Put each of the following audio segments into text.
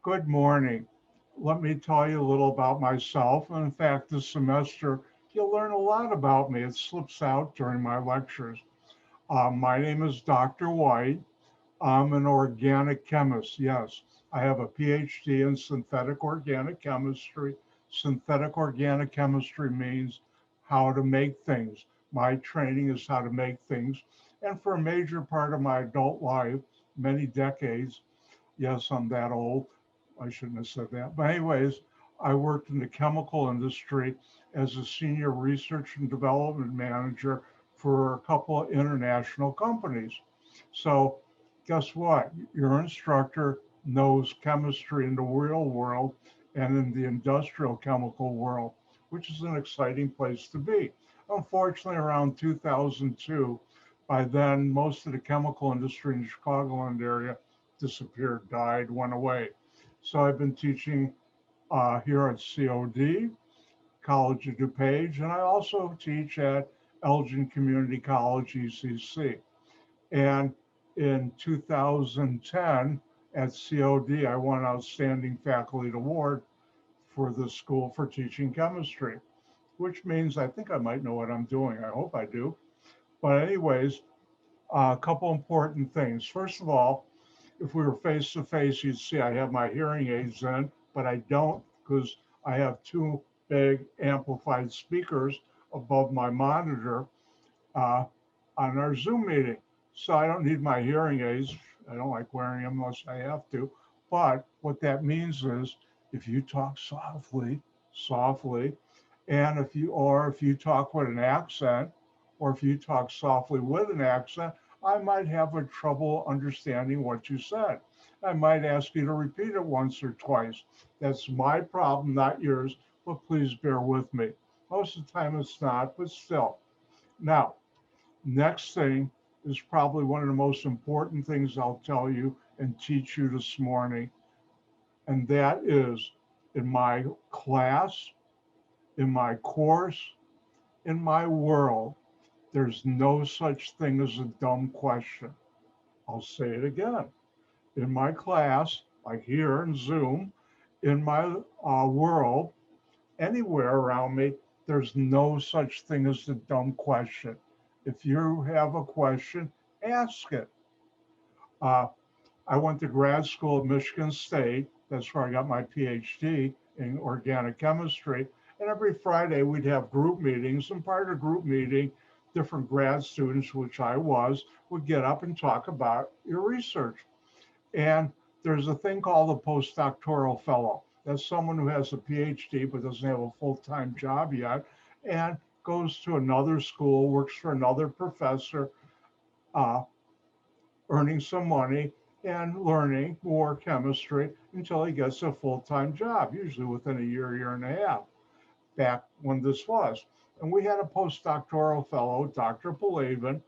Good morning. Let me tell you a little about myself. In fact, this semester, you'll learn a lot about me. It slips out during my lectures. My name is Dr. White. I'm an organic chemist. Yes, I have a PhD in synthetic organic chemistry. Synthetic organic chemistry means how to make things. My training is how to make things. And for a major part of my adult life, many decades, yes, I'm that old. I shouldn't have said that. But, anyways, I worked in the chemical industry as a senior research and development manager for a couple of international companies. So, guess what? Your instructor knows chemistry in the real world and in the industrial chemical world, which is an exciting place to be. Unfortunately, around 2002, by then, most of the chemical industry in the Chicagoland area disappeared, died, went away. So I've been teaching here at COD, College of DuPage, and I also teach at Elgin Community College, ECC. And in 2010 at COD, I won Outstanding Faculty Award for the school for teaching chemistry, which means I think I might know what I'm doing. I hope I do. But anyways, a couple important things. First of all, if we were face to face, you'd see I have my hearing aids in, but I don't because I have two big amplified speakers above my monitor uh, on our Zoom meeting. So I don't need my hearing aids. I don't like wearing them unless I have to. But what that means is if you talk softly, and if you talk with an accent, or if you talk softly with an accent, I might have a trouble understanding what you said. I might ask you to repeat it once or twice. That's my problem, not yours, but please bear with me. Most of the time it's not, but still. Now, next thing is probably one of the most important things I'll tell you and teach you this morning, and that is in my class, in my course, in my world, there's no such thing as a dumb question. I'll say it again. In my class, like here in Zoom, in my world, anywhere around me, there's no such thing as a dumb question. If you have a question, ask it. Uh, I went to grad school at Michigan State. That's where I got my PhD in organic chemistry. And every Friday we'd have group meetings. And part of the group meeting, different grad students, which I was, would get up and talk about your research. And there's a thing called a postdoctoral fellow. That's someone who has a PhD but doesn't have a full-time job yet and goes to another school, works for another professor, uh, earning some money and learning more chemistry until he gets a full-time job, usually within a year and a half, back when this was. And we had a postdoctoral fellow, Dr. Palavin,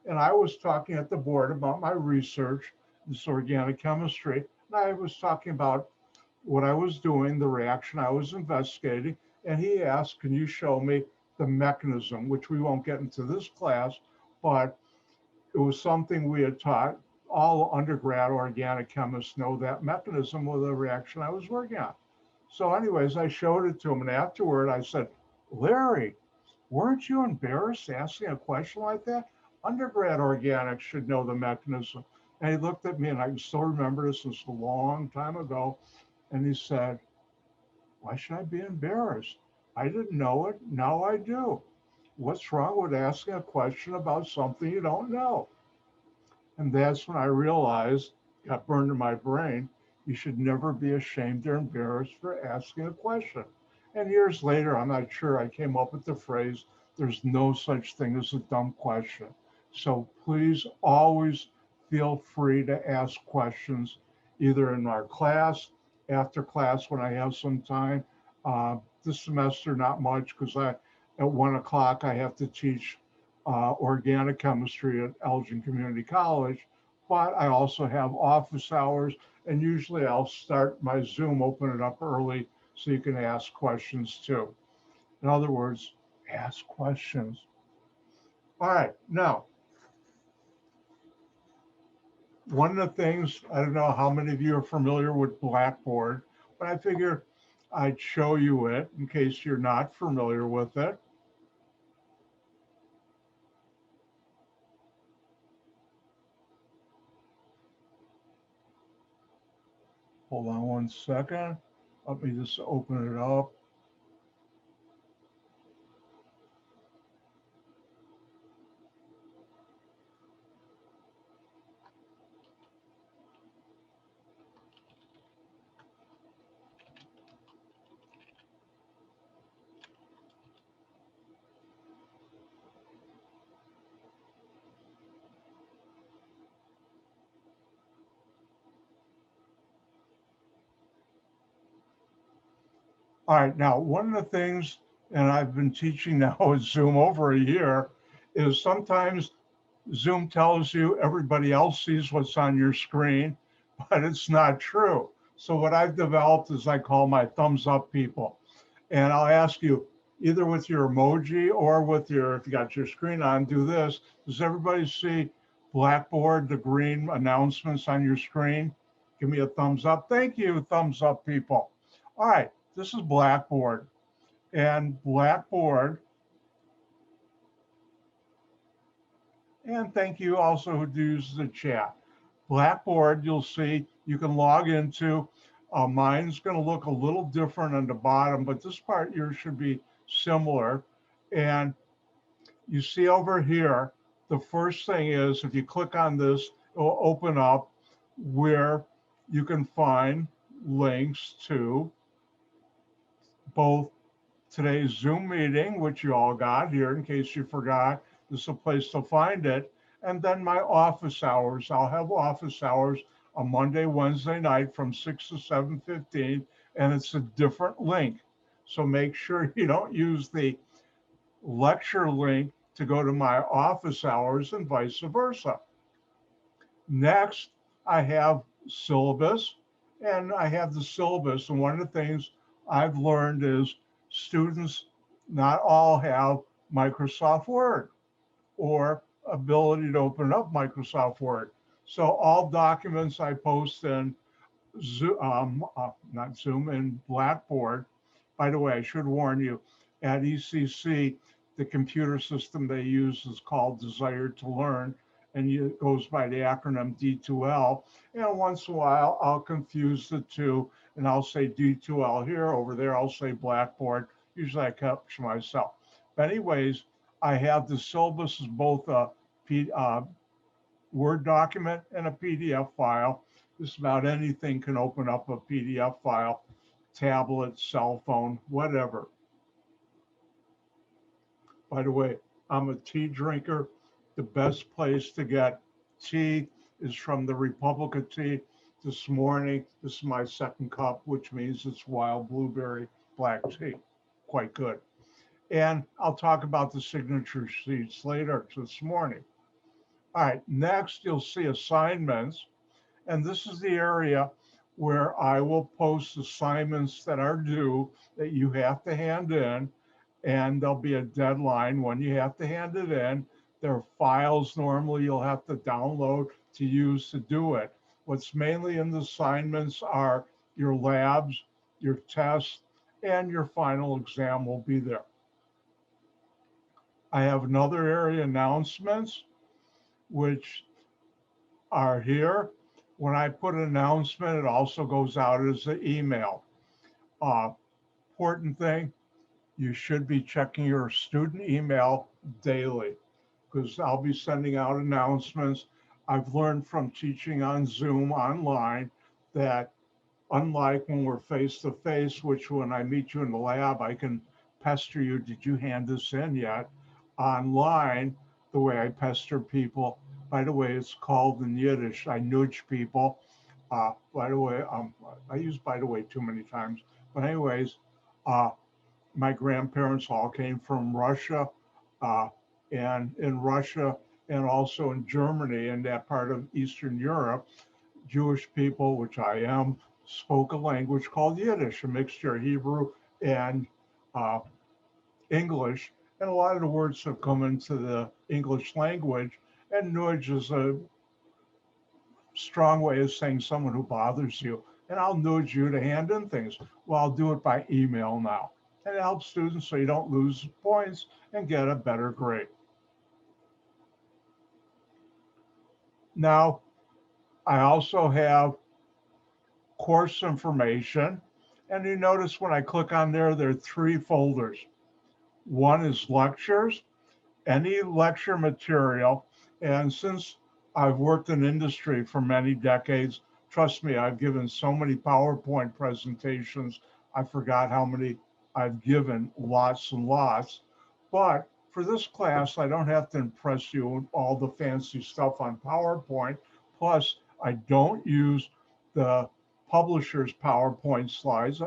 and I was talking at the board about my research, this organic chemistry, and I was talking about what I was doing, the reaction I was investigating, and he asked, can you show me the mechanism, which we won't get into this class, but it was something we had taught. All undergrad organic chemists know that mechanism of the reaction I was working on. So, anyways, I showed it to him, and afterward I said, Larry, weren't you embarrassed asking a question like that? Undergrad organics should know the mechanism. And he looked at me, and I can still remember this was a long time ago. And he said, why should I be embarrassed? I didn't know it. Now I do. What's wrong with asking a question about something you don't know? And that's when I realized, got burned in my brain, you should never be ashamed or embarrassed for asking a question. And years later, I'm not sure I came up with the phrase, there's no such thing as a dumb question. So please always feel free to ask questions, either in our class, after class when I have some time. This semester, not much, because at 1 o'clock I have to teach organic chemistry at Elgin Community College, but I also have office hours, and usually I'll start my Zoom, open it up early so you can ask questions too. In other words, ask questions. All right, now one of the things, I don't know how many of you are familiar with Blackboard, but I figured I'd show you it in case you're not familiar with it. Hold on one second. Let me just open it up. All right, now one of the things, and I've been teaching now with Zoom over a year, is sometimes Zoom tells you everybody else sees what's on your screen, but it's not true. So what I've developed is I call my thumbs up people. And I'll ask you, either with your emoji or with your, if you got your screen on, do this. Does everybody see Blackboard, the green announcements on your screen? Give me a thumbs up. Thank you, thumbs up people. All right, this is Blackboard. And Blackboard, and thank you also who use the chat. Blackboard, you'll see you can log into. Mine's going to look a little different on the bottom, but this part here should be similar. And you see over here, the first thing is if you click on this, it will open up where you can find links to both today's Zoom meeting, which you all got here in case you forgot. This is a place to find it. And then my office hours. I'll have office hours on Monday, Wednesday night from 6 to 7:15, and it's a different link. So make sure you don't use the lecture link to go to my office hours and vice versa. Next, I have syllabus, and I have the syllabus. And one of the things I've learned is students not all have Microsoft Word or ability to open up Microsoft Word. So all documents I post in Zoom, not Zoom, in Blackboard. By the way, I should warn you, at ECC, the computer system they use is called Desire to Learn, and it goes by the acronym D2L. And once in a while, I'll confuse the two, and I'll say D2L here, over there, I'll say Blackboard. Usually I capture myself. But anyways, I have the syllabus as both a Word document and a PDF file. Just about anything can open up a PDF file, tablet, cell phone, whatever. By the way, I'm a tea drinker. The best place to get tea is from the Republic of Tea. This morning, this is my second cup, which means it's wild blueberry black tea. Quite good. And I'll talk about the signature sheets later this morning. All right, next you'll see assignments. And this is the area where I will post assignments that are due that you have to hand in. And there'll be a deadline when you have to hand it in. There are files normally you'll have to download to use to do it. What's mainly in the assignments are your labs, your tests, and your final exam will be there. I have another area, announcements, which are here. When I put an announcement, it also goes out as an email. Important thing, you should be checking your student email daily because I'll be sending out announcements. I've learned from teaching on Zoom online that unlike when we're face to face, which when I meet you in the lab, I can pester you, did you hand this in yet? Online, the way I pester people, by the way, it's called in Yiddish, I nudge people. By the way, I use by the way too many times. But anyways, my grandparents all came from Russia, and in Russia and also in Germany and that part of Eastern Europe, Jewish people, which I am, spoke a language called Yiddish, a mixture of Hebrew and English. And a lot of the words have come into the English language. And nudge is a strong way of saying someone who bothers you, and I'll nudge you to hand in things. Well, I'll do it by email now. And it helps students so you don't lose points and get a better grade. Now, I also have course information. And you notice when I click on there are 3 folders. One is lectures, any lecture material. And since I've worked in industry for many decades, trust me, I've given so many PowerPoint presentations. I forgot how many I've given, lots and lots. But for this class, I don't have to impress you with all the fancy stuff on PowerPoint. Plus, I don't use the publisher's PowerPoint slides.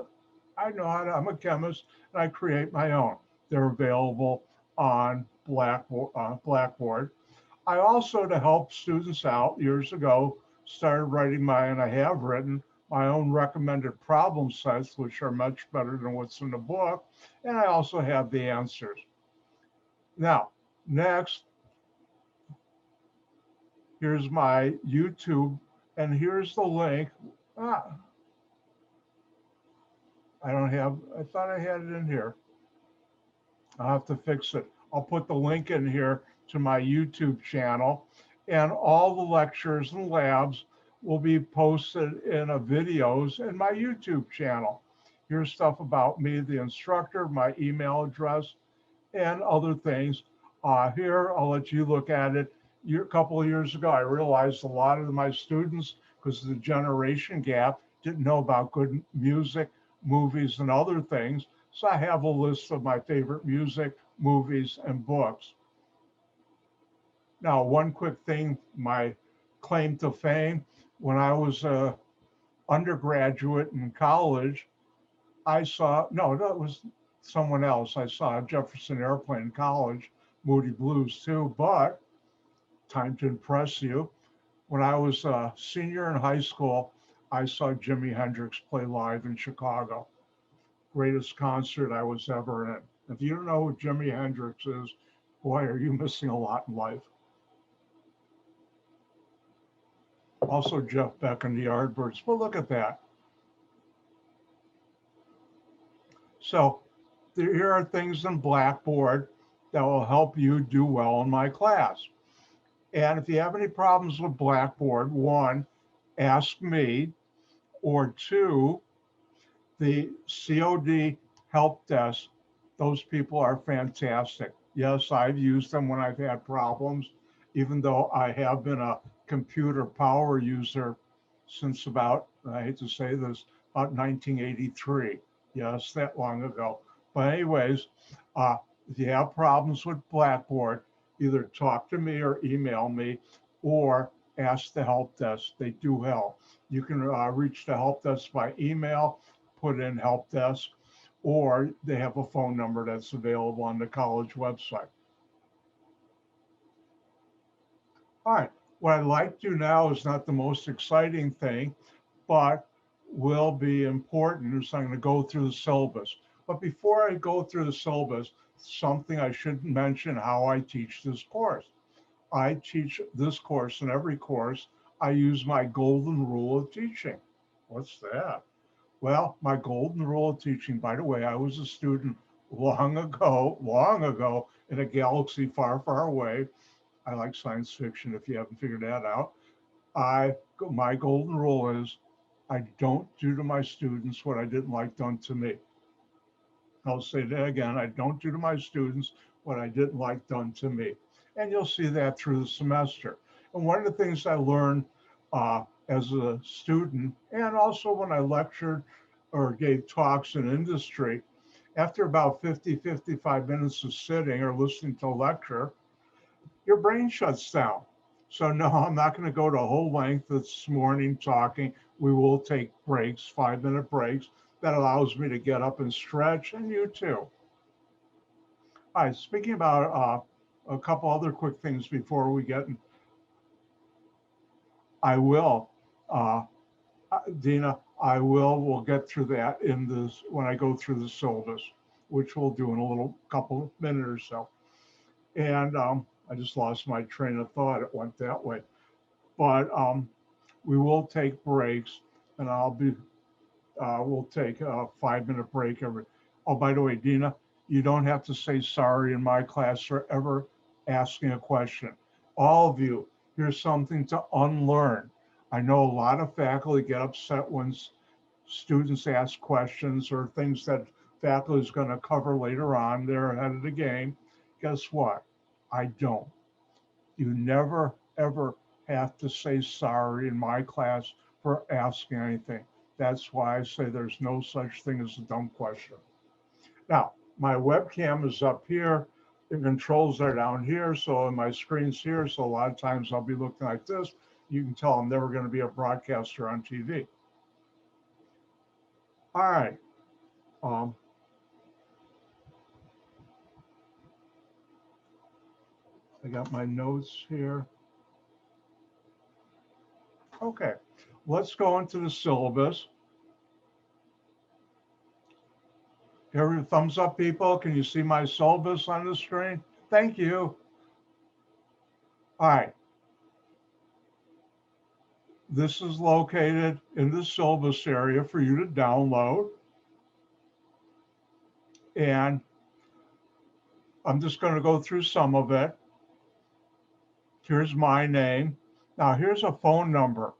I know how to, I'm a chemist and I create my own. They're available on Blackboard. I also, to help students out years ago, started writing and I have written my own recommended problem sets, which are much better than what's in the book. And I also have the answers. Now, next, here's my YouTube, and here's the link. I thought I had it in here. I'll have to fix it. I'll put the link in here to my YouTube channel, and all the lectures and labs will be posted in videos in my YouTube channel. Here's stuff about me, the instructor, my email address, and other things. Here, I'll let you look at it. A couple of years ago, I realized a lot of my students, because of the generation gap, didn't know about good music, movies, and other things. So I have a list of my favorite music, movies, and books. Now, one quick thing, my claim to fame, when I was an undergraduate in college, that was someone else. I saw Jefferson Airplane in college, Moody Blues too, but time to impress you. When I was a senior in high school, I saw Jimi Hendrix play live in Chicago. Greatest concert I was ever in. If you don't know who Jimi Hendrix is, boy, are you missing a lot in life. Also Jeff Beck and the Yardbirds, but look at that. So here are things in Blackboard that will help you do well in my class. And if you have any problems with Blackboard, 1, ask me, or 2, the COD help desk. Those people are fantastic. Yes, I've used them when I've had problems, even though I have been a computer power user since about, I hate to say this, about 1983. Yes, that long ago. But anyways, if you have problems with Blackboard, either talk to me or email me or ask the help desk. They do help. You can reach the help desk by email, put in help desk, or they have a phone number that's available on the college website. All right, what I'd like to do now is not the most exciting thing, but will be important. So I'm going to go through the syllabus. But before I go through the syllabus, something I should mention how I teach this course. I teach this course, and every course, I use my golden rule of teaching. What's that? Well, my golden rule of teaching, by the way, I was a student long ago in a galaxy far, far away. I like science fiction if you haven't figured that out. My golden rule is I don't do to my students what I didn't like done to me. I'll say that again. I don't do to my students what I didn't like done to me. And you'll see that through the semester. And one of the things I learned as a student, and also when I lectured or gave talks in industry, after about 55 minutes of sitting or listening to a lecture, your brain shuts down. So no, I'm not going to go to a whole length this morning talking. We will take breaks, 5-minute breaks. That allows me to get up and stretch, and you too. All right, speaking about a couple other quick things before we get in. I will, Dina, we'll get through that in this when I go through the syllabus, which we'll do in a couple minutes or so. And I just lost my train of thought. It went that way. But We will take breaks, and we'll take a 5-minute break every. Oh, by the way, Dina, you don't have to say sorry in my class for ever asking a question. All of you, here's something to unlearn. I know a lot of faculty get upset when students ask questions or things that faculty is going to cover later on. They're ahead of the game. Guess what? I don't. You never, ever have to say sorry in my class for asking anything. That's why I say there's no such thing as a dumb question. Now, my webcam is up here. The controls are down here. So my screen's here. So a lot of times I'll be looking like this. You can tell I'm never going to be a broadcaster on TV. All right. I got my notes here. Okay, let's go into the syllabus. Every thumbs up, people. Can you see my syllabus on the screen? Thank you. All right. This is located in the syllabus area for you to download. And I'm just going to go through some of it. Here's my name. Now, here's a phone number.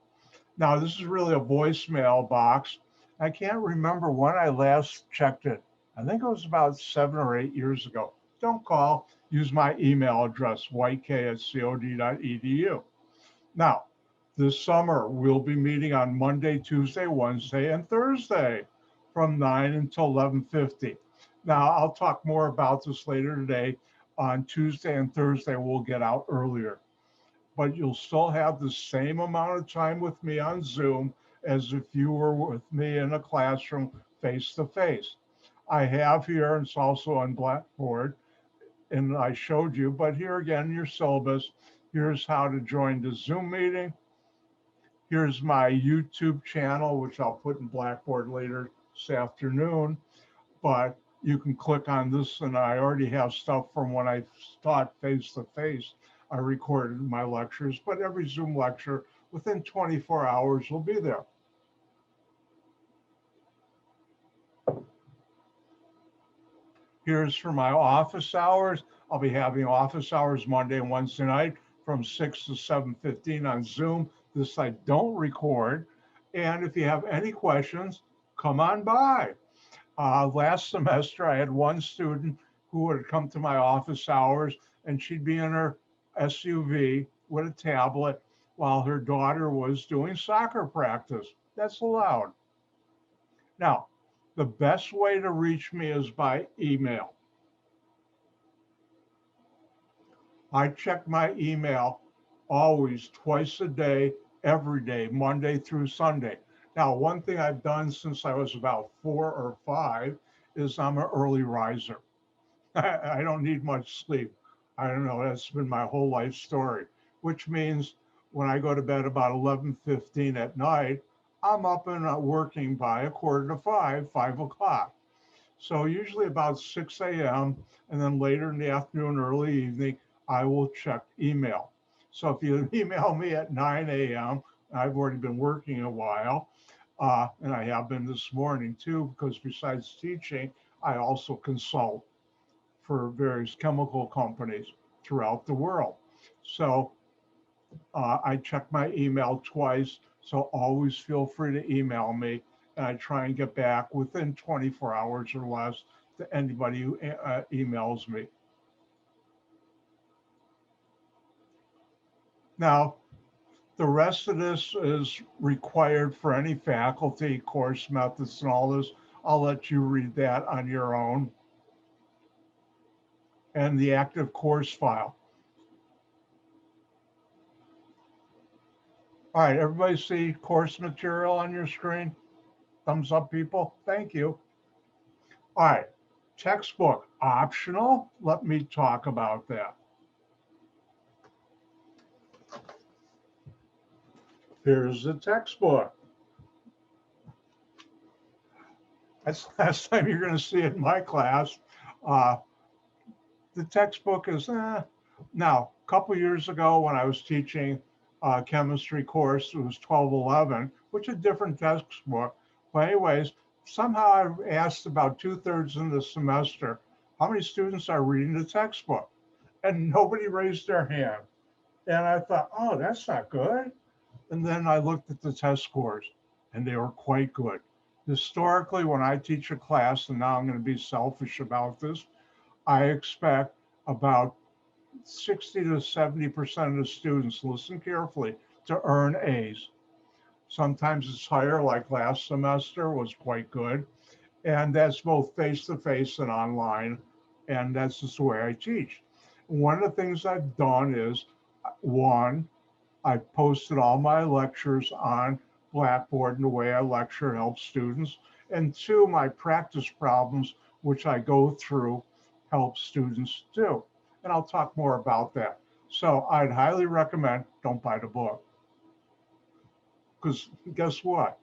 Now, this is really a voicemail box. I can't remember when I last checked it. I think it was about 7 or 8 years ago. Don't call. Use my email address, whitek@cod.edu. Now, this summer, we'll be meeting on Monday, Tuesday, Wednesday, and Thursday from 9 until 11:50. Now, I'll talk more about this later today. On Tuesday and Thursday, we'll get out earlier. But you'll still have the same amount of time with me on Zoom as if you were with me in a classroom face-to-face. I have here, and it's also on Blackboard, and I showed you, but here again, your syllabus. Here's how to join the Zoom meeting. Here's my YouTube channel, which I'll put in Blackboard later this afternoon. But you can click on this, and I already have stuff from when I taught face-to-face. I recorded my lectures, but every Zoom lecture within 24 hours will be there. Here's for my office hours. I'll be having office hours Monday and Wednesday night from 6 to 7:15 on Zoom. This I don't record. And if you have any questions, come on by. Last semester, I had one student who would come to my office hours, and she'd be in her SUV with a tablet while her daughter was doing soccer practice. That's allowed. Now, the best way to reach me is by email. I check my email always twice a day, every day, Monday through Sunday. Now, one thing I've done since I was about 4 or 5 is I'm an early riser. I don't need much sleep. I don't know, that's been my whole life story, which means when I go to bed about 11:15 at night, I'm up and working by 4:45, 5 o'clock. So usually about 6 a.m. and then later in the afternoon, early evening, I will check email. So if you email me at 9 a.m., I've already been working a while, and I have been this morning too, because besides teaching, I also consult for various chemical companies throughout the world. So I check my email twice, so always feel free to email me, and I try and get back within 24 hours or less to anybody who emails me. Now, the rest of this is required for any faculty, course methods and all this. I'll let you read that on your own. And the active course file. All right, everybody see course material on your screen? Thumbs up, people. Thank you. All right, textbook optional. Let me talk about that. Here's the textbook. That's the last time you're going to see it in my class. The textbook is, now, a couple years ago when I was teaching chemistry course. It was 1211, which is a different textbook. But anyways, somehow I asked about 2/3 in the semester, how many students are reading the textbook? And nobody raised their hand. And I thought, oh, that's not good. And then I looked at the test scores and they were quite good. Historically, when I teach a class, and now I'm going to be selfish about this, I expect about 60 to 70% of the students, listen carefully, to earn A's. Sometimes it's higher, like last semester was quite good. And that's both face-to-face and online. And that's just the way I teach. One of the things I've done is, one, I posted all my lectures on Blackboard, and the way I lecture helps students. And two, my practice problems, which I go through, help students too. And I'll talk more about that. So I'd highly recommend, don't buy the book. Because guess what?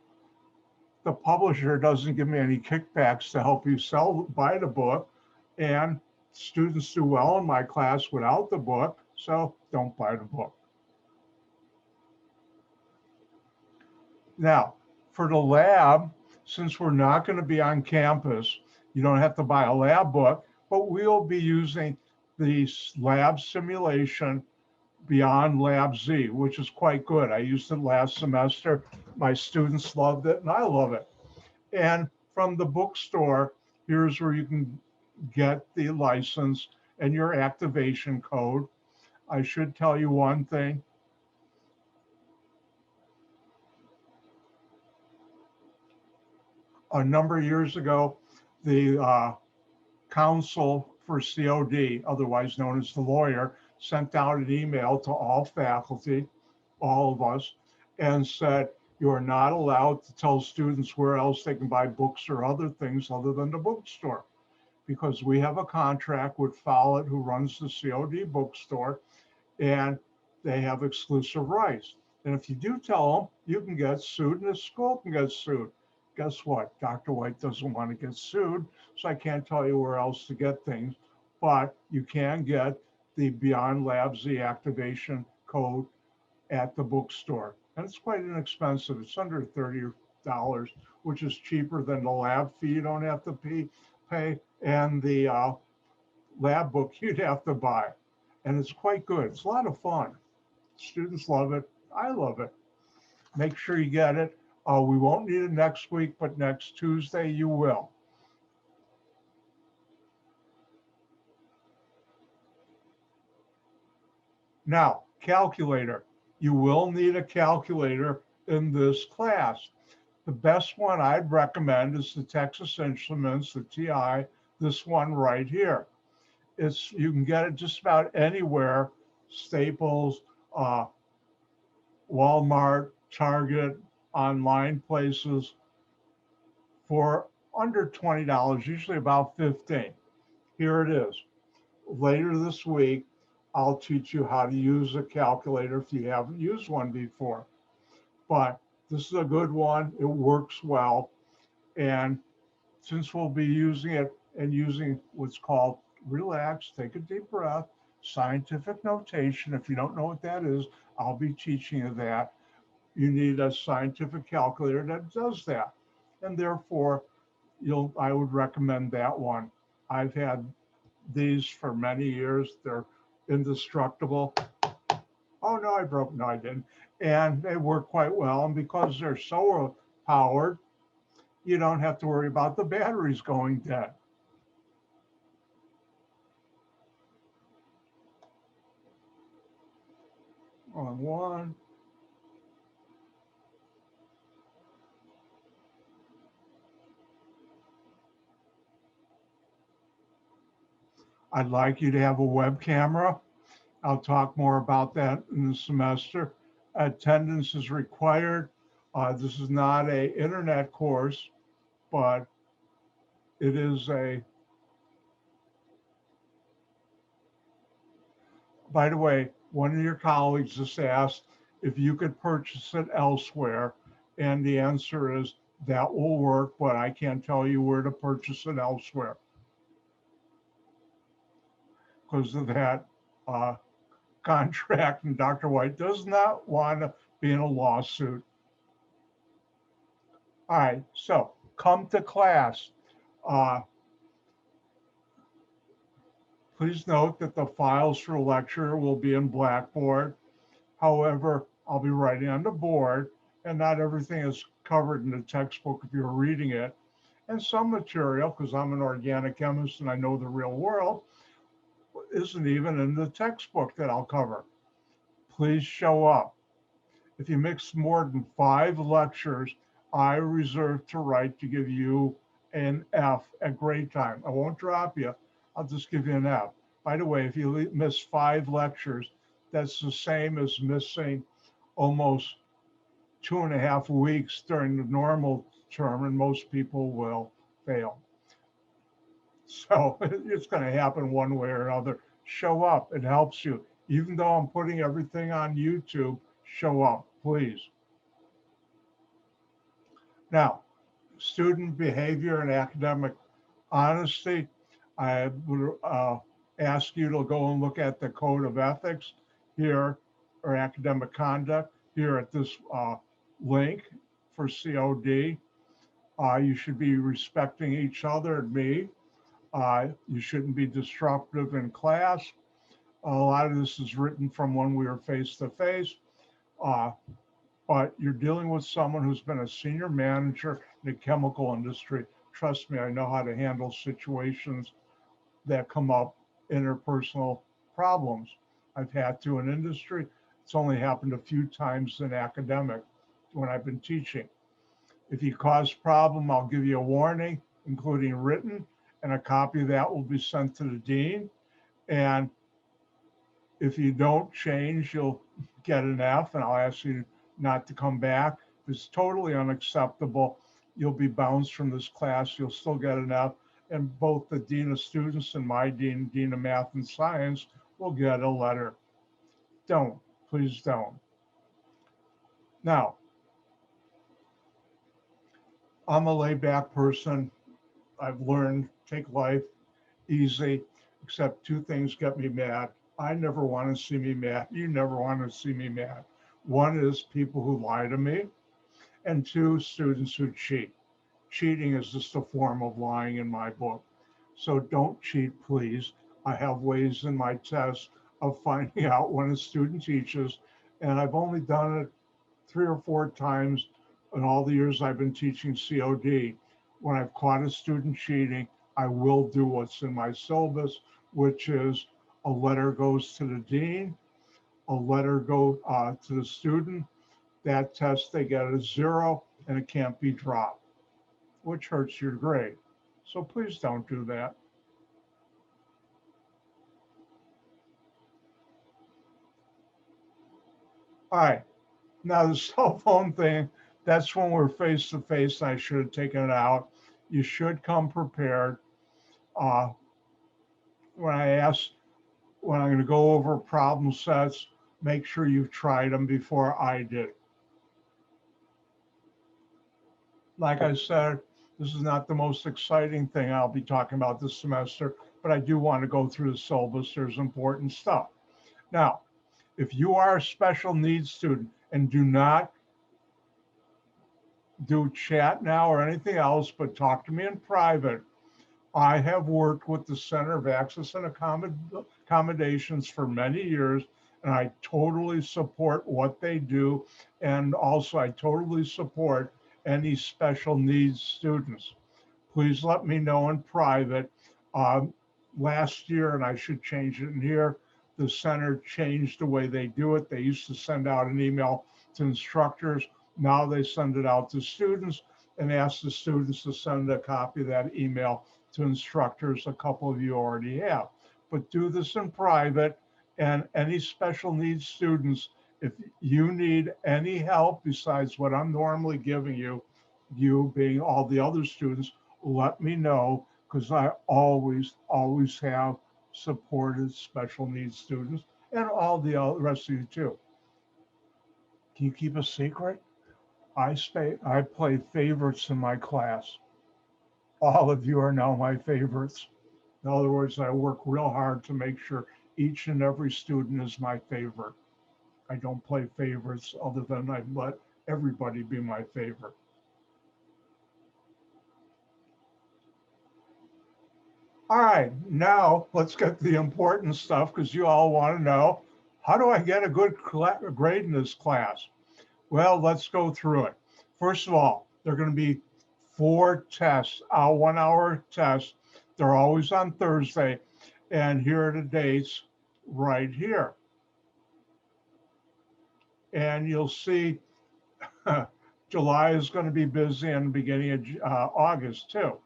The publisher doesn't give me any kickbacks to help you buy the book. And students do well in my class without the book. So don't buy the book. Now, for the lab, since we're not going to be on campus, you don't have to buy a lab book, but we'll be using the lab simulation Beyond Lab Z, which is quite good. I used it last semester. My students loved it, and I love it. And from the bookstore, here's where you can get the license and your activation code. I should tell you one thing. A number of years ago, the counsel for COD, otherwise known as the lawyer, sent out an email to all faculty, all of us, and said, you are not allowed to tell students where else they can buy books or other things other than the bookstore, because we have a contract with Follett, who runs the COD bookstore, and they have exclusive rights. And if you do tell them, you can get sued, and the school can get sued. Guess what? Dr. White doesn't want to get sued, so I can't tell you where else to get things, but you can get the Beyond Lab Z activation code at the bookstore. And it's quite inexpensive. It's under $30, which is cheaper than the lab fee you don't have to pay, and the lab book you'd have to buy. And it's quite good. It's a lot of fun. Students love it. I love it. Make sure you get it. We won't need it next week, but next Tuesday you will. Now, calculator. You will need a calculator in this class. The best one I'd recommend is the Texas Instruments, the TI, this one right here. You can get it just about anywhere, Staples, Walmart, Target, online places, for under $20, usually about $15. Here it is. Later this week, I'll teach you how to use a calculator if you haven't used one before. But this is a good one. It works well. And since we'll be using it and using what's called, relax, take a deep breath, scientific notation. If you don't know what that is, I'll be teaching you that. You need a scientific calculator that does that. And therefore, I would recommend that one. I've had these for many years. They're indestructible. Oh no, I broke. No, I didn't. And they work quite well. And because they're solar powered, you don't have to worry about the batteries going dead. On one. I'd like you to have a web camera. I'll talk more about that in the semester. Attendance is required. This is not an internet course, but it is a, by the way, one of your colleagues just asked if you could purchase it elsewhere. And the answer is that will work, but I can't tell you where to purchase it elsewhere because of that contract, and Dr. White does not want to be in a lawsuit. All right, so come to class. Uh, Please note that the files for lecture will be in Blackboard. However, I'll be writing on the board, and not everything is covered in the textbook if you're reading it. And some material, because I'm an organic chemist and I know the real world, isn't even in the textbook that I'll cover. Please show up. If you mix more than 5 lectures, I reserve the right to give you an F at grade time. I won't drop you. I'll just give you an F. By the way, if you miss 5 lectures, that's the same as missing almost 2.5 weeks during the normal term, and most people will fail. So it's going to happen one way or another. Show up. It helps you. Even though I'm putting everything on YouTube, show up, please. Now, student behavior and academic honesty. I would ask you to go and look at the Code of Ethics here, or academic conduct here at this link for COD. You should be respecting each other and me. You shouldn't be disruptive in class. A lot of this is written from when we were face to face, but you're dealing with someone who's been a senior manager in the chemical industry. Trust me, I know how to handle situations that come up, interpersonal problems. I've had to in industry. It's only happened a few times in academic when I've been teaching. If you cause problem, I'll give you a warning, including written, and a copy of that will be sent to the dean. And if you don't change, you'll get an F, and I'll ask you not to come back. If it's totally unacceptable, you'll be bounced from this class. You'll still get an F, and both the dean of students and my dean of math and science, will get a letter. Don't, please don't. Now, I'm a laid back person. I've learned take life easy, except 2 things get me mad. I never want to see me mad. You never want to see me mad. One is people who lie to me, and 2, students who cheat. Cheating is just a form of lying in my book. So don't cheat, please. I have ways in my test of finding out when a student teaches, and I've only done it 3 or 4 times in all the years I've been teaching COD. When I've caught a student cheating, I will do what's in my syllabus, which is a letter goes to the dean, a letter goes to the student. That test, they get a 0, and it can't be dropped, which hurts your grade. So please don't do that. All right, now the cell phone thing, that's when we're face to face. I should have taken it out. You should come prepared. When I'm going to go over problem sets, make sure you've tried them before I did. Like I said, this is not the most exciting thing I'll be talking about this semester, but I do want to go through the syllabus. There's important stuff. Now, if you are a special needs student and do not do chat now or anything else, but talk to me in private, I have worked with the Center of Access and Accommodations for many years, and I totally support what they do. And also I totally support any special needs students. Please let me know in private. Last year, and I should change it in here, the center changed the way they do it. They used to send out an email to instructors. Now they send it out to students and ask the students to send a copy of that email to instructors. A couple of you already have, but do this in private. And any special needs students, if you need any help besides what I'm normally giving you, you being all the other students, let me know, because I always have supported special needs students and all the rest of you too. Can you keep a secret? I play favorites in my class. All of you are now my favorites. In other words, I work real hard to make sure Each and every student is my favorite. I don't play favorites other than I let everybody be my favorite. All right, now let's get to the important stuff because you all want to know, how do I get a good grade in this class? Well, let's go through it. First of all, there are going to be 4 tests, 1-hour tests. They're always on Thursday. And here are the dates right here. And you'll see July is going to be busy and the beginning of August too.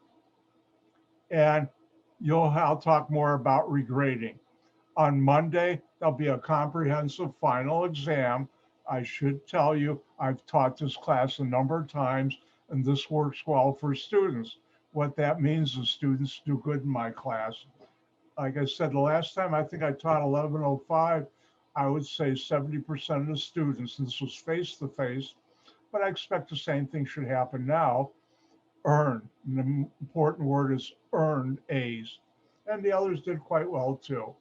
And I'll talk more about regrading. On Monday, there'll be a comprehensive final exam. I should tell you, I've taught this class a number of times, and this works well for students. What that means is students do good in my class. Like I said, the last time I think I taught 1105, I would say 70% of the students, and this was face-to-face, but I expect the same thing should happen now, earn. And the important word is earned A's. And the others did quite well too.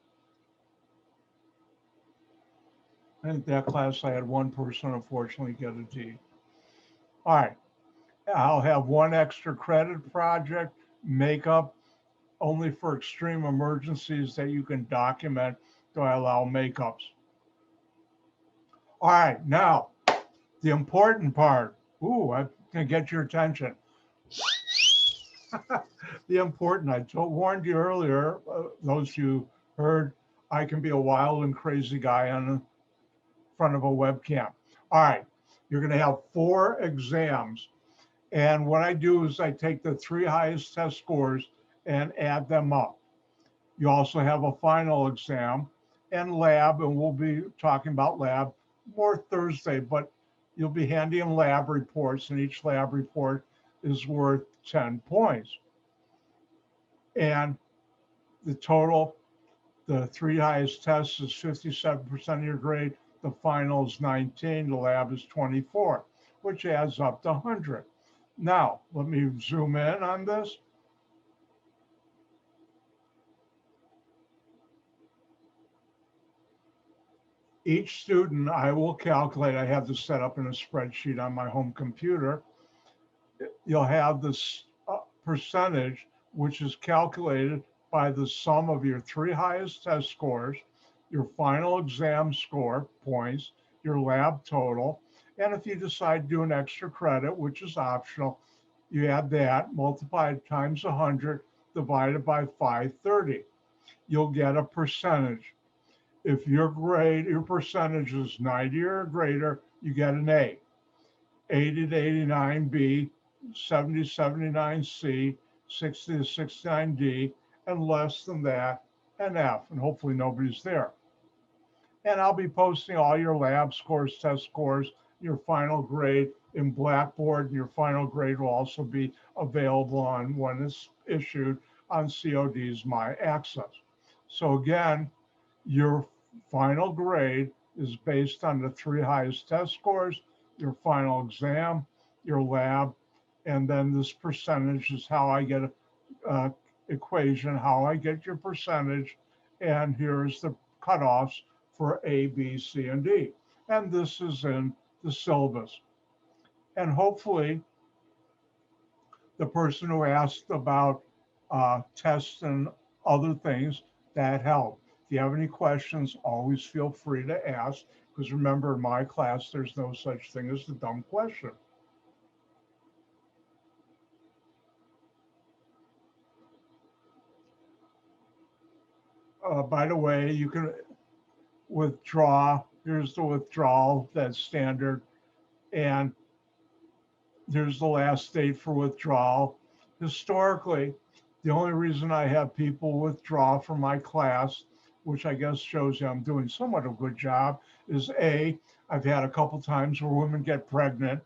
In that class, I had one person unfortunately get a D. All right, I'll have 1 extra credit project, makeup, only for extreme emergencies that you can document. Do I allow makeups? All right, now, the important part. Ooh, I can get your attention. The important, I warned you earlier, those you heard, I can be a wild and crazy guy on front of a webcam. All right, you're going to have 4 exams. And what I do is I take the 3 highest test scores and add them up. You also have a final exam and lab, and we'll be talking about lab more Thursday, but you'll be handing lab reports, and each lab report is worth 10 points. And the total, the 3 highest tests is 57% of your grade. The final is 19, the lab is 24, which adds up to 100. Now, let me zoom in on this. Each student, I will calculate, I have this set up in a spreadsheet on my home computer. You'll have this percentage, which is calculated by the sum of your 3 highest test scores, your final exam score points, your lab total, and if you decide to do an extra credit, which is optional, you add that, multiplied times 100, divided by 530. You'll get a percentage. If your percentage is 90 or greater, you get an A. 80 to 89 B, 70 to 79 C, 60 to 69 D, and less than that, an F, and hopefully nobody's there. And I'll be posting all your lab scores, test scores, your final grade in Blackboard, and your final grade will also be available on when it's issued on COD's My Access. So again, your final grade is based on the 3 highest test scores, your final exam, your lab, and then this percentage is how I get a equation, how I get your percentage, and here's the cutoffs for A, B, C, and D. And this is in the syllabus. And hopefully the person who asked about tests and other things, that helped. If you have any questions, always feel free to ask, because remember, in my class, there's no such thing as the dumb question. By the way, you can withdraw. Here's the withdrawal, that's standard. And there's the last date for withdrawal. Historically, the only reason I have people withdraw from my class, which I guess shows you I'm doing somewhat of a good job, is A, I've had a couple times where women get pregnant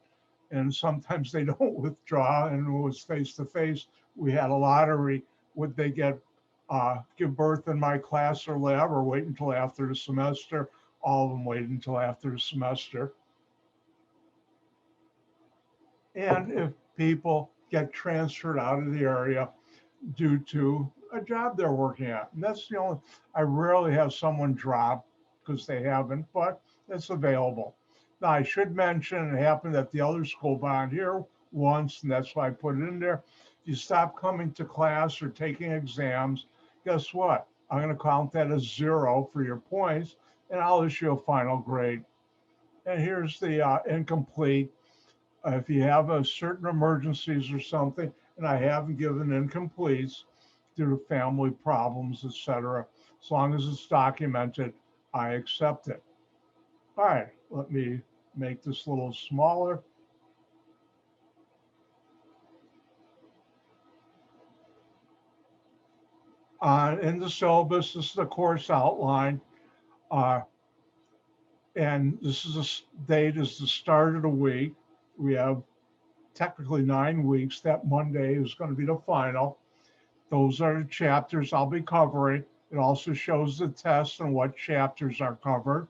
and sometimes they don't withdraw, and it was face-to-face. We had a lottery. Would they give birth in my class or lab or wait until after the semester? All of them waited until after the semester. And if people get transferred out of the area due to a job they're working at. And that's the only, I rarely have someone drop because they haven't, but it's available. Now, I should mention it happened at the other school bond here once, and that's why I put it in there. If you stop coming to class or taking exams, guess what? I'm going to count that as zero for your points, and I'll issue a final grade. And here's the incomplete. If you have a certain emergencies or something, and I haven't given incompletes due to family problems, etc., as long as it's documented, I accept it. All right, let me make this a little smaller. In the syllabus, this is the course outline. Uh, and this is a date is the start of the week. We have technically 9 weeks. That Monday is going to be the final. Those are the chapters I'll be covering. It also shows the tests and what chapters are covered.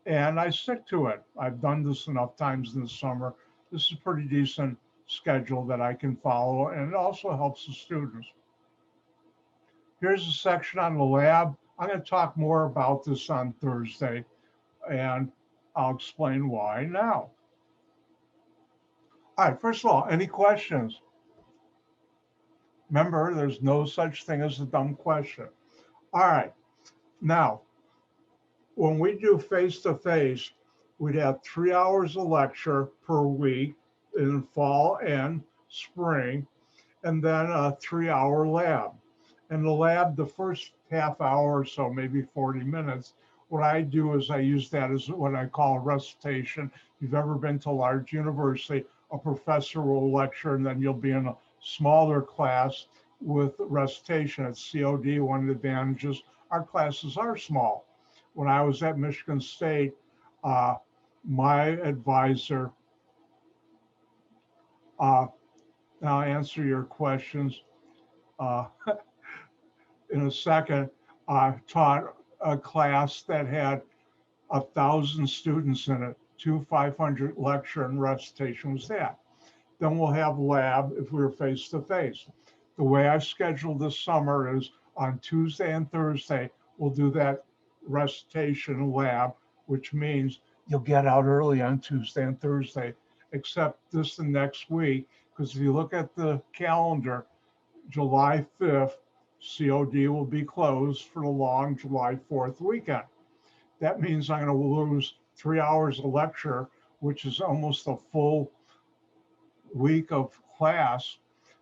And I stick to it. I've done this enough times in the summer. This is a pretty decent schedule that I can follow, and it also helps the students. Here's a section on the lab. I'm going to talk more about this on Thursday, and I'll explain why now. All right, first of all, any questions? Remember, there's no such thing as a dumb question. All right, now, when we do face-to-face, we'd have 3 hours of lecture per week in fall and spring, and then a 3-hour lab. And the lab, the first half hour or so, maybe 40 minutes, what I do is I use that as what I call a recitation. If you've ever been to a large university, a professor will lecture, and then you'll be in a smaller class with recitation at COD. One of the advantages, our classes are small. When I was at Michigan State, my advisor, now I'll answer your questions in a second, taught a class that had 1,000 students in it, 500 lecture and recitation was that. Then we'll have lab if we're face to face. The way I scheduled this summer is on Tuesday and Thursday, we'll do that recitation lab, which means you'll get out early on Tuesday and Thursday, except this and next week, because if you look at the calendar, July 5th, COD will be closed for the long July 4th weekend. That means I'm going to lose 3 hours of lecture, which is almost a full week of class.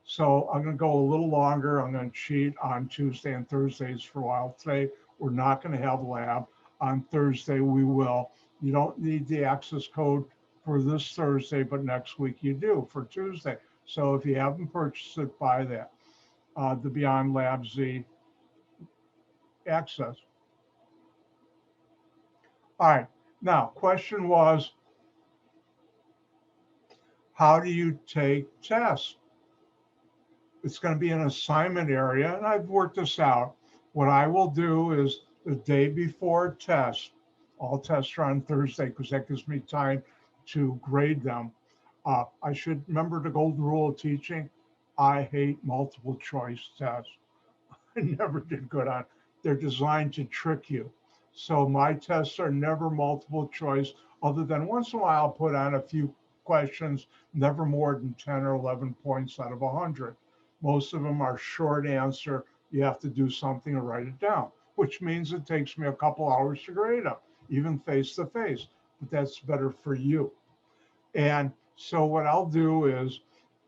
So I'm going to go a little longer. I'm going to cheat on Tuesday and Thursdays for a while. Today, we're not going to have lab. On Thursday, we will. You don't need the access code for this Thursday, but next week you do for Tuesday. So if you haven't purchased it, buy that. The Beyond Lab Z access. All right, now question was, how do you take tests? It's going to be an assignment area, and I've worked this out. What I will do is the day before test, all tests are on Thursday because that gives me time to grade them. I should remember the golden rule of teaching. I hate multiple choice tests. I never did good on. They're designed to trick you. So my tests are never multiple choice, other than once in a while I'll put on a few questions, never more than 10 or 11 points out of 100. Most of them are short answer. You have to do something or write it down, which means it takes me a couple hours to grade them, even face to face, but that's better for you. And so what I'll do is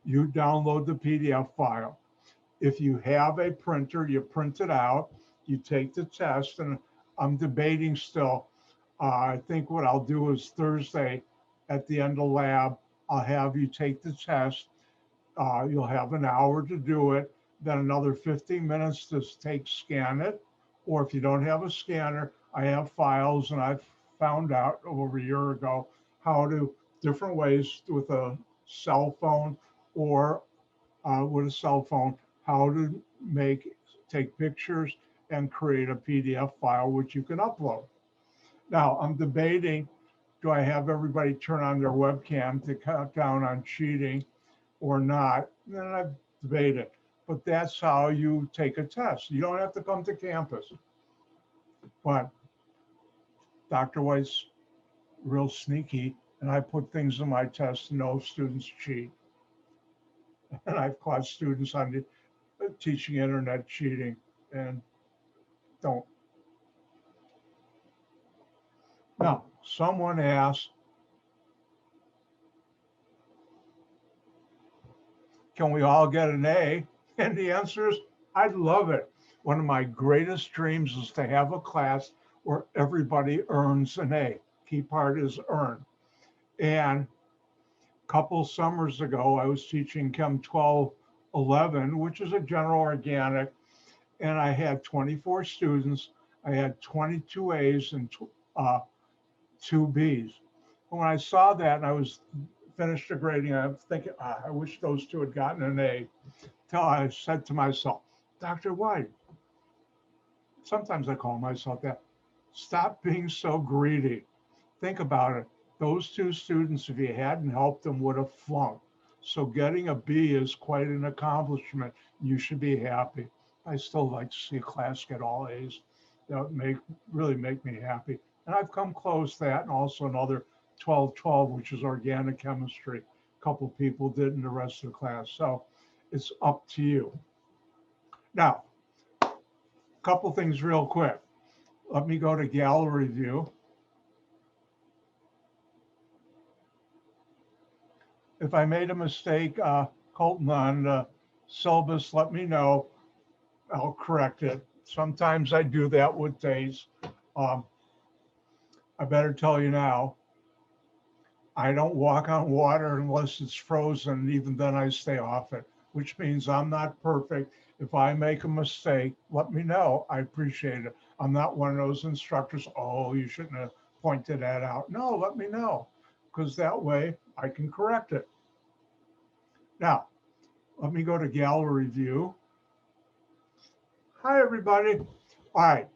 you download the PDF file. If you have a printer, you print it out, you take the test, and I'm debating still. I think what I'll do is Thursday at the end of lab, I'll have you take the test. You'll have an hour to do it, then another 15 minutes to scan it. Or if you don't have a scanner, I have files, and I've found out over a year ago how to different ways with a cell phone or with a cell phone, how to take pictures and create a PDF file, which you can upload. Now, I'm debating, do I have everybody turn on their webcam to cut down on cheating or not? And then I've debated. but that's how you take a test. You don't have to come to campus. But Dr. White's real sneaky, and I put things in my test to know if students cheat. And I've caught students on the, teaching internet cheating, and don't. Now, someone asked, can we all get an A? And the answer is, I'd love it. One of my greatest dreams is to have a class where everybody earns an A. Key part is earn. And a couple summers ago, I was teaching Chem 1211, which is a general organic, and I had 24 students. I had 22 A's and 2 B's. When I saw that and I was finished the grading, I'm thinking, I wish those two had gotten an A. Till I said to myself, Dr. White, sometimes I call myself that, stop being so greedy. Think about it. Those 2 students, if you hadn't helped them, would have flunked. So getting a B is quite an accomplishment. You should be happy. I still like to see a class get all A's. That would really make me happy. And I've come close to that, and also another 1212, which is organic chemistry. A couple people did in the rest of the class. So it's up to you. Now, a couple things real quick. Let me go to gallery view. If I made a mistake, Colton, on the syllabus, let me know. I'll correct it. Sometimes I do that with days. I better tell you now, I don't walk on water unless it's frozen. Even then I stay off it, which means I'm not perfect. If I make a mistake, let me know. I appreciate it. I'm not one of those instructors, oh, you shouldn't have pointed that out. No, let me know, because that way I can correct it. Now, let me go to gallery view. Hi, everybody. All right.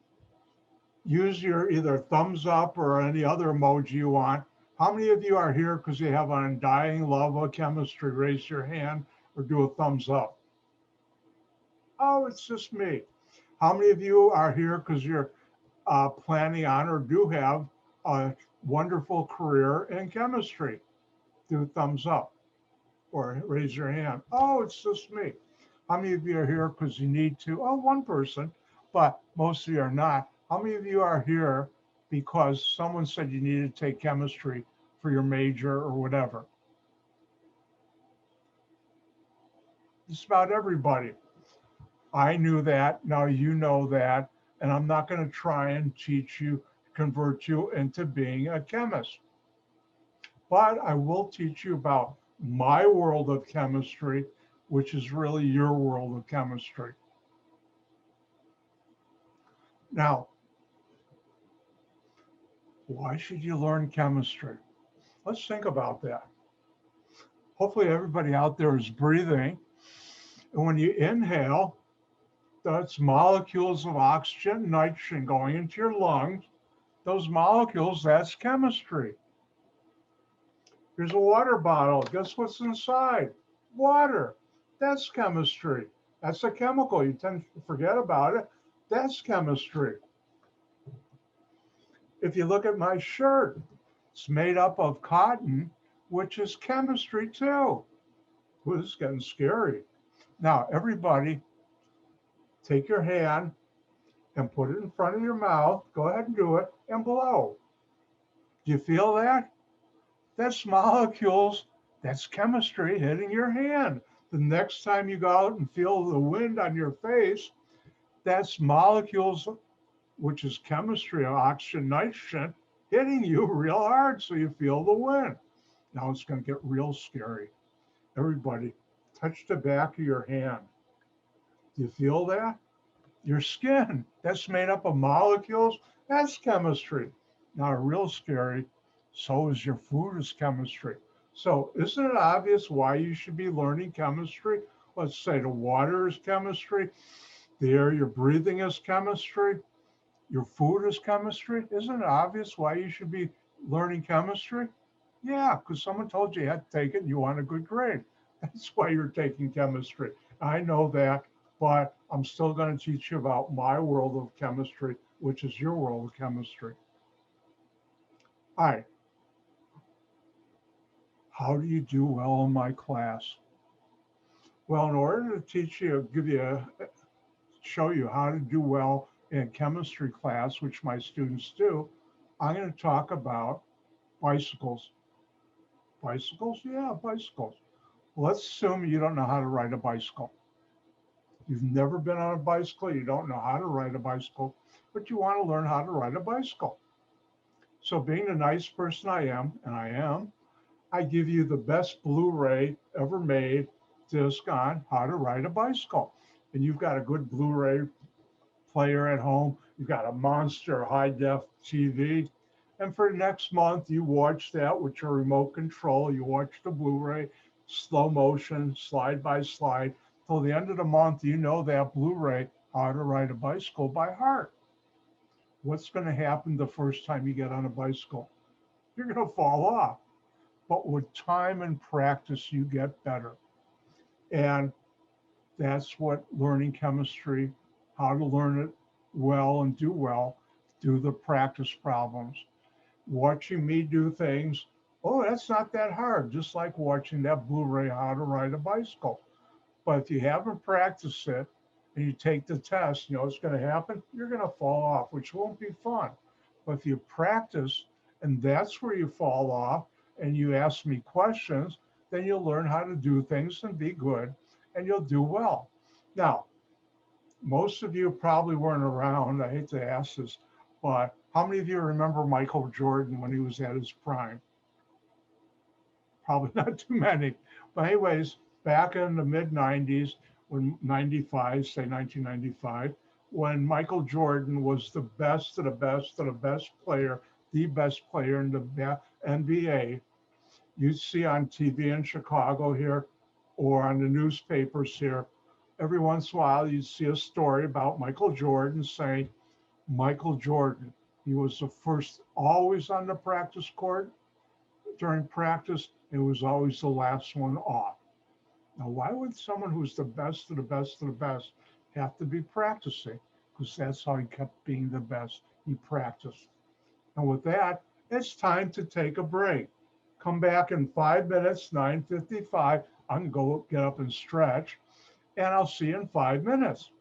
Use your either thumbs up or any other emoji you want. How many of you are here because you have an undying love of chemistry? Raise your hand or do a thumbs up. Oh, it's just me. How many of you are here because you're planning on or do have a wonderful career in chemistry? Do thumbs up or raise your hand. Oh, it's just me. How many of you are here because you need to? Oh, one person, but most of you are not. How many of you are here because someone said you needed to take chemistry for your major or whatever? Just about everybody. I knew that, now you know that, and I'm not going to try and teach you, convert you into being a chemist. But I will teach you about my world of chemistry, which is really your world of chemistry. Now, why should you learn chemistry? Let's think about that. Hopefully everybody out there is breathing. And when you inhale, that's molecules of oxygen, nitrogen going into your lungs. Those molecules, that's chemistry. Here's a water bottle. Guess what's inside? Water. That's chemistry. That's a chemical. You tend to forget about it. That's chemistry. If you look at my shirt, it's made up of cotton, which is chemistry too. Ooh, this is getting scary. Now, everybody, take your hand and put it in front of your mouth. Go ahead and do it and blow. Do you feel that? That's molecules. That's chemistry hitting your hand. The next time you go out and feel the wind on your face, that's molecules, which is chemistry, oxygen, nitrogen, hitting you real hard so you feel the wind. Now it's going to get real scary. Everybody, touch the back of your hand. Do you feel that? Your skin, that's made up of molecules. That's chemistry. Now, real scary, so is your food is chemistry. So isn't it obvious why you should be learning chemistry? Let's say the water is chemistry. The air you're breathing is chemistry. Your food is chemistry. Isn't it obvious why you should be learning chemistry? Yeah, because someone told you you had to take it and you want a good grade. That's why you're taking chemistry. I know that, but I'm still going to teach you about my world of chemistry, which is your world of chemistry. All right. How do you do well in my class? Well, in order to teach you, show you how to do well in chemistry class, which my students do, I'm going to talk about bicycles. Bicycles? Yeah, bicycles. Let's assume you don't know how to ride a bicycle. You've never been on a bicycle, you don't know how to ride a bicycle, but you want to learn how to ride a bicycle. So, being the nice person I am, and I am, I give you the best Blu-ray ever made disc on how to ride a bicycle. And you've got a good Blu-ray player at home, you've got a monster high def TV. And for the next month, you watch that with your remote control. You watch the Blu-ray, slow motion, slide by slide. Till the end of the month, you know that Blu-ray, how to ride a bicycle by heart. What's going to happen the first time you get on a bicycle? You're going to fall off. But with time and practice, you get better. And that's what learning chemistry, how to learn it well and do the practice problems. Watching me do things, oh, that's not that hard, just like watching that Blu-ray how to ride a bicycle. But if you haven't practiced it and you take the test, you know what's going to happen? You're going to fall off, which won't be fun. But if you practice and that's where you fall off and you ask me questions, then you'll learn how to do things and be good and you'll do well. Now, most of you probably weren't around. I hate to ask this, but how many of you remember Michael Jordan when he was at his prime? Probably not too many. But anyways, back in the mid 90s, when 95, say 1995, when Michael Jordan was the best of the best of the best player, the best player in the NBA, you'd see on TV in Chicago here or on the newspapers here, every once in a while you'd see a story about Michael Jordan saying, Michael Jordan, he was the first always on the practice court during practice, and was always the last one off. Now, why would someone who's the best of the best of the best have to be practicing? Because that's how he kept being the best. He practiced. And with that, it's time to take a break. Come back in 5 minutes, 9:55. I'm going to go get up and stretch, and I'll see you in 5 minutes.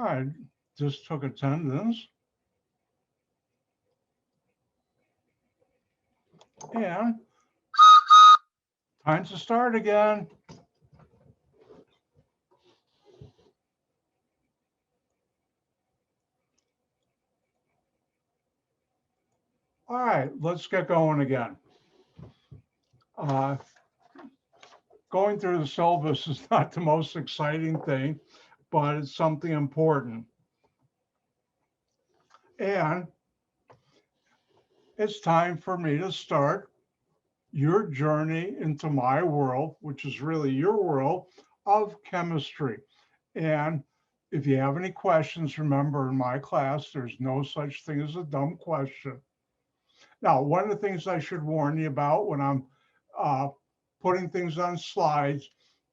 I just took attendance. And time to start again. All right, let's get going again. Going through the syllabus is not the most exciting thing, but it's something important. And it's time for me to start your journey into my world, which is really your world of chemistry. And if you have any questions, remember in my class, there's no such thing as a dumb question. Now, one of the things I should warn you about when I'm putting things on slides,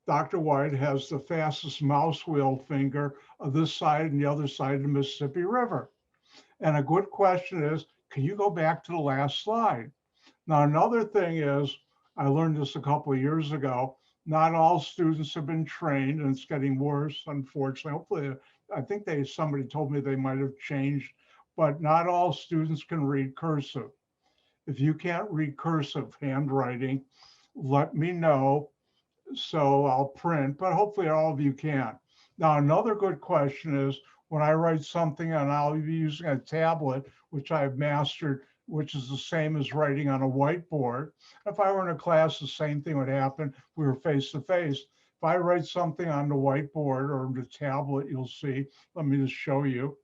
Dr. White has the fastest mouse wheel finger of this side and the other side of the Mississippi River. And a good question is, can you go back to the last slide? Now, another thing is, I learned this a couple of years ago, not all students have been trained, and it's getting worse, unfortunately. Hopefully, I think somebody told me they might have changed, but not all students can read cursive. If you can't read cursive handwriting, let me know so I'll print, but hopefully all of you can. Now, another good question is when I write something and I'll be using a tablet, which I've mastered, which is the same as writing on a whiteboard. If I were in a class, the same thing would happen. We were face to face. If I write something on the whiteboard or the tablet, you'll see, let me just show you.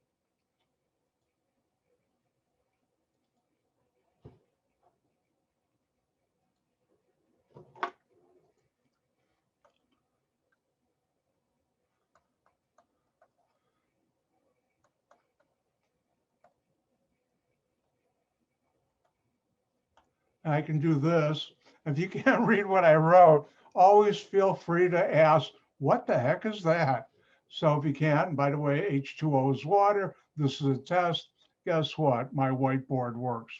I can do this. If you can't read what I wrote, always feel free to ask, what the heck is that? So if you can't, and by the way, H2O is water, this is a test, guess what? My whiteboard works.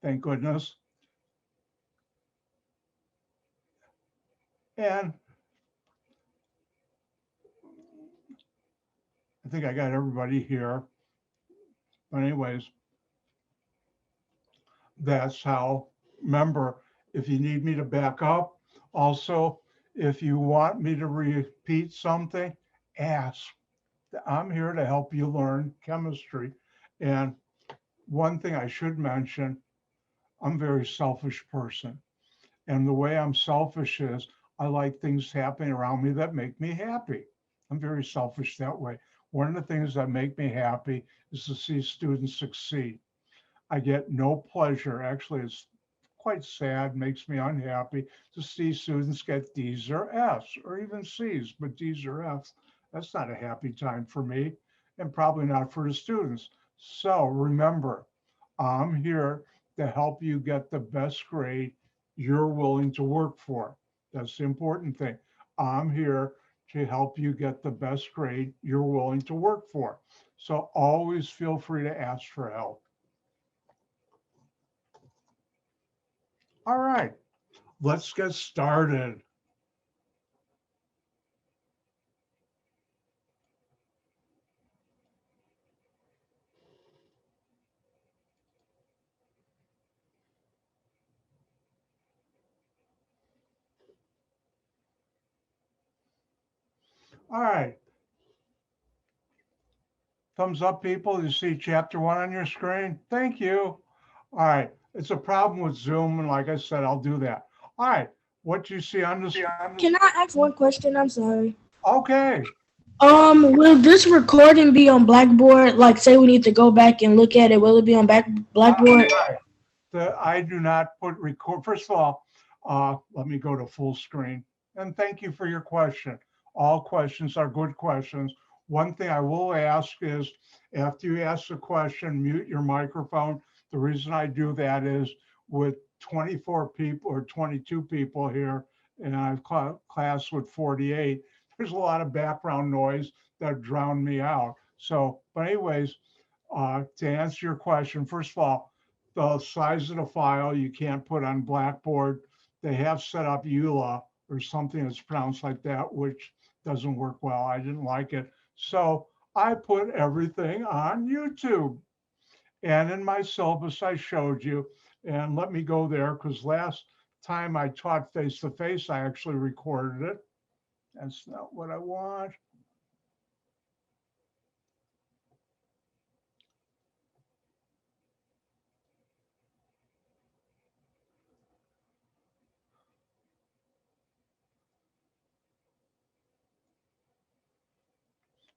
Thank goodness. And I think I got everybody here. But anyways, that's how, remember, if you need me to back up, also, if you want me to repeat something, ask. I'm here to help you learn chemistry. And one thing I should mention, I'm a very selfish person. And the way I'm selfish is I like things happening around me that make me happy. I'm very selfish that way. One of the things that make me happy is to see students succeed. I get no pleasure. Actually, it's quite sad, makes me unhappy to see students get D's or F's or even C's, but D's or F's, that's not a happy time for me and probably not for the students. So remember, I'm here to help you get the best grade you're willing to work for. That's the important thing. I'm here to help you get the best grade you're willing to work for. So always feel free to ask for help. All right, let's get started. All right. Thumbs up, people. You see chapter 1 on your screen? Thank you. All right. It's a problem with Zoom, and like I said, I'll do that. All right. What you see on this? Can I ask one question? I'm sorry. Okay. Will this recording be on Blackboard? Like, say we need to go back and look at it. Will it be on Blackboard? I do not put record. First of all, let me go to full screen. And thank you for your question. All questions are good questions. One thing I will ask is after you ask the question, mute your microphone. The reason I do that is with 24 people or 22 people here, and I've class with 48, there's a lot of background noise that drown me out. So, but anyways, to answer your question, first of all, the size of the file you can't put on Blackboard. They have set up EULA or something that's pronounced like that, which doesn't work well. I didn't like it. So I put everything on YouTube. And in my syllabus, I showed you, and let me go there because last time I taught face-to-face, I actually recorded it. That's not what I want.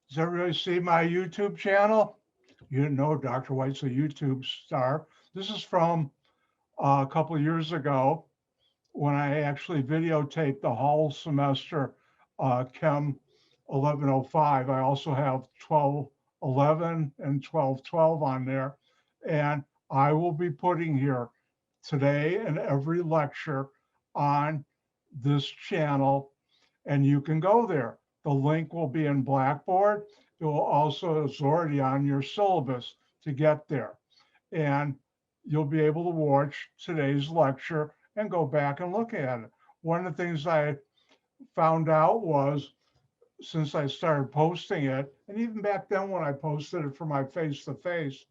Does everybody see my YouTube channel? You didn't know Dr. White's a YouTube star. This is from a couple of years ago when I actually videotaped the whole semester Chem 1105. I also have 1211 and 1212 on there. And I will be putting here today and every lecture on this channel, and you can go there. The link will be in Blackboard. It will also, it's already on your syllabus to get there. And you'll be able to watch today's lecture and go back and look at it. One of the things I found out was since I started posting it, and even back then when I posted it for my face-to-face,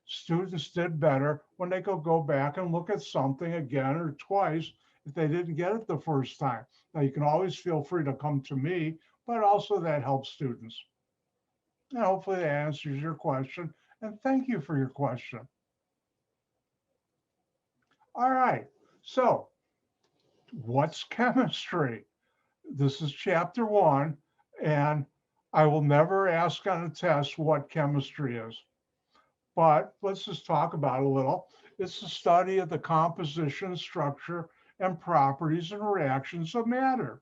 students did better when they could go back and look at something again or twice if they didn't get it the first time. Now you can always feel free to come to me, but also that helps students. And hopefully that answers your question. And thank you for your question. All right, so what's chemistry? This is chapter 1, and I will never ask on a test what chemistry is. But let's just talk about it a little. It's the study of the composition, structure, and properties and reactions of matter.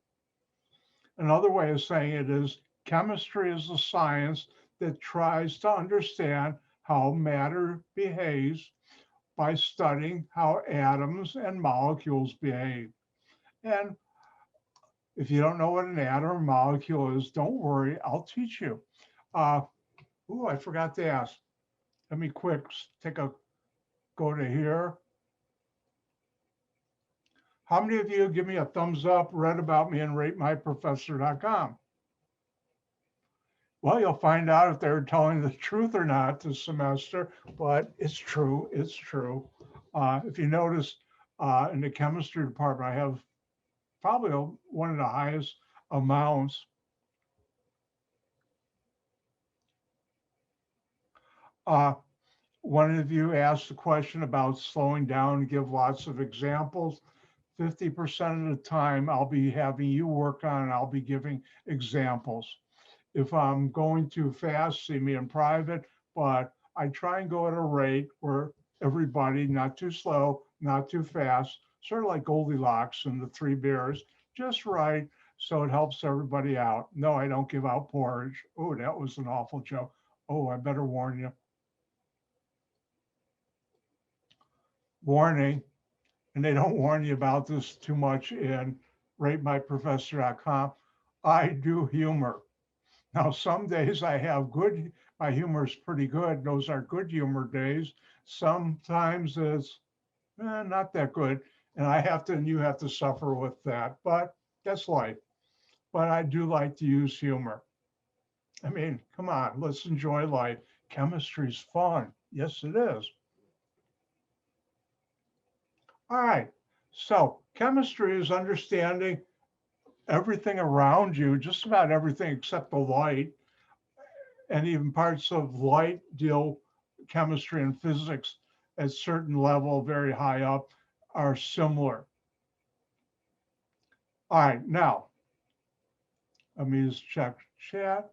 Another way of saying it is chemistry is a science that tries to understand how matter behaves by studying how atoms and molecules behave. And if you don't know what an atom or molecule is, don't worry, I'll teach you. I forgot to ask. Let me quick go to here. How many of you give me a thumbs up, read about me, and ratemyprofessor.com? Well, you'll find out if they're telling the truth or not this semester, but it's true, it's true. If you notice, in the chemistry department, I have probably one of the highest amounts. One of you asked a question about slowing down and give lots of examples. 50% of the time I'll be having you work on, I'll be giving examples. If I'm going too fast, see me in private, but I try and go at a rate where everybody, not too slow, not too fast, sort of like Goldilocks and the Three Bears, just right, so it helps everybody out. No, I don't give out porridge. Oh, that was an awful joke. Oh, I better warn you. Warning, and they don't warn you about this too much in ratemyprofessor.com. I do humor. Now, some days I have my humor is pretty good. Those are good humor days. Sometimes it's not that good. And you have to suffer with that, but that's life. But I do like to use humor. I mean, come on, let's enjoy life. Chemistry's fun. Yes, it is. All right. So chemistry is understanding everything around you, just about everything except the light. And even parts of light deal chemistry and physics at certain level, very high up, are similar. All right, now, let me just check chat.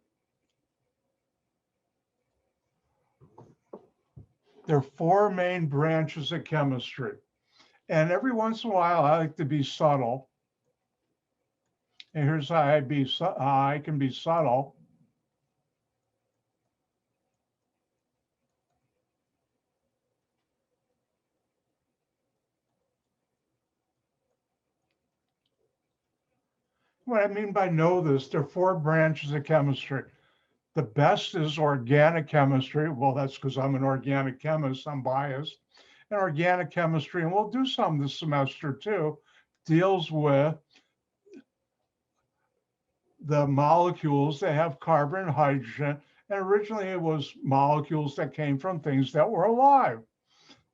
There are 4 main branches of chemistry. And every once in a while, I like to be subtle. And here's how I can be subtle. What I mean by know this, there are 4 branches of chemistry. The best is organic chemistry. Well, that's because I'm an organic chemist, I'm biased. And organic chemistry, and we'll do some this semester too, deals with the molecules that have carbon and hydrogen And originally it was molecules that came from things that were alive.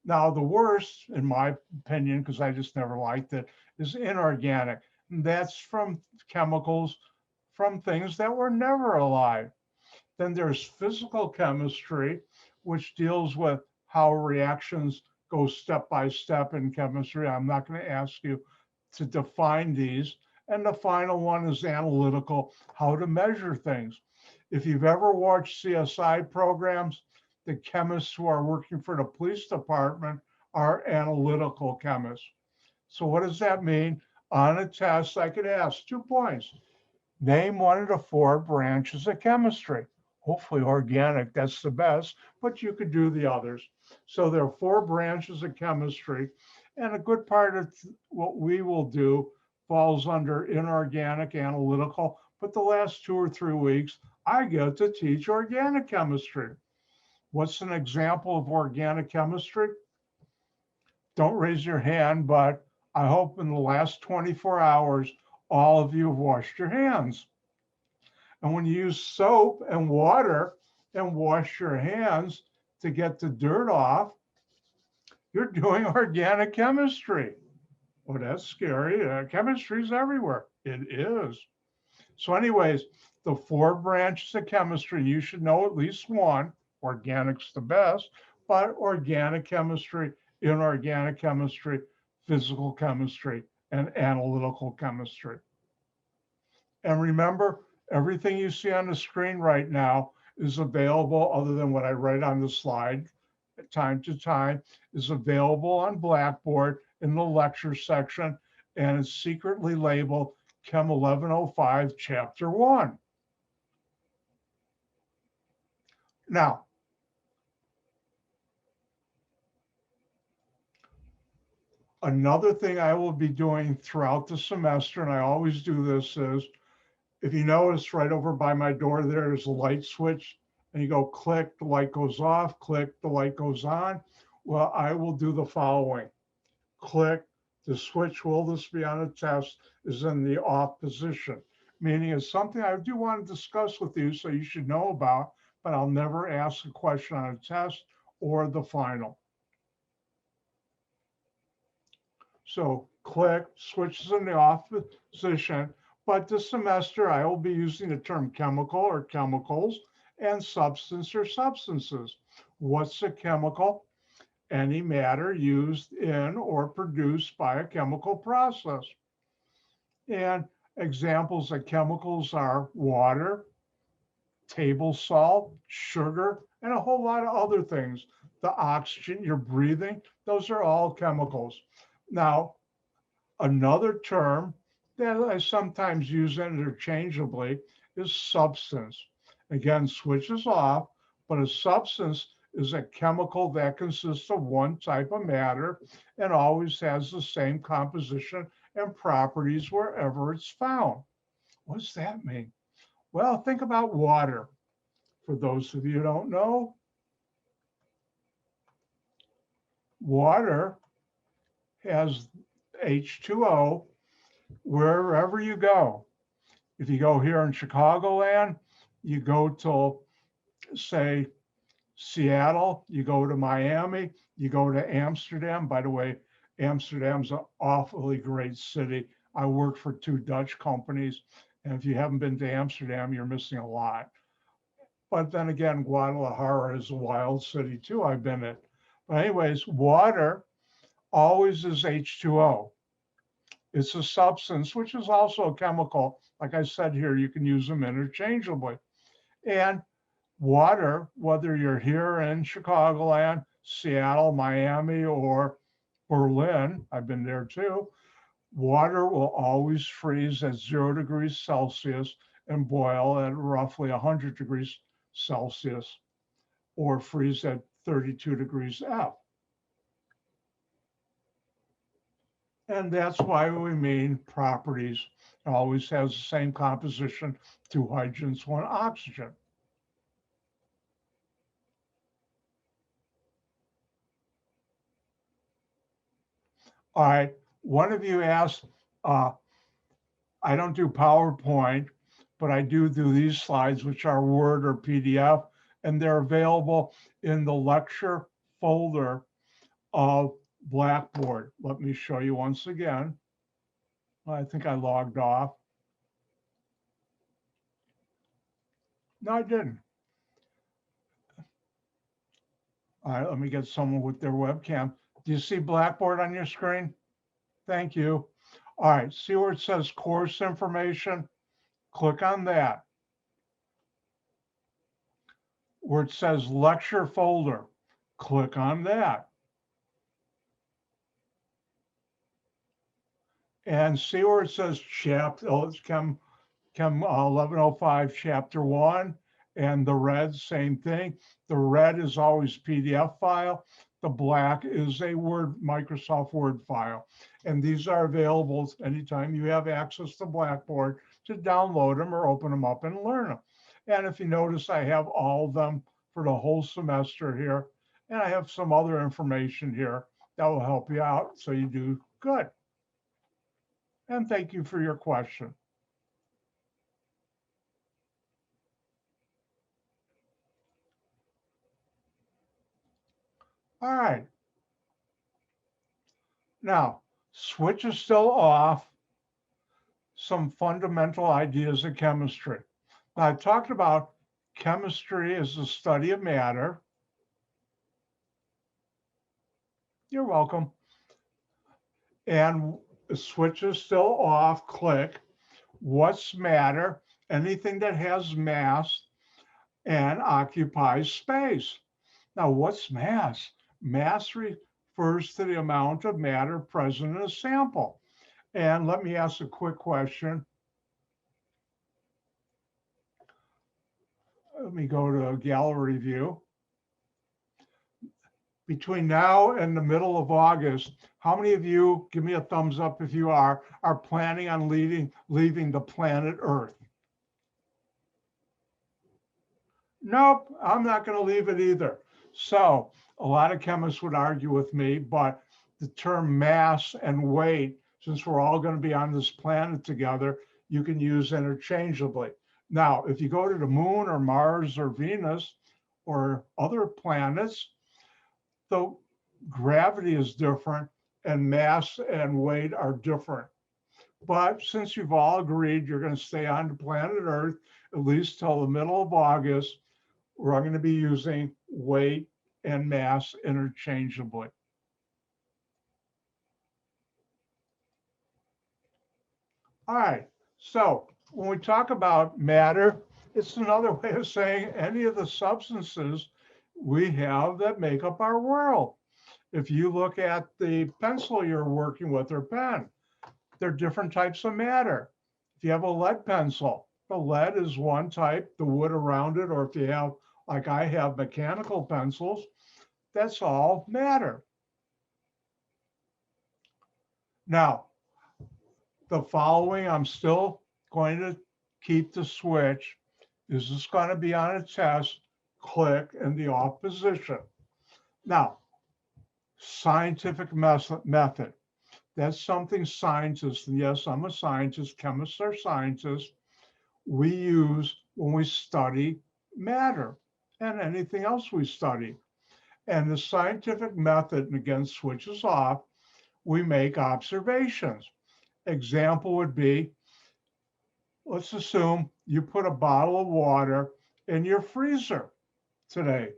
Now, the worst, in my opinion, because I just never liked it, is inorganic. And that's from chemicals from things that were never alive. Then there's physical chemistry, which deals with how reactions go step by step in chemistry. I'm not going to ask you to define these. And the final one is analytical, how to measure things. If you've ever watched CSI programs, the chemists who are working for the police department are analytical chemists. So what does that mean? On a test, I could ask 2 points. Name one of the 4 branches of chemistry. Hopefully organic, that's the best, but you could do the others. So there are 4 branches of chemistry, and a good part of what we will do falls under inorganic analytical, but the last 2 or 3 weeks, I get to teach organic chemistry. What's an example of organic chemistry? Don't raise your hand, but I hope in the last 24 hours, all of you have washed your hands. And when you use soap and water and wash your hands to get the dirt off, you're doing organic chemistry. Well, that's scary. Chemistry is everywhere. It is. So anyways, the 4 branches of chemistry, you should know at least one. Organic's the best, but organic chemistry, inorganic chemistry, physical chemistry, and analytical chemistry. And remember, everything you see on the screen right now is available, other than what I write on the slide time to time, is available on Blackboard in the lecture section, and it's secretly labeled Chem 1105, Chapter 1. Now, another thing I will be doing throughout the semester, and I always do this, is if you notice right over by my door, there's a light switch, and you go click, the light goes off, click, the light goes on. Well, I will do the following. Click, the switch, will this be on a test, is in the off position, meaning it's something I do want to discuss with you, so you should know about, but I'll never ask a question on a test or the final. So click, switches in the off position, but this semester I will be using the term chemical or chemicals and substance or substances. What's a chemical? Any matter used in or produced by a chemical process. And examples of chemicals are water, table salt, sugar, and a whole lot of other things. The oxygen you're breathing, those are all chemicals. Now, another term that I sometimes use interchangeably is substance. Again, switches off, but a substance is a chemical that consists of one type of matter and always has the same composition and properties wherever it's found. What does that mean? Well, think about water. For those of you who don't know, water has H2O wherever you go. If you go here in Chicagoland, you go to, say, Seattle, you go to Miami, you go to Amsterdam. By the way, Amsterdam's an awfully great city. I work for 2 Dutch companies, and if you haven't been to Amsterdam, you're missing a lot. But then again, Guadalajara is a wild city too. I've been in. But anyways, water always is H2O. It's a substance, which is also a chemical. Like I said here, you can use them interchangeably. And water, whether you're here in Chicagoland, Seattle, Miami, or Berlin, I've been there too, water will always freeze at 0 degrees Celsius and boil at roughly 100 degrees Celsius, or freeze at 32 degrees F. And that's why we mean properties. It always has the same composition, 2 hydrogens, 1 oxygen. All right, one of you asked, I don't do PowerPoint, but I do these slides, which are Word or PDF, and they're available in the lecture folder of Blackboard. Let me show you once again. I think I logged off. No, I didn't. All right, let me get someone with their webcam. Do you see Blackboard on your screen? Thank you. All right, see where it says course information? Click on that. Where it says lecture folder, click on that. And see where it says chapter, it's Chem 1105 chapter 1, and the red, same thing. The red is always PDF file. The black is a Word, Microsoft Word file. And these are available anytime you have access to Blackboard to download them or open them up and learn them. And if you notice, I have all of them for the whole semester here. And I have some other information here that will help you out so you do good. And thank you for your question. All right. Now, switch is still off. Some fundamental ideas of chemistry. Now, I talked about chemistry as the study of matter. You're welcome. And the switch is still off. Click. What's matter? Anything that has mass and occupies space. Now, what's mass? Mass refers to the amount of matter present in a sample. And let me ask a quick question. Let me go to a gallery view. Between now and the middle of August, how many of you, give me a thumbs up if you are planning on leaving the planet Earth? Nope, I'm not going to leave it either. So a lot of chemists would argue with me, but the term mass and weight, since we're all going to be on this planet together, you can use interchangeably. Now, if you go to the moon or Mars or Venus or other planets, the gravity is different and mass and weight are different. But since you've all agreed you're going to stay on the planet Earth, at least till the middle of August, we're going to be using weight and mass interchangeably. All right, so when we talk about matter, it's another way of saying any of the substances we have that make up our world. If you look at the pencil you're working with or pen, they're different types of matter. If you have a lead pencil, the lead is one type, the wood around it, or if you have, like I have, mechanical pencils, that's all matter. Now, the following, I'm still going to keep the switch. Is this going to be on a test? Click in the off position. Now, scientific method. That's something scientists, and yes, I'm a scientist, chemists are scientists, we use when we study matter and anything else we study. And the scientific method, and again, switches off, we make observations. Example would be, let's assume you put a bottle of water in your freezer today,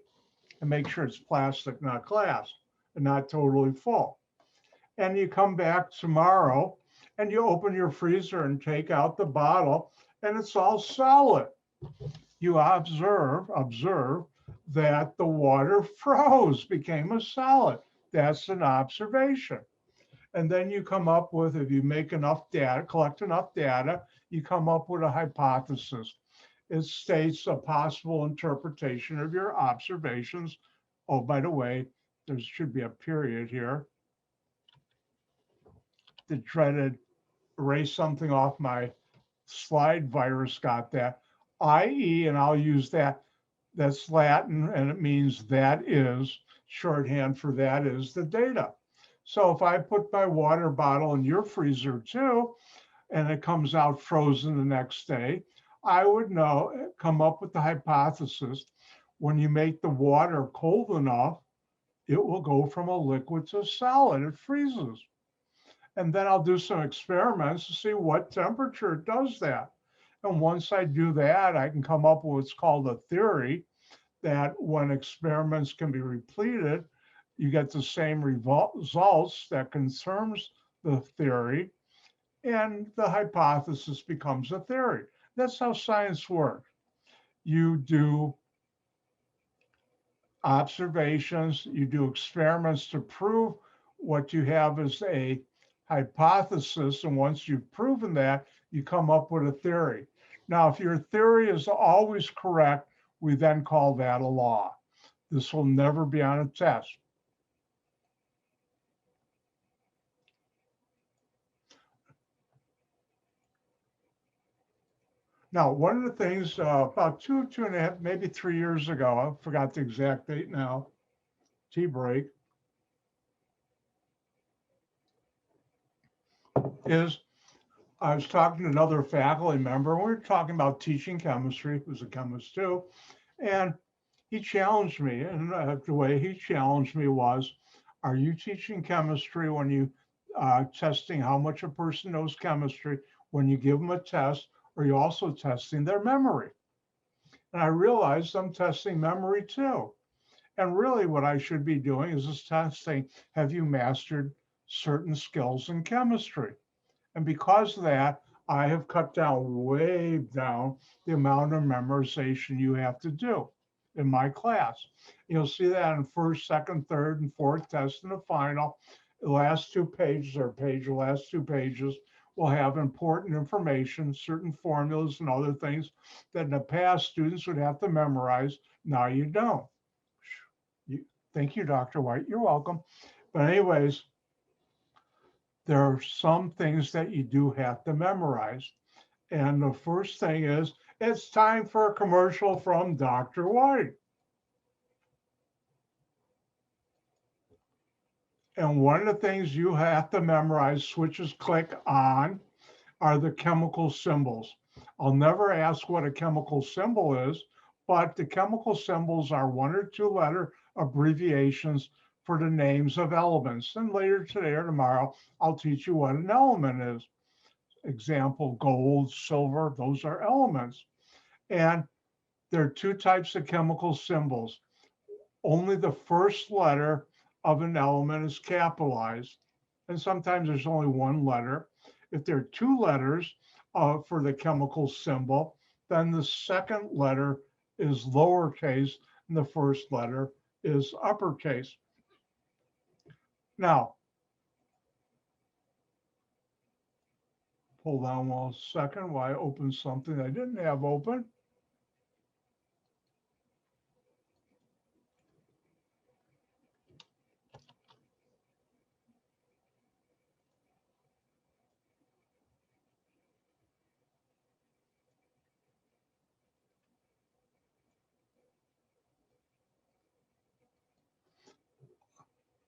and make sure it's plastic, not glass, and not totally full. And you come back tomorrow and you open your freezer and take out the bottle and it's all solid. You observe that the water froze, became a solid. That's an observation. And then you come up with, if you make enough data, collect enough data, you come up with a hypothesis. It states a possible interpretation of your observations. Oh, by the way, there should be a period here. The dreaded erase something off my slide virus got that, i.e., and I'll use that, that's Latin and it means that is, shorthand for that is the data. So if I put my water bottle in your freezer too, and it comes out frozen the next day, I would come up with the hypothesis, when you make the water cold enough, it will go from a liquid to a solid, it freezes. And then I'll do some experiments to see what temperature does that. And once I do that, I can come up with what's called a theory, that when experiments can be repeated, you get the same results that confirms the theory, and the hypothesis becomes a theory. That's how science works. You do observations, you do experiments to prove what you have is a hypothesis, and once you've proven that, you come up with a theory. Now, if your theory is always correct, we then call that a law. This will never be on a test. Now, one of the things about two and a half, maybe 3 years ago, I forgot the exact date now, tea break, is I was talking to another faculty member, and we were talking about teaching chemistry, who's a chemist too, and he challenged me, and the way he challenged me was, are you teaching chemistry when you testing how much a person knows chemistry when you give them a test, or are you also testing their memory? And I realized I'm testing memory too. And really what I should be doing is just testing, have you mastered certain skills in chemistry? And because of that, I have cut down, way down, the amount of memorization you have to do in my class. You'll see that in first, second, third, and fourth test and the final. The last 2 pages the last 2 pages will have important information, certain formulas and other things that in the past students would have to memorize. Now you don't. Thank you, Dr. White. You're welcome. But anyways, there are some things that you do have to memorize. And the first thing is, it's time for a commercial from Dr. White. And one of the things you have to memorize, switches click on, are the chemical symbols. I'll never ask what a chemical symbol is, but the chemical symbols are 1 or 2 letter abbreviations for the names of elements. And later today or tomorrow, I'll teach you what an element is. Example, gold, silver, those are elements. And there are 2 types of chemical symbols. Only the first letter of an element is capitalized. And sometimes there's only 1 letter. If there are 2 letters for the chemical symbol, then the second letter is lowercase and the first letter is uppercase. Now, hold on 1 second while I open something I didn't have open.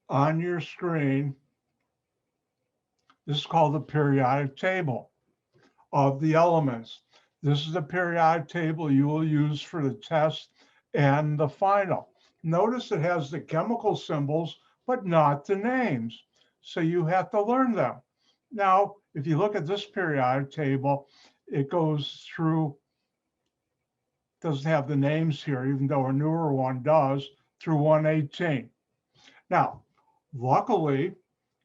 On your screen, this is called the periodic table of the elements. This is the periodic table you will use for the test and the final. Notice it has the chemical symbols, but not the names. So you have to learn them. Now, if you look at this periodic table, it goes through, doesn't have the names here, even though a newer one does, through 118. Now, luckily,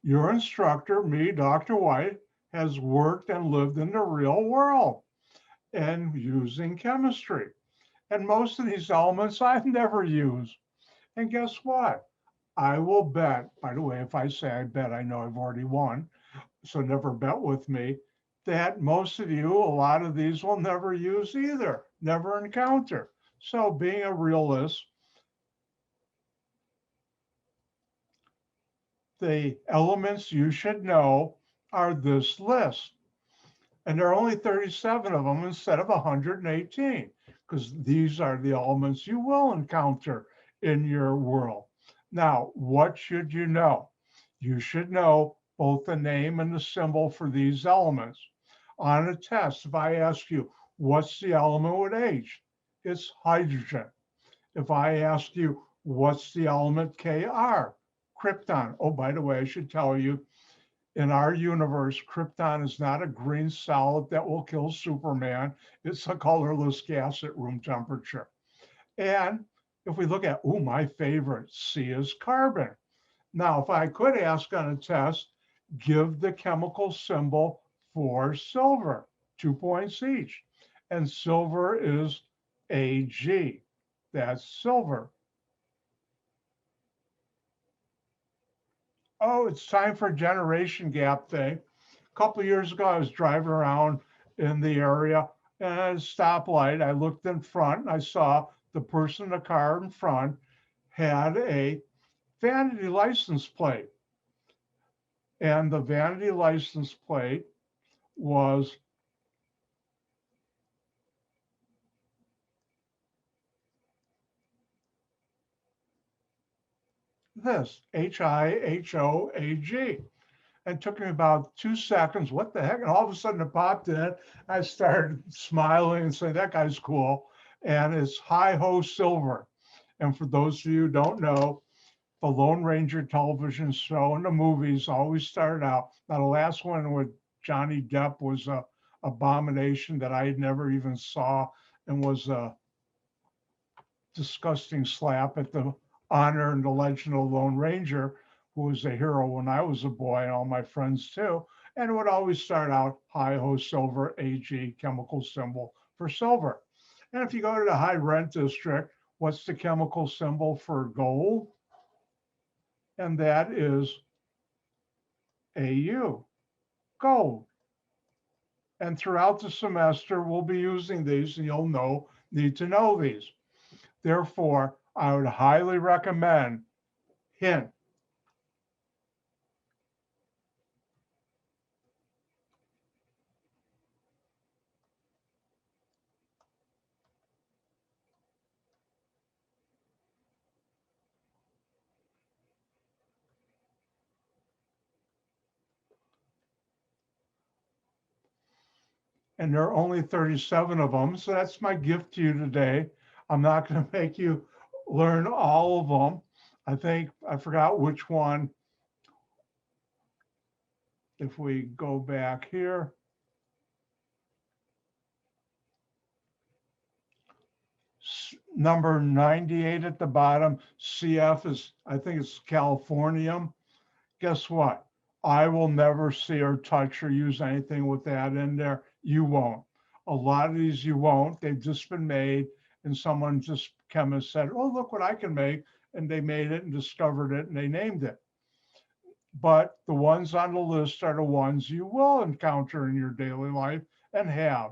your instructor, me, Dr. White, has worked and lived in the real world and using chemistry. And most of these elements I've never used. And guess what? I will bet, by the way, if I say I bet, I know I've already won, so never bet with me, that most of you, a lot of these will never use either, never encounter. So being a realist, the elements you should know are this list. And there are only 37 of them instead of 118, because these are the elements you will encounter in your world. Now, what should you know? You should know both the name and the symbol for these elements. On a test, if I ask you, What's the element with H? It's hydrogen. If I ask you, what's the element Kr? Krypton. Oh, by the way, I should tell you, in our universe, krypton is not a green solid that will kill Superman. It's a colorless gas at room temperature. And if we look at, my favorite, C is carbon. Now, if I could ask on a test, give the chemical symbol for silver, 2 points each. And silver is Ag. That's silver. Oh, it's time for a generation gap thing. A couple of years ago, I was driving around in the area and at a stoplight, I looked in front and I saw the person in the car in front had a vanity license plate. And the vanity license plate was this, HIHOAG. And it took me about 2 seconds. What the heck? And all of a sudden it popped in. I started smiling and saying, that guy's cool. And it's Hi-Ho Silver. And for those of you who don't know, the Lone Ranger television show and the movies always started out. Now, the last one with Johnny Depp was a abomination that I had never even saw and was a disgusting slap at the honor and the legend of Lone Ranger, who was a hero when I was a boy and all my friends too. And it would always start out Hi-Ho Silver, AG, chemical symbol for silver. And if you go to the high rent district, what's the chemical symbol for gold? And that is AU, gold. And throughout the semester, we'll be using these and you'll need to know these. Therefore, I would highly recommend, hint, and there are only 37 of them. So that's my gift to you today. I'm not going to make you learn all of them. I think I forgot which one. If we go back here, number 98 at the bottom, CF is, I think it's Californium. Guess what? I will never see or touch or use anything with that in there. You won't. A lot of these you won't. They've just been made and someone just chemist said, oh, look what I can make. And they made it and discovered it and they named it. But the ones on the list are the ones you will encounter in your daily life and have.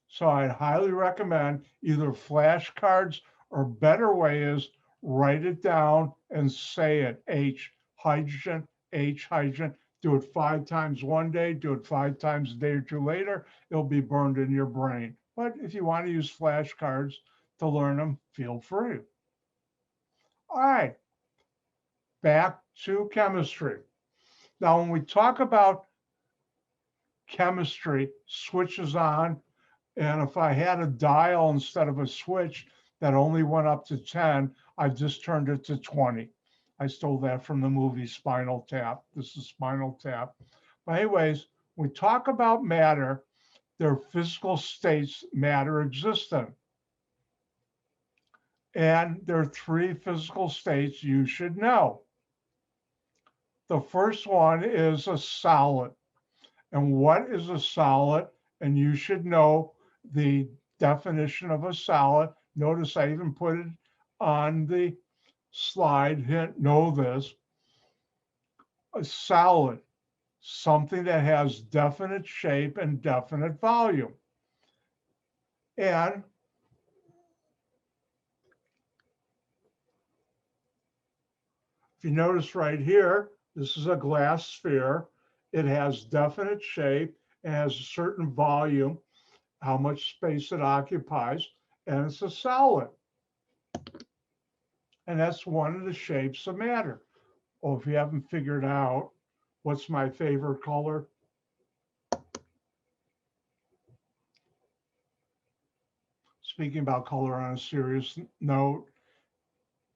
So I'd highly recommend either flashcards or better way is write it down and say it. H, hydrogen, H, hydrogen. Do it 5 times one day, do it 5 times a day or two later. It'll be burned in your brain. But if you want to use flashcards to learn them, feel free. All right, back to chemistry. Now, when we talk about chemistry, switches on, and if I had a dial instead of a switch that only went up to 10, I just turned it to 20. I stole that from the movie Spinal Tap. This is Spinal Tap. But anyways, we talk about matter, there are physical states matter exists in. And there are 3 physical states you should know. The first one is a solid. And what is a solid? And you should know the definition of a solid. Notice I even put it on the slide. Hint, know this. A solid, something that has definite shape and definite volume. And if you notice right here, this is a glass sphere. It has definite shape, it has a certain volume, how much space it occupies, and it's a solid. And that's one of the shapes of matter. Oh, if you haven't figured out what's my favorite color, speaking about color on a serious note,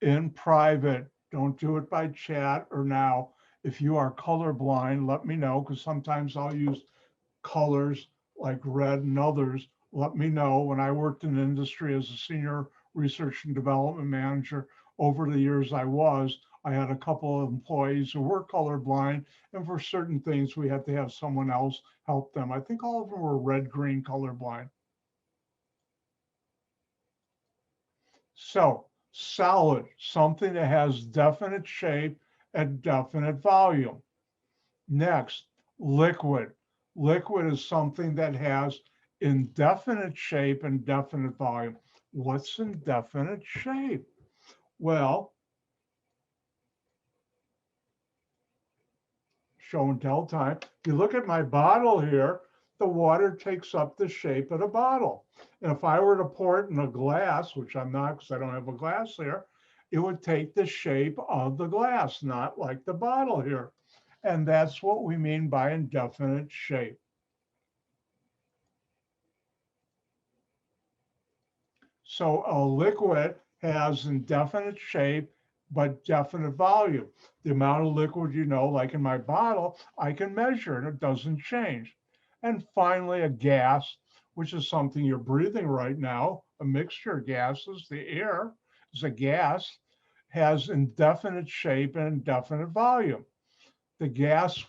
in private, don't do it by chat or now. If you are colorblind, let me know, because sometimes I'll use colors like red and others. Let me know. When I worked in industry as a senior research and development manager, over the years I had a couple of employees who were colorblind, and for certain things, we had to have someone else help them. I think all of them were red-green colorblind. So solid, something that has definite shape and definite volume. Next, liquid. Liquid is something that has indefinite shape and definite volume. What's indefinite shape? Well, show and tell time. If you look at my bottle here, the water takes up the shape of the bottle. And if I were to pour it in a glass, which I'm not because I don't have a glass here, it would take the shape of the glass, not like the bottle here. And that's what we mean by indefinite shape. So a liquid has indefinite shape, but definite volume. The amount of liquid, like in my bottle, I can measure and it doesn't change. And finally, a gas, which is something you're breathing right now, a mixture of gases, the air is a gas, has indefinite shape and indefinite volume. The gas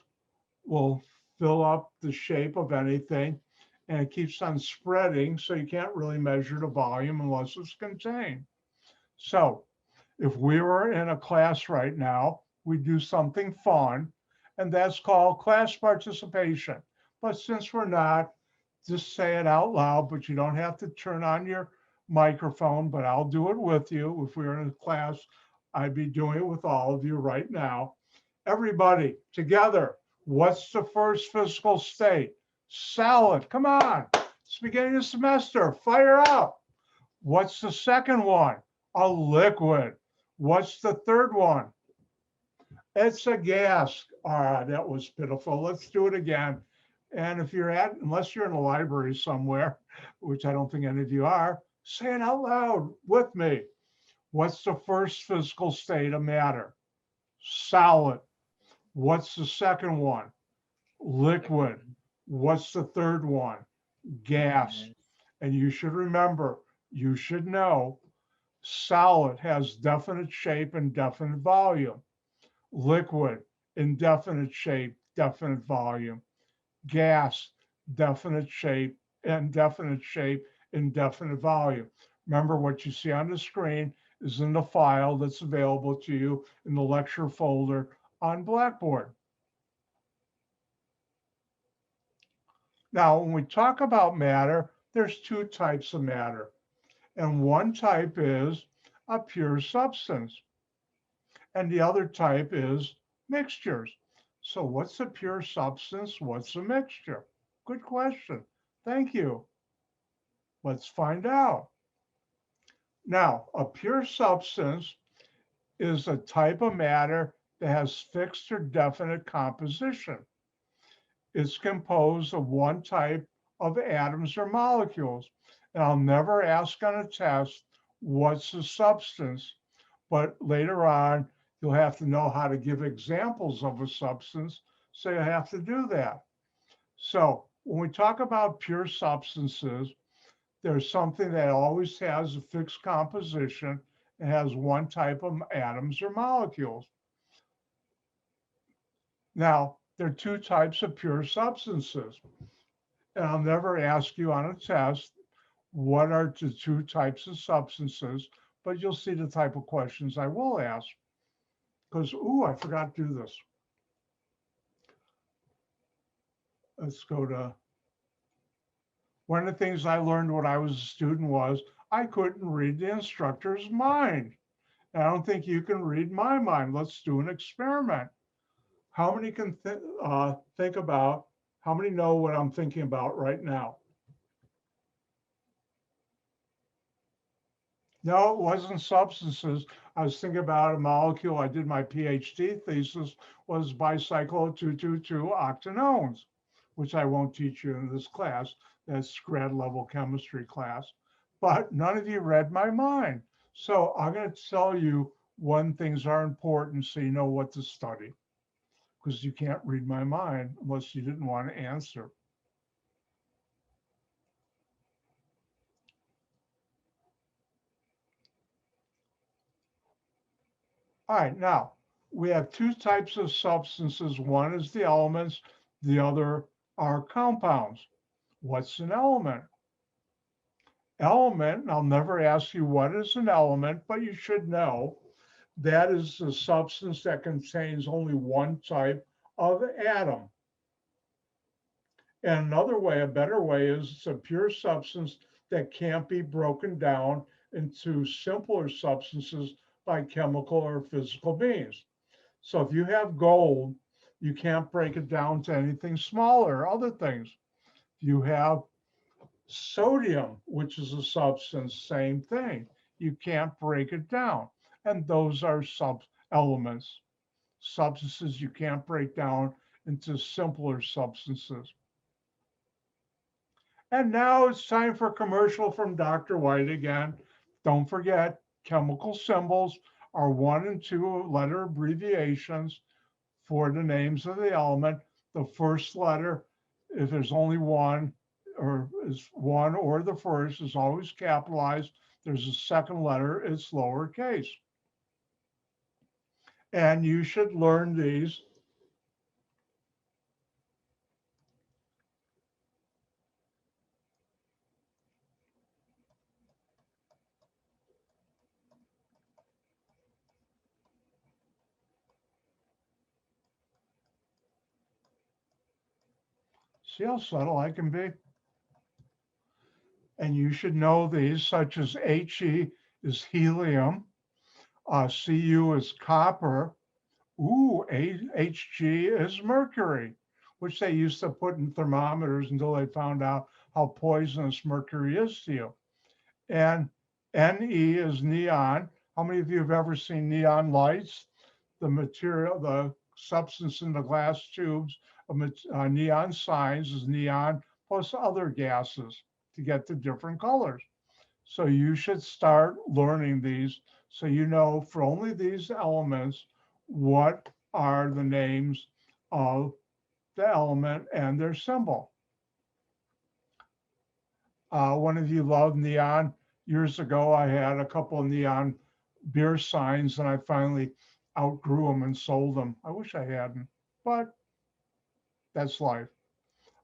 will fill up the shape of anything and it keeps on spreading, so you can't really measure the volume unless it's contained. So if we were in a class right now, we'd do something fun, and that's called class participation. But since we're not, just say it out loud, but you don't have to turn on your microphone, but I'll do it with you. If we were in a class, I'd be doing it with all of you right now. Everybody together, what's the first physical state? Solid, come on. It's the beginning of the semester, fire up. What's the second one? A liquid. What's the third one? It's a gas. That was pitiful. Let's do it again. And if you're unless you're in a library somewhere, which I don't think any of you are, say it out loud with me. What's the first physical state of matter? Solid. What's the second one? Liquid. What's the third one? Gas. And you should remember, you should know, solid has definite shape and definite volume. Liquid, indefinite shape, definite volume. Gas, definite shape, indefinite shape, indefinite volume. Remember, what you see on the screen is in the file that's available to you in the lecture folder on Blackboard. Now, when we talk about matter, there's two types of matter. And one type is a pure substance. And the other type is mixtures. So what's a pure substance? What's a mixture? Good question. Thank you. Let's find out. Now, a pure substance is a type of matter that has fixed or definite composition. It's composed of one type of atoms or molecules. And I'll never ask on a test, what's a substance? But later on, you'll have to know how to give examples of a substance, so you have to do that. So when we talk about pure substances, there's something that always has a fixed composition and has one type of atoms or molecules. Now, there are two types of pure substances. And I'll never ask you on a test, what are the two types of substances, but you'll see the type of questions I will ask. Because, I forgot to do this. Let's go to, one of the things I learned when I was a student was I couldn't read the instructor's mind. And I don't think you can read my mind. Let's do an experiment. How many can think about, how many know what I'm thinking about right now? No, it wasn't substances. I was thinking about a molecule. I did my PhD thesis was bicyclo 222 octanones, which I won't teach you in this class. That's grad level chemistry class. but none of you read my mind. So I'm going to tell you when things are important so you know what to study, because you can't read my mind unless you didn't want to answer. All right, now we have two types of substances. One is the elements, the other are compounds. What's an element? Element, I'll never ask you what is an element, but you should know that is a substance that contains only one type of atom. And another way, a better way, is it's a pure substance that can't be broken down into simpler substances by chemical or physical means. So if you have gold, you can't break it down to anything smaller, other things. If you have sodium, which is a substance, same thing. You can't break it down. And those are elements, substances you can't break down into simpler substances. And now it's time for a commercial from Dr. White again. Don't forget, chemical symbols are 1 and 2 letter abbreviations for the names of the element. The first letter, if there's only one, or is one or the first, is always capitalized. There's a second letter, it's lowercase. And you should learn these. See how subtle I can be? And you should know these, such as He is helium, Cu is copper, Hg is mercury, which they used to put in thermometers until they found out how poisonous mercury is to you. And Ne is neon. How many of you have ever seen neon lights? The material, the substance in the glass tubes of neon signs is neon plus other gases to get the different colors. So you should start learning these so you know for only these elements what are the names of the element and their symbol. One of you loved neon. Years ago, I had a couple of neon beer signs and I finally outgrew them and sold them. I wish I hadn't, but that's life.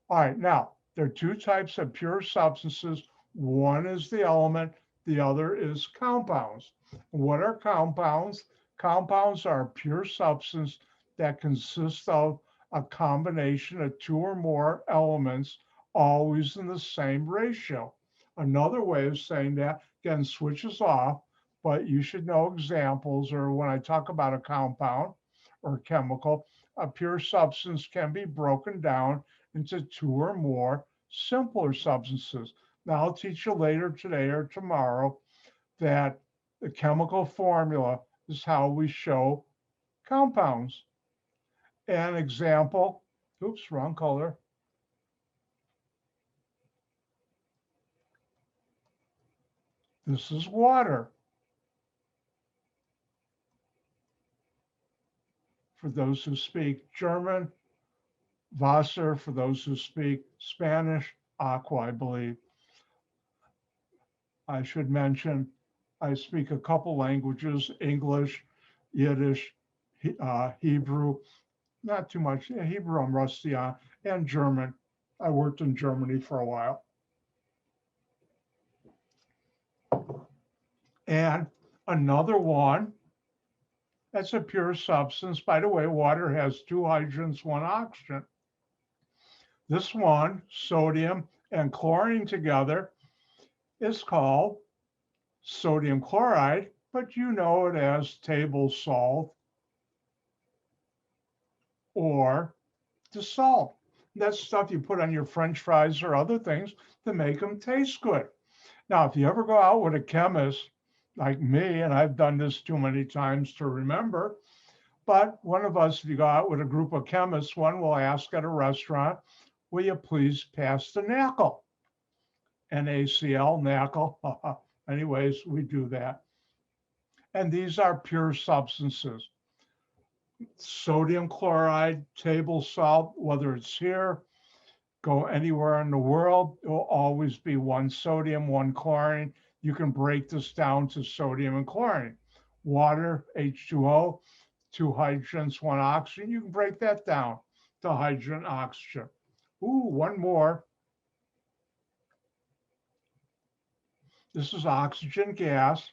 All right, now there are two types of pure substances. One is the element, the other is compounds. What are compounds? Compounds are a pure substance that consists of a combination of 2 or more elements, always in the same ratio. Another way of saying that, again, switches off, but you should know examples, or when I talk about a compound or chemical, a pure substance can be broken down into 2 or more simpler substances. Now, I'll teach you later today or tomorrow that the chemical formula is how we show compounds. An example, oops, wrong color. This is water. For those who speak German, Wasser, for those who speak Spanish, aqua, I believe. I should mention, I speak a couple languages, English, Yiddish, Hebrew, not too much. Hebrew I'm rusty on, and German. I worked in Germany for a while. And another one, that's a pure substance. By the way, water has 2 hydrogens, 1 oxygen. This one, sodium and chlorine together, is called sodium chloride, but you know it as table salt or the salt. That's stuff you put on your French fries or other things to make them taste good. Now, if you ever go out with a chemist like me, and I've done this too many times to remember, but one of us, if you go out with a group of chemists, one will ask at a restaurant, will you please pass the nickel? NaCl, NaCl. Anyways, we do that. And these are pure substances. Sodium chloride, table salt, whether it's here, go anywhere in the world, it will always be one sodium, one chlorine. You can break this down to sodium and chlorine. Water, H2O, two hydrogens, one oxygen. You can break that down to hydrogen, oxygen. Ooh, one more. This is oxygen gas.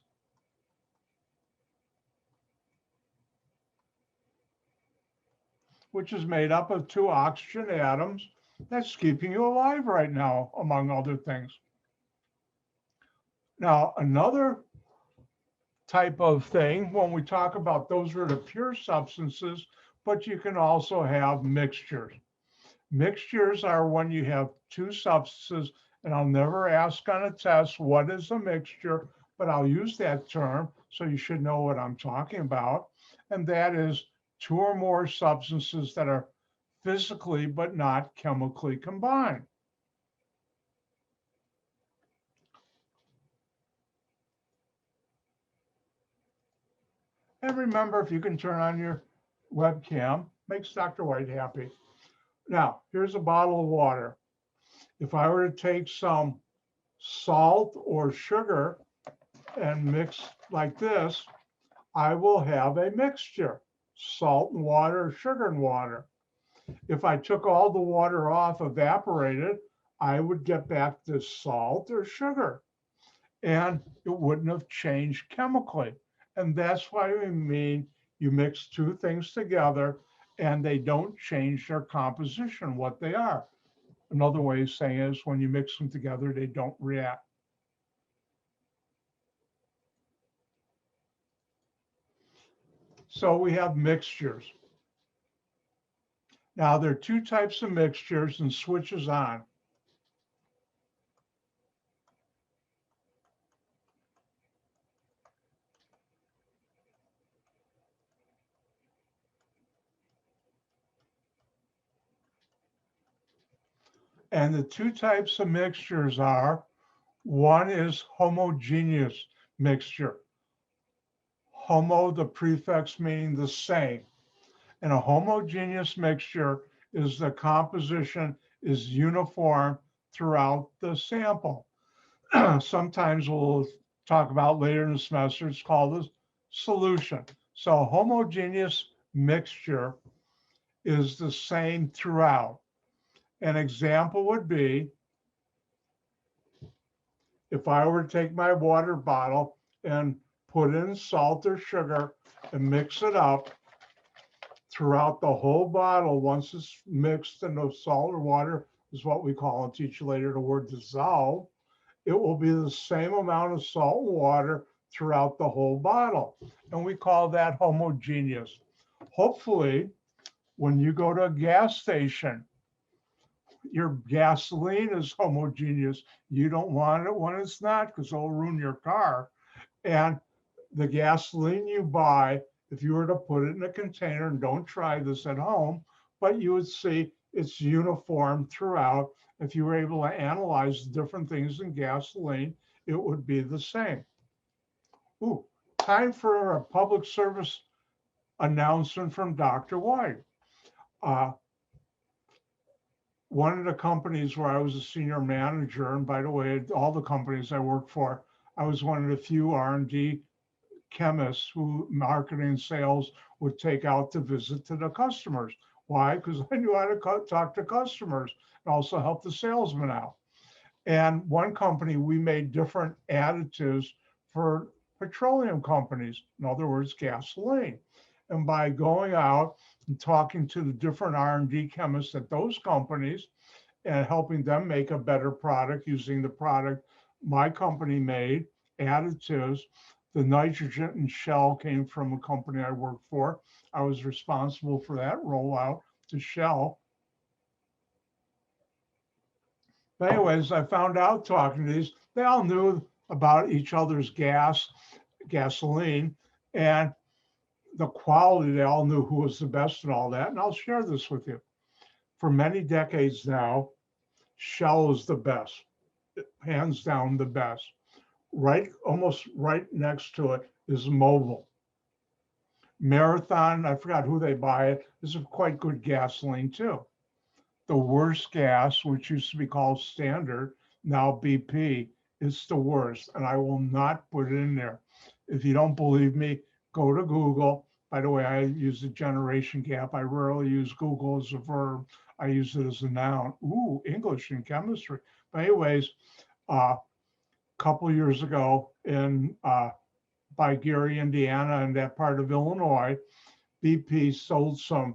Which is made up of two oxygen atoms. That's keeping you alive right now, among other things. Now, another type of thing, when we talk about those are the pure substances, but you can also have mixtures. Mixtures are when you have two substances, and I'll never ask on a test what is a mixture, but I'll use that term, so you should know what I'm talking about. And that is two or more substances that are physically but not chemically combined. And remember, if you can turn on your webcam, makes Dr. White happy. Now, here's a bottle of water. If I were to take some salt or sugar and mix like this, I will have a mixture, salt and water, sugar and water. If I took all the water off, evaporated, I would get back to salt or sugar, and it wouldn't have changed chemically. And that's why we mean you mix two things together and they don't change their composition, what they are. Another way of saying is when you mix them together, they don't react. So we have mixtures. Now there are two types of mixtures and switches on. And the two types of mixtures are, one is homogeneous mixture. Homo, the prefix meaning the same. And a homogeneous mixture is the composition is uniform throughout the sample. Sometimes we'll talk about later in the semester, it's called a solution. So a homogeneous mixture is the same throughout. An example would be if I were to take my water bottle and put in salt or sugar and mix it up throughout the whole bottle. Once it's mixed and the salt or water is what we call, I'll teach you later the word dissolve, it will be the same amount of salt and water throughout the whole bottle. And we call that homogeneous. Hopefully, when you go to a gas station, your gasoline is homogeneous. You don't want it when it's not because it'll ruin your car. And the gasoline you buy, if you were to put it in a container, and don't try this at home, but you would see it's uniform throughout. If you were able to analyze different things in gasoline, it would be the same. Ooh, time for a public service announcement from Dr. White. One of the companies where I was a senior manager, and by the way, all the companies I worked for, I was one of the few R&D chemists who marketing and sales would take out to visit to the customers. Why? Because I knew how to talk to customers and also help the salesman out. And one company, we made different additives for petroleum companies, in other words, gasoline. And by going out and talking to the different R&D chemists at those companies and helping them make a better product using the product my company made, additives, the nitrogen and Shell came from a company I worked for. I was responsible for that rollout to Shell. But anyways, I found out talking to these, they all knew about each other's gasoline, and the quality, they all knew who was the best and all that. And I'll share this with you. For many decades now, Shell is the best. hands down the best. Right, almost right next to it is Mobil. Marathon, I forgot who they buy it, is a quite good gasoline too. The worst gas, which used to be called Standard, now BP, is the worst, and I will not put it in there. If you don't believe me, go to Google. By the way, I use the generation gap. I rarely use Google as a verb. I use it as a noun. Ooh, English and chemistry. But anyways, a couple years ago in by Gary, Indiana, and that part of Illinois, BP sold some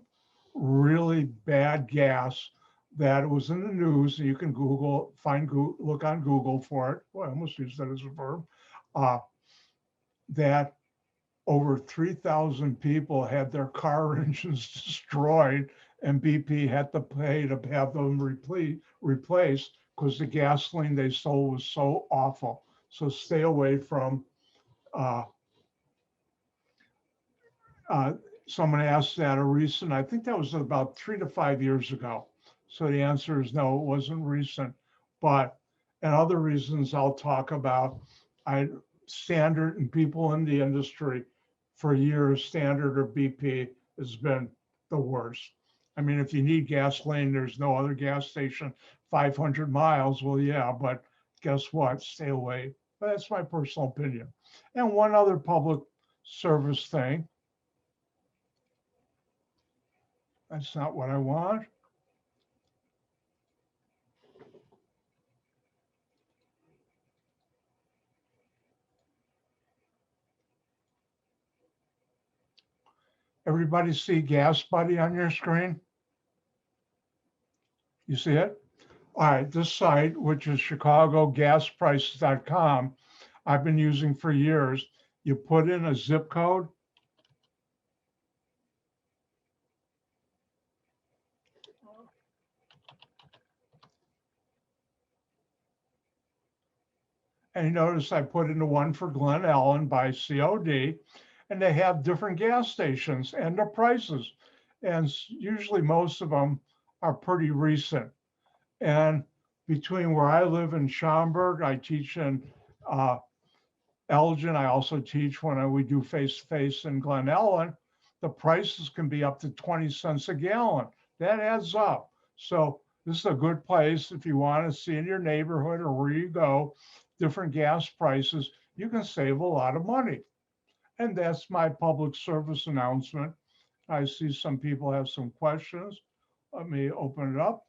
really bad gas that was in the news. You can Google, look on Google for it. Well, I almost used that as a verb. That over 3,000 people had their car engines destroyed, and BP had to pay to have them replaced because the gasoline they sold was so awful. So stay away from. Someone asked that I think that was about 3 to 5 years ago. So the answer is no, it wasn't recent. But and other reasons I'll talk about, Standard and people in the industry for years, Standard or BP has been the worst. I mean, if you need gasoline, there's no other gas station 500 miles. Well, yeah, but guess what? Stay away. But that's my personal opinion. And one other public service thing. That's not what I want. Everybody see Gas Buddy on your screen? You see it? All right, this site, which is chicagogasprices.com, I've been using for years. You put in a zip code. And you notice I put in the one for Glen Ellen by COD, and they have different gas stations and their prices. And usually most of them are pretty recent. And between where I live in Schaumburg, I teach in Elgin. I also teach when we do face-to-face in Glen Ellen. The prices can be up to 20 cents a gallon. That adds up. So this is a good place if you want to see in your neighborhood or where you go, different gas prices. You can save a lot of money. And that's my public service announcement. I see some people have some questions. Let me open it up.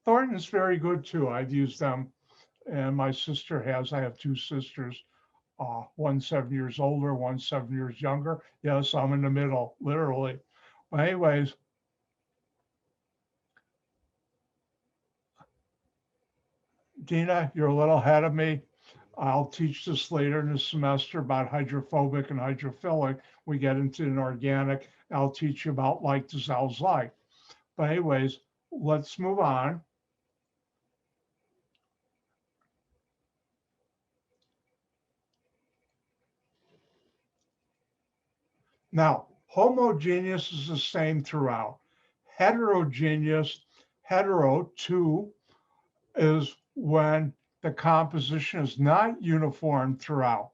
Thornton's very good too. I've used them, and my sister has. I have two sisters, one 7 years older, one 7 years younger. Yes, I'm in the middle, literally. But anyways, Dina, you're a little ahead of me. I'll teach this later in the semester about hydrophobic and hydrophilic. We get into an organic. I'll teach you about like dissolves like. But anyways, let's move on. Now, homogeneous is the same throughout. Heterogeneous, hetero, two, is when the composition is not uniform throughout.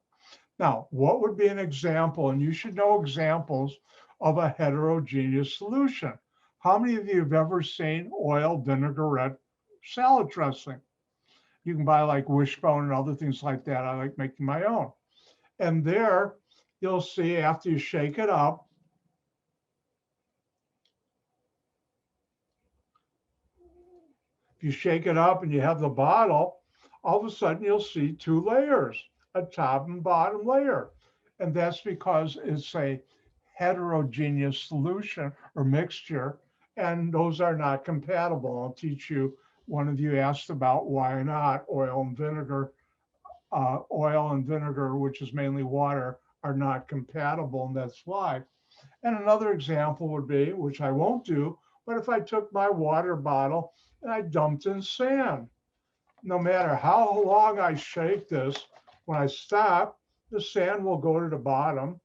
Now, what would be an example? And you should know examples of a heterogeneous solution. How many of you have ever seen oil vinaigrette salad dressing? You can buy like Wishbone and other things like that. I like making my own. And there you'll see after you shake it up, if you shake it up and you have the bottle, all of a sudden you'll see two layers, a top and bottom layer. And that's because it's a heterogeneous solution or mixture, and those are not compatible. I'll teach you, one of you asked about why not oil and vinegar, which is mainly water, are not compatible, and that's why. And another example would be, which I won't do, but if I took my water bottle and I dumped in sand, no matter how long I shake this, when I stop, the sand will go to the bottom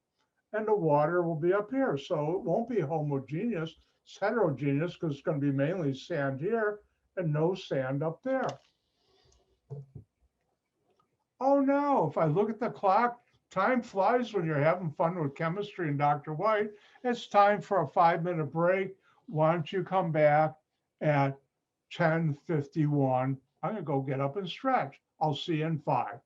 and the water will be up here. So it won't be homogeneous, it's heterogeneous because it's going to be mainly sand here and no sand up there. Oh no, if I look at the clock, time flies when you're having fun with chemistry and Dr. White. It's time for a 5-minute break. Why don't you come back at 10:51? I'm gonna go get up and stretch. I'll see you in 5.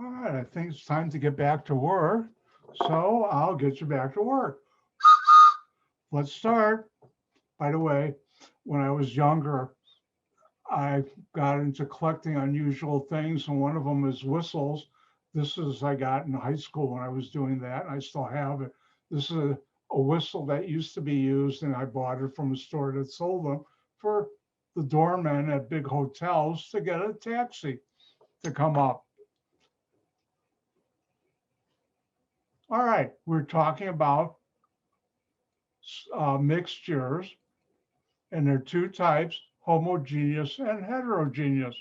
All right, I think it's time to get back to work. So I'll get you back to work. Let's start. By the way, when I was younger, I got into collecting unusual things, and one of them is whistles. This is I got in high school when I was doing that, and I still have it. This is a whistle that used to be used, and I bought it from a store that sold them for the doormen at big hotels to get a taxi to come up. All right, we're talking about mixtures, and there are two types, homogeneous and heterogeneous.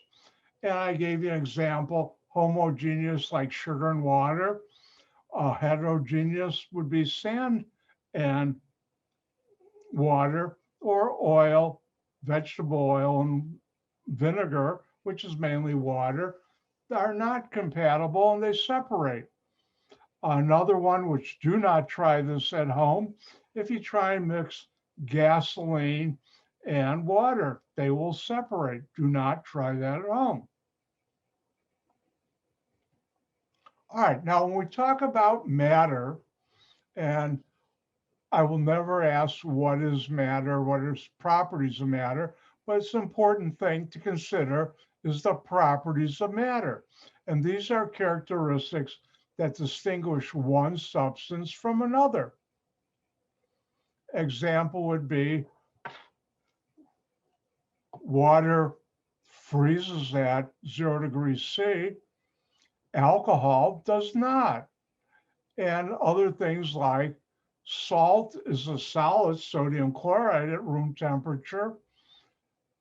And I gave you an example, homogeneous like sugar and water. Heterogeneous would be sand and water, or oil, vegetable oil and vinegar, which is mainly water, are not compatible and they separate. Another one, which do not try this at home, if you try and mix gasoline and water, they will separate. Do not try that at home. All right, now when we talk about matter, and I will never ask what is matter, what is properties of matter, but it's an important thing to consider is the properties of matter. And these are characteristics that distinguish one substance from another. Example would be water freezes at 0 degrees C, alcohol does not. And other things like salt is a solid, sodium chloride at room temperature,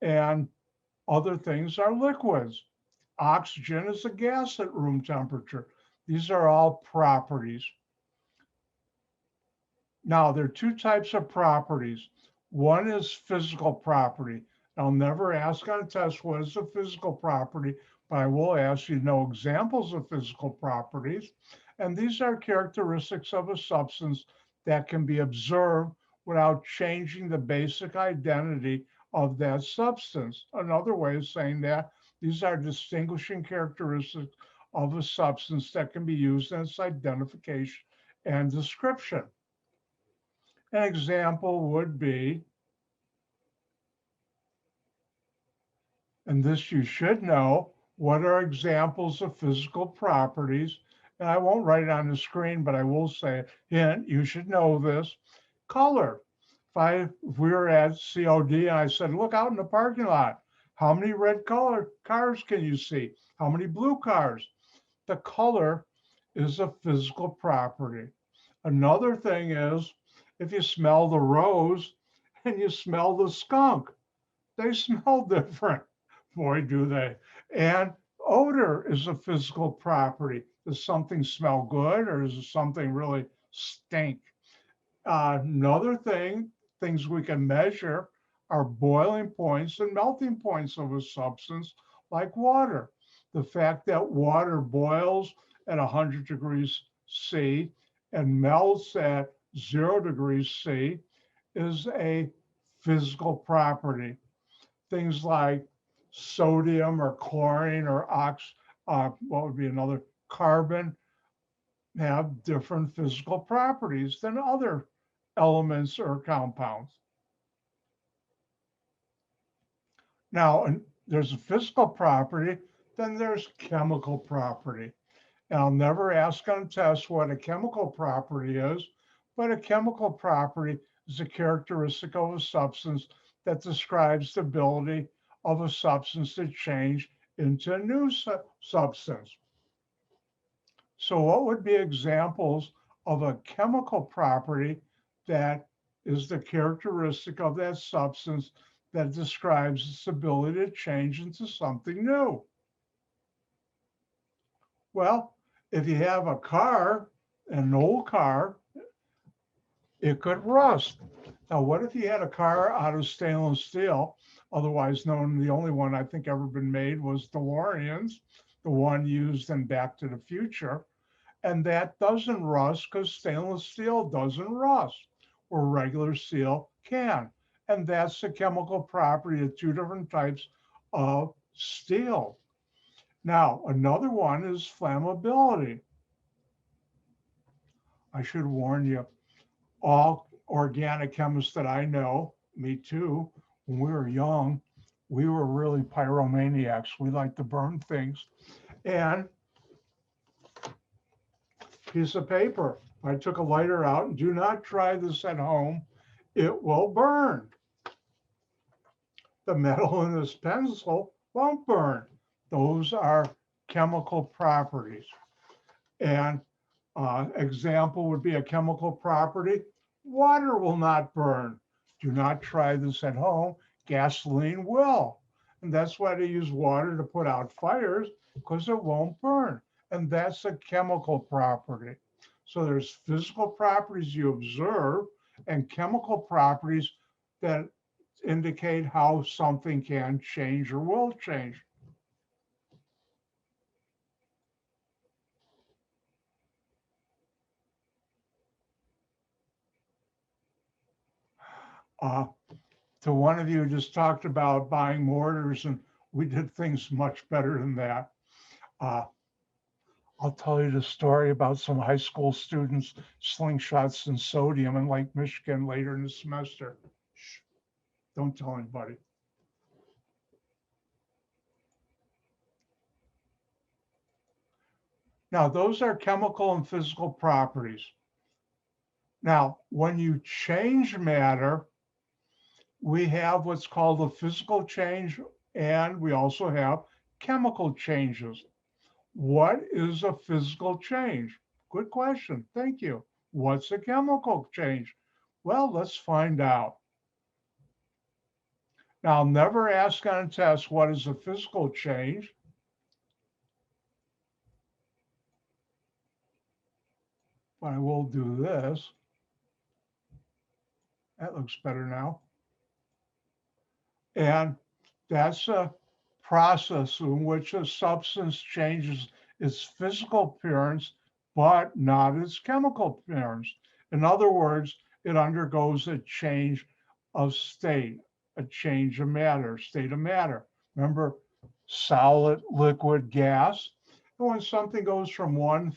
and other things are liquids. Oxygen is a gas at room temperature. These are all properties. Now, there are two types of properties. One is physical property. I'll never ask on a test what is a physical property, but I will ask you to know examples of physical properties. And these are characteristics of a substance that can be observed without changing the basic identity of that substance. Another way of saying that, these are distinguishing characteristics of a substance that can be used in its identification and description. An example would be, and this you should know, what are examples of physical properties? And I won't write it on the screen, but I will say, hint, you should know this. Color. If we were at COD and I said, look out in the parking lot, how many red color cars can you see? How many blue cars? The color is a physical property. Another thing is, if you smell the rose and you smell the skunk, they smell different. Boy, do they. And odor is a physical property. Does something smell good or does something really stink? Another thing, things we can measure are boiling points and melting points of a substance like water. The fact that water boils at 100 degrees C and melts at 0 degrees C is a physical property. Things like sodium or chlorine or what would be another carbon have different physical properties than other elements or compounds. Now, there's a physical property, then there's chemical property. And I'll never ask on a test what a chemical property is, but a chemical property is a characteristic of a substance that describes the ability of a substance to change into a new substance. So what would be examples of a chemical property that is the characteristic of that substance that describes its ability to change into something new? Well, if you have a car, an old car, it could rust. Now, what if you had a car out of stainless steel, otherwise known, the only one I think ever been made was DeLorean's, the one used in Back to the Future, and that doesn't rust because stainless steel doesn't rust, where regular steel can. And that's the chemical property of two different types of steel. Now, another one is flammability. I should warn you, all organic chemists that I know, me too, when we were young, we were really pyromaniacs. We liked to burn things. And piece of paper, I took a lighter out, and do not try this at home. It will burn. The metal in this pencil won't burn. Those are chemical properties. And example would be a chemical property. Water will not burn. Do not try this at home. Gasoline will. And that's why they use water to put out fires, because it won't burn. And that's a chemical property. So there's physical properties you observe and chemical properties that indicate how something can change or will change. To one of you who just talked about buying mortars, and we did things much better than that. I'll tell you the story about some high school students slingshots in sodium in Lake Michigan later in the semester. Shh, don't tell anybody. Now, those are chemical and physical properties. Now, when you change matter, we have what's called a physical change, and we also have chemical changes. What is a physical change? Good question. Thank you. What's a chemical change? Well, let's find out. Now, I'll never ask on a test, what is a physical change? But I will do this. That looks better now. And that's a process in which a substance changes its physical appearance, but not its chemical appearance. In other words, it undergoes a change of state, a change of matter, state of matter. Remember, solid, liquid, gas. And when something goes from one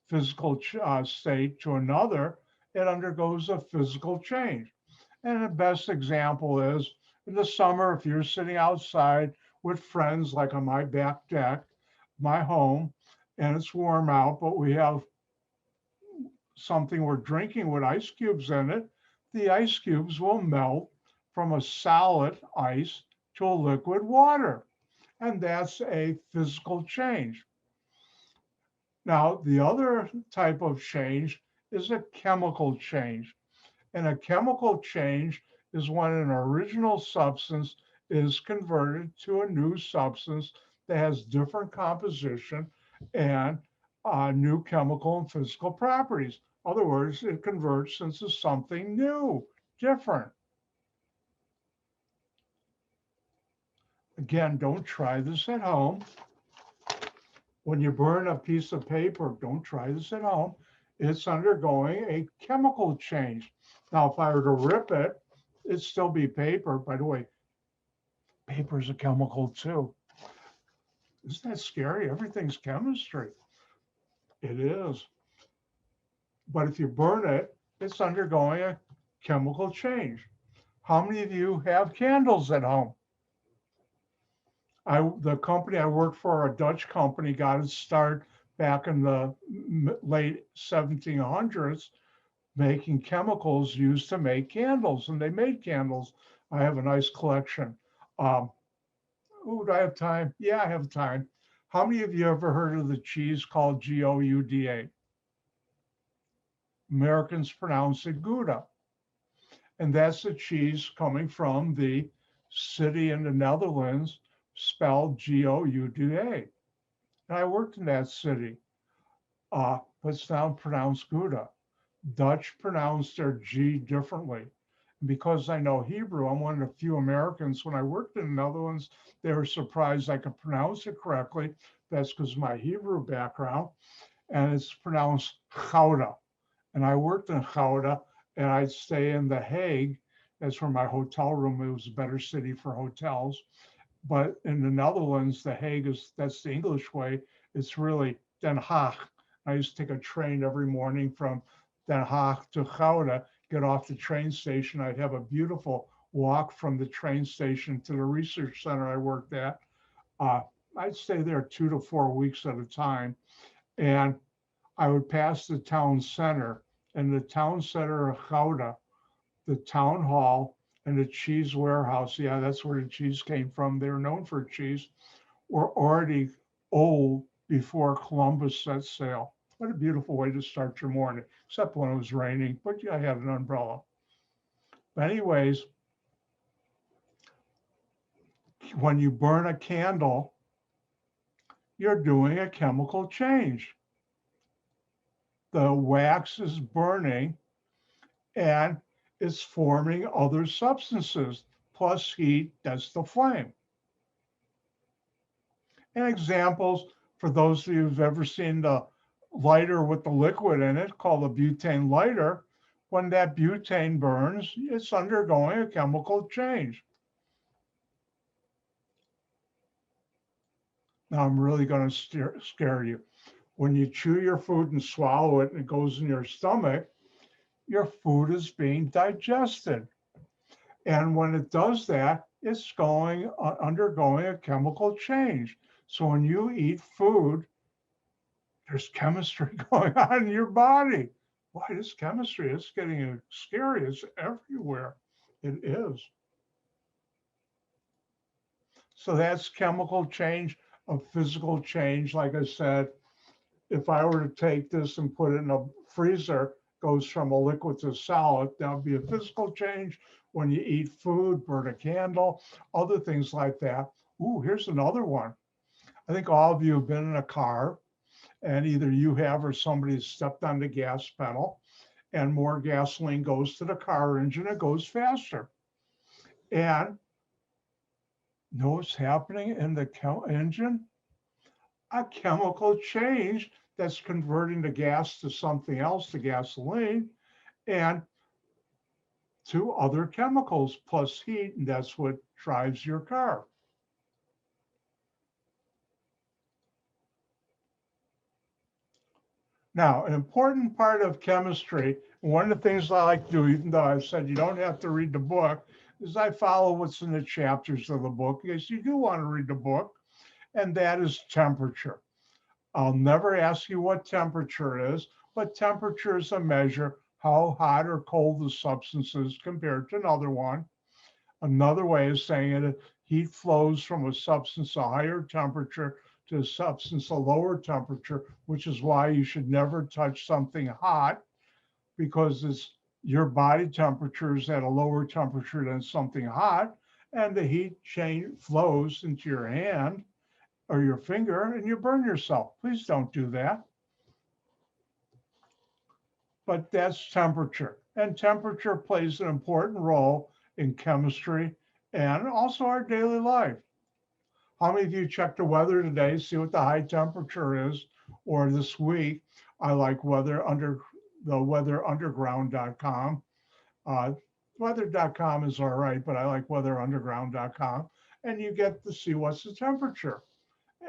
physical state to another, it undergoes a physical change. And the best example is in the summer, if you're sitting outside with friends, like on my back deck, my home, and it's warm out, but we have something we're drinking with ice cubes in it, the ice cubes will melt from a solid ice to a liquid water. And that's a physical change. Now, the other type of change is a chemical change. And a chemical change is when an original substance is converted to a new substance that has different composition and new chemical and physical properties. In other words, it converts into something new, different. Again, don't try this at home. When you burn a piece of paper, don't try this at home. It's undergoing a chemical change. Now, if I were to rip it, it'd still be paper. By the way, paper is a chemical too. Isn't that scary? Everything's chemistry. It is. But if you burn it, it's undergoing a chemical change. How many of you have candles at home? The company I worked for, a Dutch company, got its start back in the late 1700s, making chemicals used to make candles, and they made candles. I have a nice collection. Oh, do I have time? Yeah, I have time. How many of you ever heard of the cheese called Gouda? Americans pronounce it Gouda. And that's the cheese coming from the city in the Netherlands spelled Gouda. And I worked in that city, but it's now pronounced Gouda. Dutch pronounce their G differently. And because I know Hebrew, I'm one of the few Americans. When I worked in the Netherlands, they were surprised I could pronounce it correctly. That's because of my Hebrew background. And it's pronounced Gouda. And I worked in Gouda, and I'd stay in The Hague. That's where my hotel room, it was a better city for hotels. But in the Netherlands, the Hague that's the English way. It's really Den Haag. I used to take a train every morning from Den Haag to Gouda, get off the train station. I'd have a beautiful walk from the train station to the research center I worked at. Uh, I'd stay there 2 to 4 weeks at a time. And I would pass the town center, and the town center of Gouda, the town hall, and the cheese warehouse. Yeah, that's where the cheese came from. They were known for cheese, were already old before Columbus set sail. What a beautiful way to start your morning, except when it was raining, but yeah, I had an umbrella. But anyways, when you burn a candle, you're doing a chemical change. The wax is burning and it's forming other substances, plus heat, that's the flame. And examples for those of you who've ever seen the lighter with the liquid in it called a butane lighter, when that butane burns, it's undergoing a chemical change. Now I'm really going to scare you. When you chew your food and swallow it and it goes in your stomach, your food is being digested. And when it does that, it's undergoing a chemical change. So when you eat food, there's chemistry going on in your body. Why is chemistry? It's getting scary. It's everywhere. It is. So that's chemical change, a physical change. Like I said, if I were to take this and put it in a freezer, goes from a liquid to solid, that would be a physical change. When you eat food, burn a candle, other things like that. Ooh, here's another one. I think all of you have been in a car and either you have or somebody has stepped on the gas pedal and more gasoline goes to the car engine, it goes faster. And know what's happening in the engine? A chemical change that's converting the gas to something else, to gasoline, and to other chemicals plus heat, and that's what drives your car. Now, an important part of chemistry, one of the things I like to do, even though I've said you don't have to read the book, is I follow what's in the chapters of the book, because you do want to read the book, and that is temperature. I'll never ask you what temperature is, but temperature is a measure how hot or cold the substance is compared to another one. Another way of saying it, heat flows from a substance a higher temperature to a substance a lower temperature, which is why you should never touch something hot, because it's your body temperature is at a lower temperature than something hot, and the heat chain flows into your hand or your finger and you burn yourself. Please don't do that. But that's temperature. And temperature plays an important role in chemistry and also our daily life. How many of you checked the weather today, see what the high temperature is? Or this week, I like weatherunderground.com. Weather.com is all right, but I like weatherunderground.com. And you get to see what's the temperature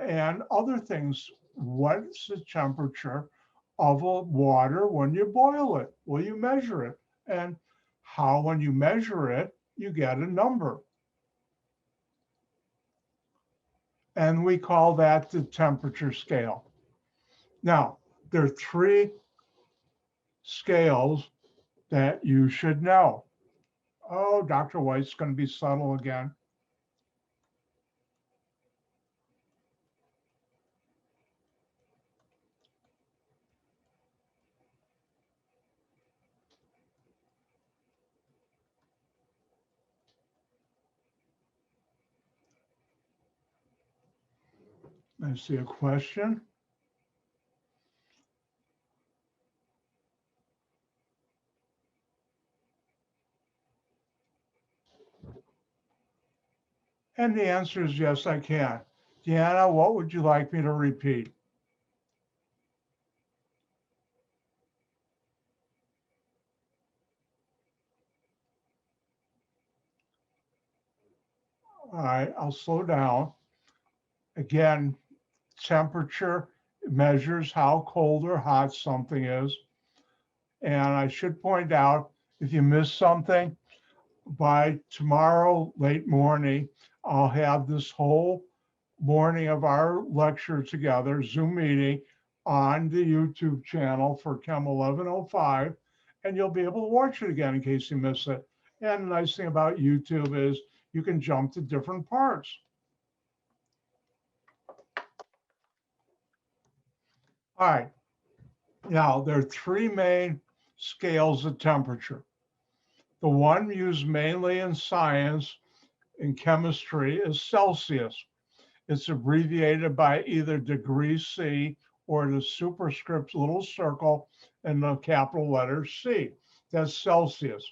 and other things. What's the temperature of a water when you boil it? Well, you measure it. And how, when you measure it, you get a number. And we call that the temperature scale. Now, there are 3 scales that you should know. Oh, Dr. White's going to be subtle again. I see a question. And the answer is yes, I can. Deanna, what would you like me to repeat? All right, I'll slow down. Again, temperature measures how cold or hot something is. And I should point out, if you miss something, by tomorrow late morning, I'll have this whole morning of our lecture together, Zoom meeting, on the YouTube channel for Chem 1105, and you'll be able to watch it again in case you miss it. And the nice thing about YouTube is you can jump to different parts. All right, now there are three main scales of temperature. The one used mainly in science, in chemistry, is Celsius. It's abbreviated by either degree C or the superscript little circle and the capital letter C. That's Celsius.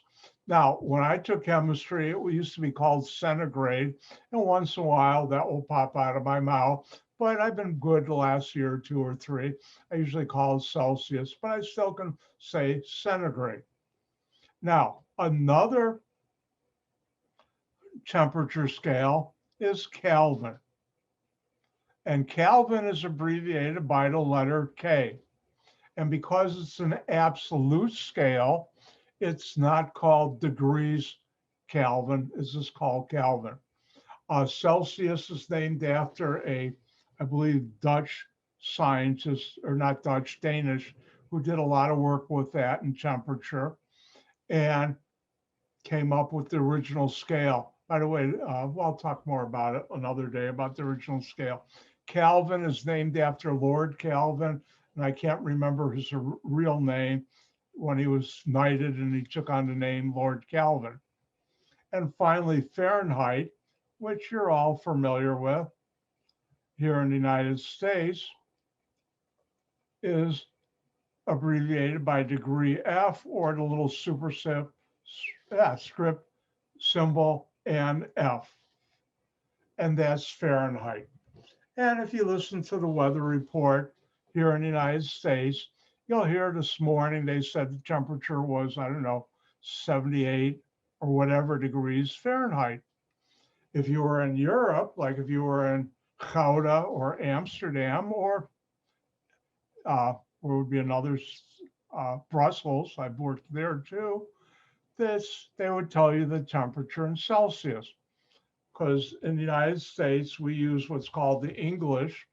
Now, when I took chemistry, it used to be called centigrade, and once in a while that will pop out of my mouth. But I've been good the last year or two or three. I usually call it Celsius, but I still can say centigrade. Now, another temperature scale is Kelvin. And Kelvin is abbreviated by the letter K. And because it's an absolute scale, it's not called degrees Kelvin, it's just called Kelvin. Celsius is named after I believe, Dutch scientist, or not Dutch, Danish, who did a lot of work with that in temperature and came up with the original scale. By the way, I'll talk more about it another day, about the original scale. Kelvin is named after Lord Kelvin, and I can't remember his real name when he was knighted and he took on the name Lord Kelvin. And finally, Fahrenheit, which you're all familiar with here in the United States, is abbreviated by degree F, or the little superscript symbol and F, and that's Fahrenheit. And if you listen to the weather report here in the United States, you'll hear this morning they said the temperature was, I don't know, 78 or whatever degrees Fahrenheit. If you were in Europe, like if you were in Gouda or Amsterdam, or where would be another, Brussels, I've worked there too, they would tell you the temperature in Celsius. Because in the United States, we use what's called the English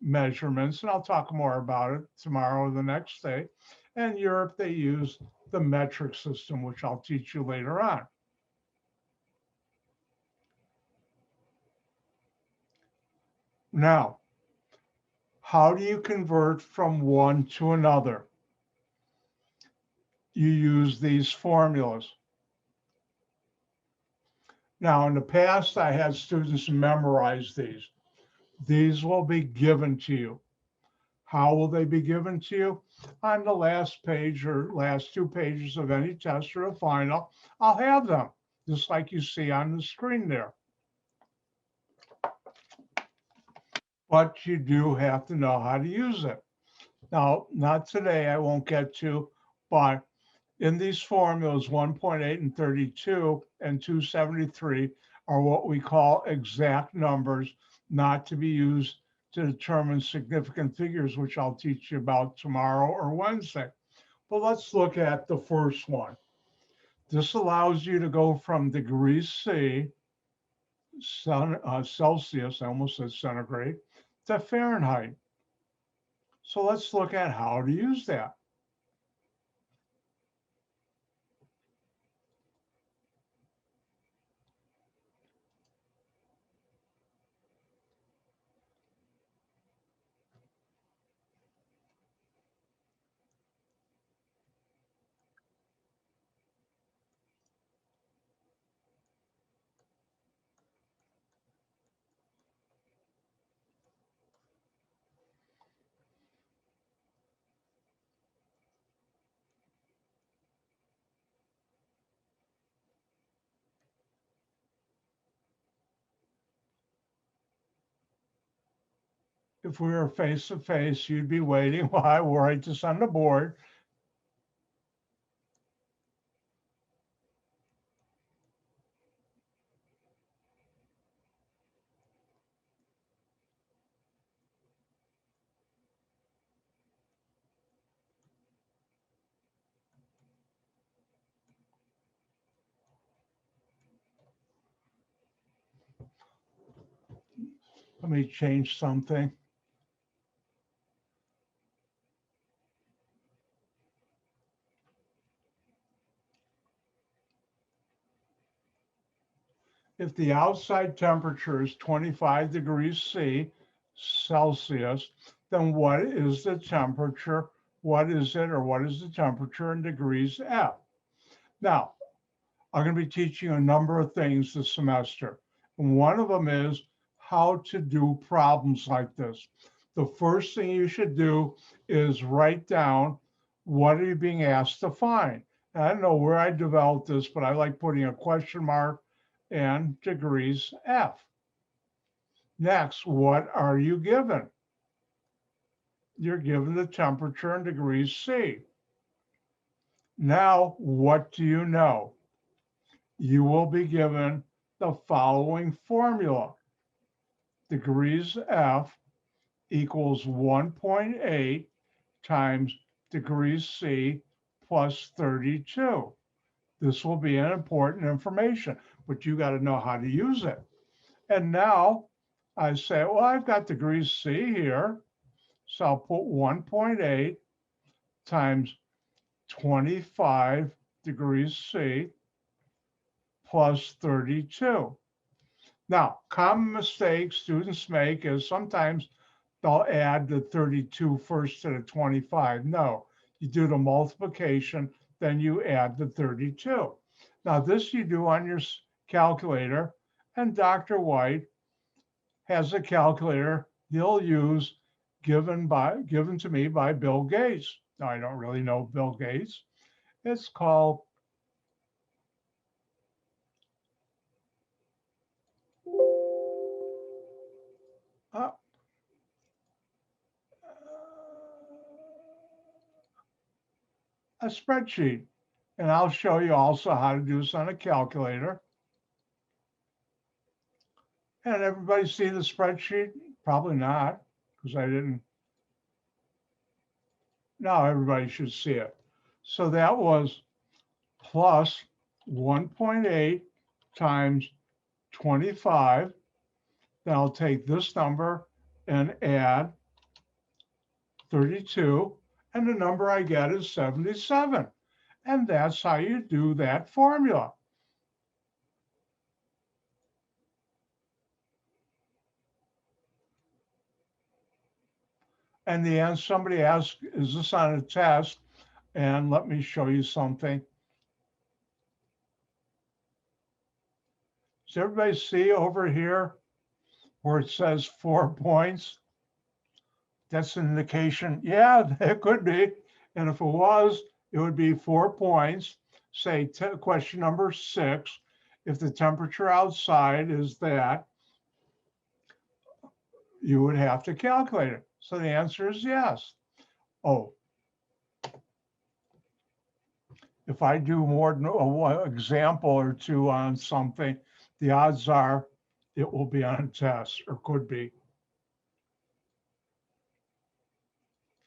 measurements, and I'll talk more about it tomorrow or the next day. And Europe, they use the metric system, which I'll teach you later on. Now, how do you convert from one to another? You use these formulas. Now, in the past, I had students memorize these. These will be given to you. How will they be given to you? On the last page or last two pages of any test or a final, I'll have them, just like you see on the screen there. But you do have to know how to use it. Now, not today, I won't get to, but in these formulas, 1.8 and 32 and 273 are what we call exact numbers, not to be used to determine significant figures, which I'll teach you about tomorrow or Wednesday. But let's look at the first one. This allows you to go from degrees C, Celsius, I almost said centigrade, to Fahrenheit. So let's look at how to use that. If we were face to face, you'd be waiting while I write this on the board. Let me change something. If the outside temperature is 25 degrees Celsius, then what is the temperature? What is it, or what is the temperature in degrees F? Now, I'm going to be teaching a number of things this semester. And one of them is how to do problems like this. The first thing you should do is write down what are you being asked to find. And I don't know where I developed this, but I like putting a question mark and degrees F. Next, what are you given? You're given the temperature in degrees C. Now, what do you know? You will be given the following formula. Degrees F equals 1.8 times degrees C plus 32. This will be an important information, but you got to know how to use it. And now I say, well, I've got degrees C here. So I'll put 1.8 times 25 degrees C plus 32. Now, common mistake students make is sometimes they'll add the 32 first to the 25. No, you do the multiplication, then you add the 32. Now, this you do on your calculator, and Dr. White has a calculator he'll use given to me by Bill Gates. Now, I don't really know Bill Gates. It's called a spreadsheet. And I'll show you also how to do this on a calculator. And everybody see the spreadsheet? Probably not, because I didn't. Now everybody should see it. So that was plus 1.8 times 25. Then I'll take this number and add 32. And the number I get is 77. And that's how you do that formula. And the end, somebody asked, is this on a test? And let me show you something. Does everybody see over here where it says 4 points? That's an indication, yeah, it could be. And if it was, it would be 4 points. Say question number 6, if the temperature outside is that, you would have to calculate it. So the answer is yes. Oh, if I do more than one example or two on something, the odds are it will be on a test, or could be.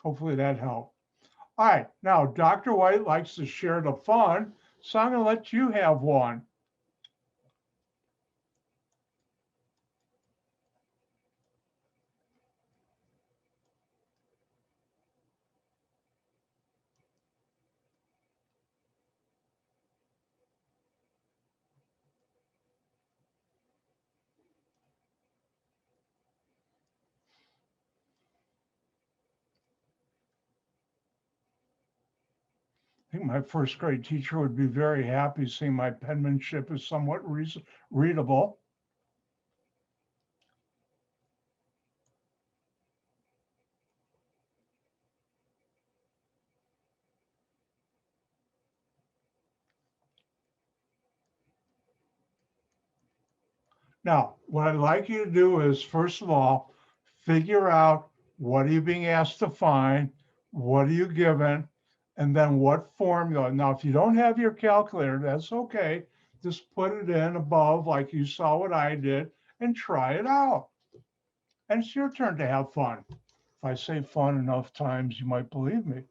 Hopefully that helped. All right, now Dr. White likes to share the fun, so I'm going to let you have one. I think my first grade teacher would be very happy seeing my penmanship is somewhat readable. Now, what I'd like you to do is, first of all, figure out what are you being asked to find, what are you given, and then what formula. Now, if you don't have your calculator, that's okay. Just put it in above like you saw what I did and try it out. And it's your turn to have fun. If I say fun enough times, you might believe me.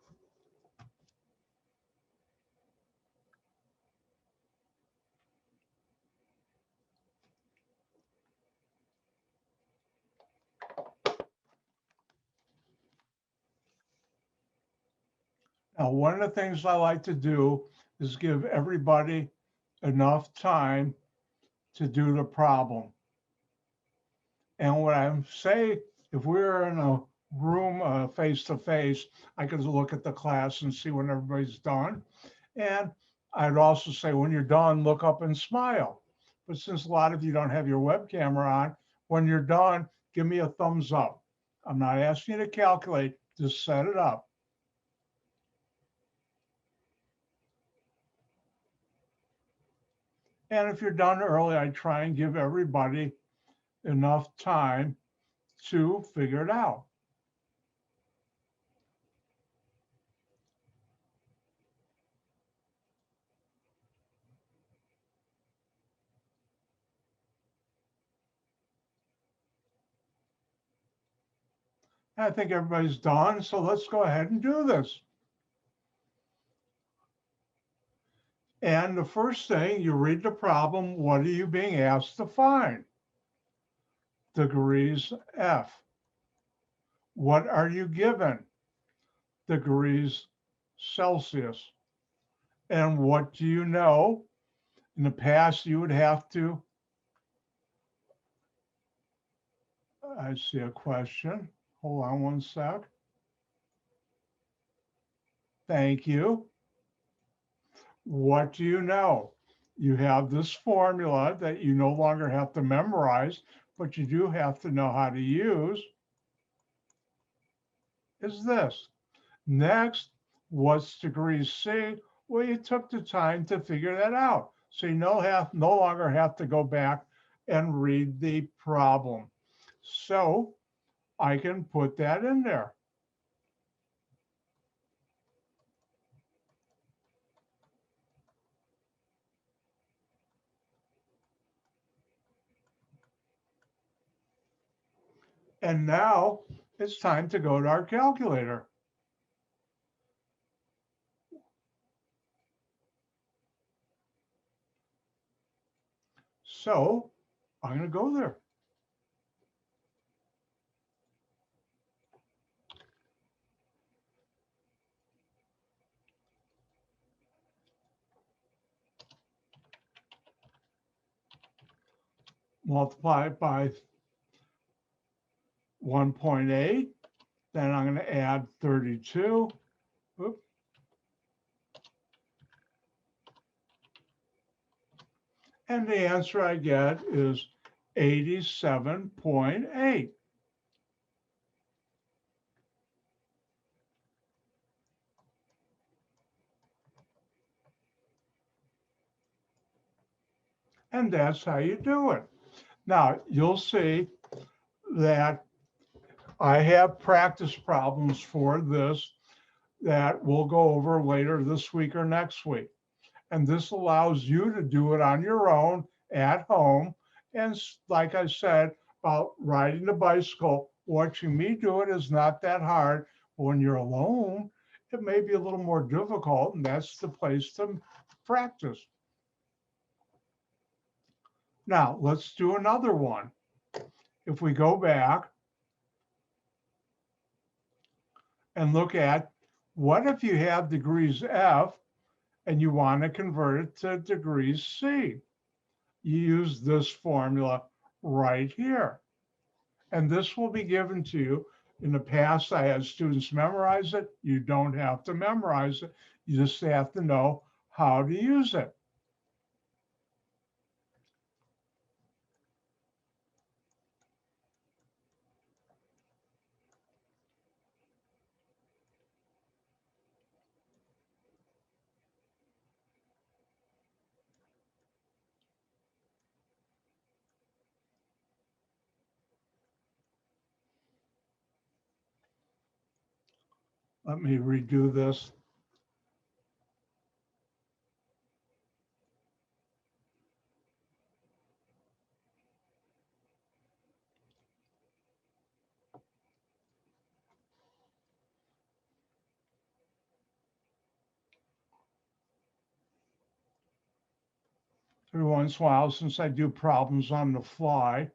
Now, one of the things I like to do is give everybody enough time to do the problem. And what I say, if we're in a room face to face, I could look at the class and see when everybody's done. And I'd also say, when you're done, look up and smile. But since a lot of you don't have your web camera on, when you're done, give me a thumbs up. I'm not asking you to calculate, just set it up. And if you're done early, I try and give everybody enough time to figure it out. I think everybody's done, so let's go ahead and do this. And the first thing, you read the problem, what are you being asked to find? Degrees F. What are you given? Degrees Celsius. And what do you know? In the past, you would have to, I see a question. Hold on one sec. Thank you. What do you know? You have this formula that you no longer have to memorize, but you do have to know how to use. Is this. Next, what's degrees C? Well, you took the time to figure that out. So you no longer have to go back and read the problem. So I can put that in there. And now it's time to go to our calculator. So I'm going to go there. Multiply it by 1.8. Then I'm going to add 32. Oops. And the answer I get is 87.8. And that's how you do it. Now, you'll see that I have practice problems for this that we'll go over later this week or next week. And this allows you to do it on your own at home. And like I said, about riding the bicycle, watching me do it is not that hard. When you're alone, it may be a little more difficult, and that's the place to practice. Now, let's do another one. If we go back and look at, what if you have degrees F and you want to convert it to degrees C? You use this formula right here. And this will be given to you. In the past, I had students memorize it. You don't have to memorize it. You just have to know how to use it. Let me redo this. Every once in a while, since I do problems on the fly,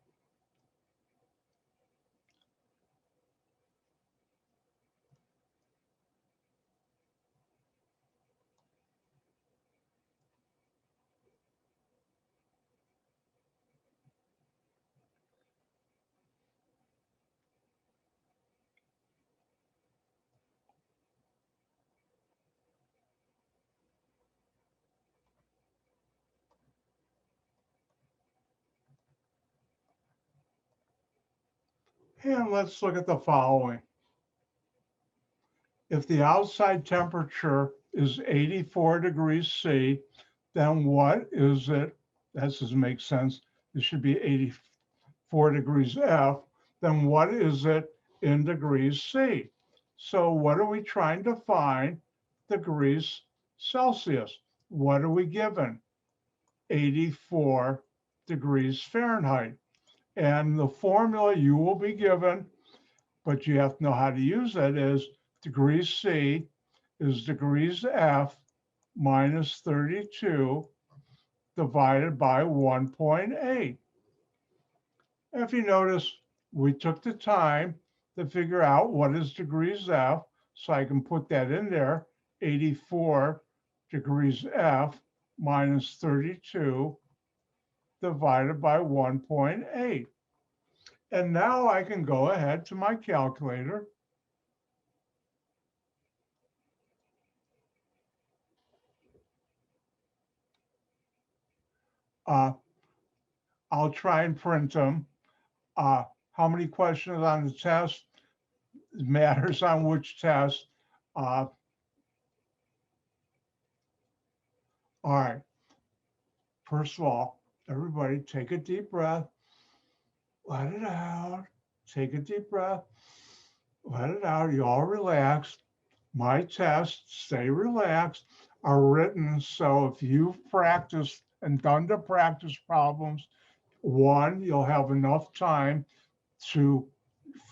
And let's look at the following. If the outside temperature is 84 degrees C, then what is it? That doesn't make sense. It should be 84 degrees F. Then what is it in degrees C? So what are we trying to find? Degrees Celsius. What are we given? 84 degrees Fahrenheit. And the formula you will be given, but you have to know how to use it, is degrees C is degrees F minus 32 divided by 1.8. If you notice, we took the time to figure out what is degrees F, so I can put that in there, 84 degrees F minus 32 divided by 1.8. And now I can go ahead to my calculator. I'll try and print them. How many questions on the test matters on which test. All right. First of all, everybody take a deep breath. Let it out. Take a deep breath. Let it out. You all relaxed. My tests, stay relaxed, are written so if you've practiced and done the practice problems, one, you'll have enough time to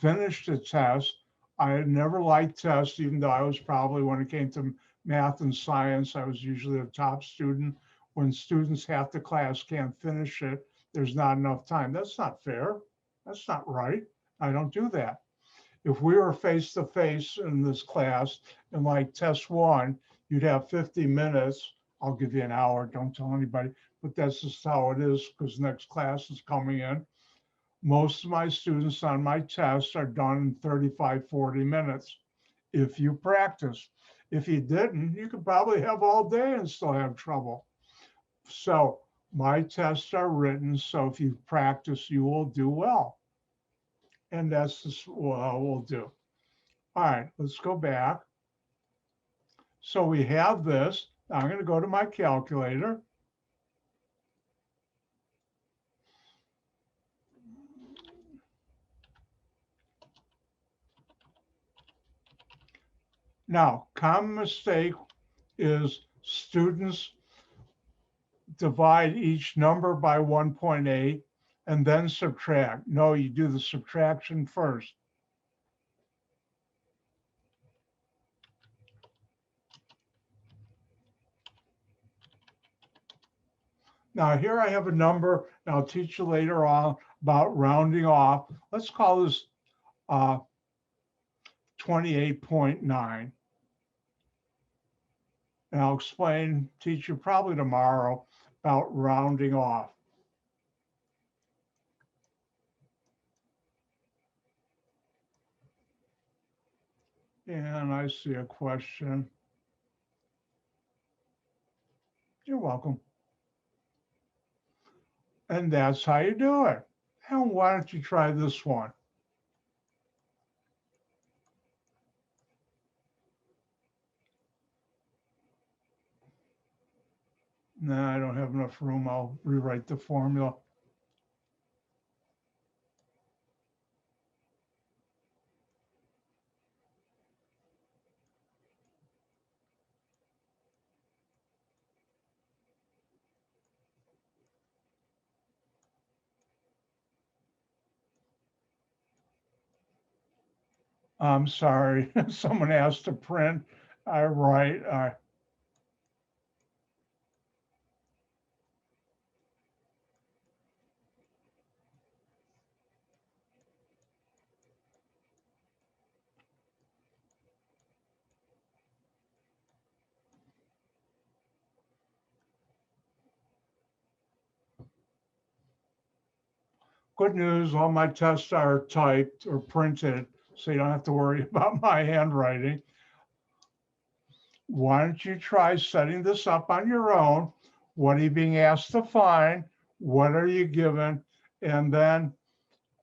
finish the test. I never liked tests, even though I was probably, when it came to math and science, I was usually a top student. When students half the class can't finish it, there's not enough time. That's not fair. That's not right. I don't do that. If we were face to face in this class and like test one, you'd have 50 minutes. I'll give you an hour, don't tell anybody, but that's just how it is because next class is coming in. Most of my students on my test are done in 35, 40 minutes. If you practice. If you didn't, you could probably have all day and still have trouble. So my tests are written so if you practice, you will do well. And that's just what we'll do. All right, let's go back. So we have this. I'm going to go to my calculator. Now, common mistake is students divide each number by 1.8 and then subtract. No, you do the subtraction first. Now here I have a number, and I'll teach you later on about rounding off. Let's call this 28.9. And I'll teach you probably tomorrow about rounding off. And I see a question. You're welcome. And that's how you do it. And why don't you try this one? No, I don't have enough room. I'll rewrite the formula. I'm sorry, someone asked to print. I write. Good news, all my tests are typed or printed, so you don't have to worry about my handwriting. Why don't you try setting this up on your own? What are you being asked to find? What are you given? And then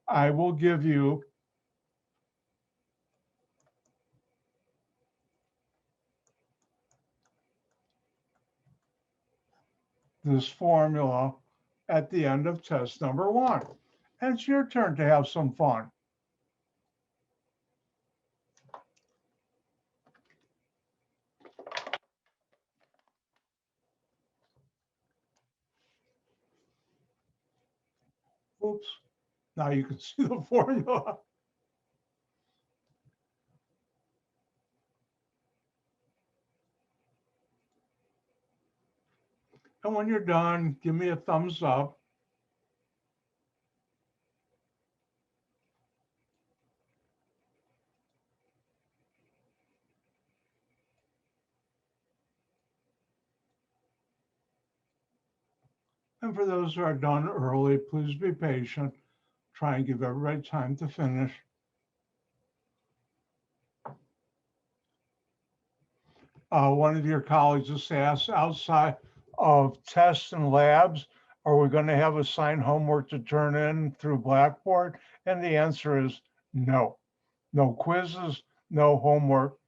I will give you this formula at the end of test number 1. And it's your turn to have some fun. Oops, now you can see the formula. And when you're done, give me a thumbs up. And for those who are done early, please be patient. Try and give everybody time to finish. One of your colleagues just asked, outside of tests and labs, are we going to have assigned homework to turn in through Blackboard? And the answer is no. No quizzes, no homework.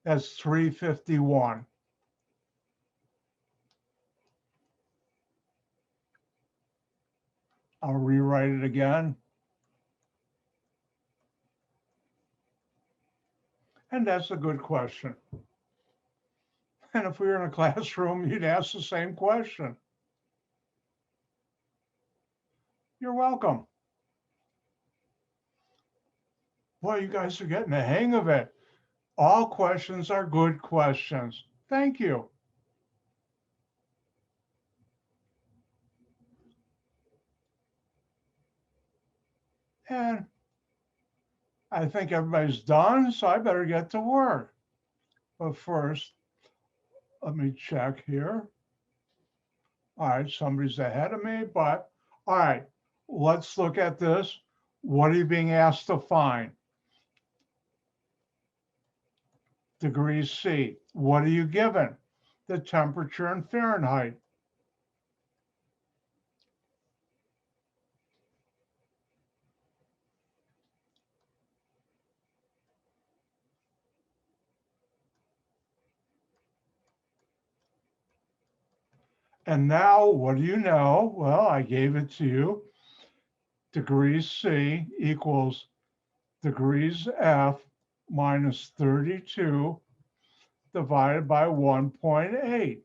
That's 351. I'll rewrite it again. And that's a good question. And if we were in a classroom, you'd ask the same question. You're welcome. Boy, you guys are getting the hang of it. All questions are good questions. Thank you. And I think everybody's done, so I better get to work. But first, let me check here. All right, somebody's ahead of me, but all right, let's look at this. What are you being asked to find? Degrees C. What are you given? The temperature in Fahrenheit. And now, what do you know? Well, I gave it to you. Degrees C equals degrees F minus 32 divided by 1.8.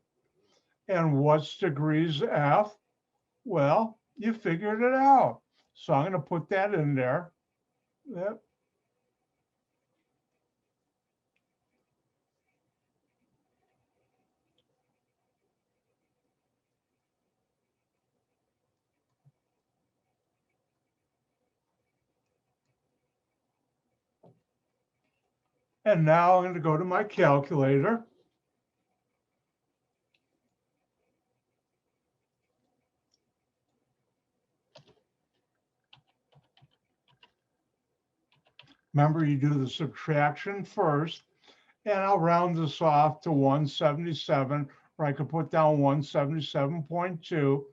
And what's degrees F? Well, you figured it out. So I'm going to put that in there. Yep. And now I'm going to go to my calculator. Remember, you do the subtraction first, and I'll round this off to 177, or I could put down 177.2,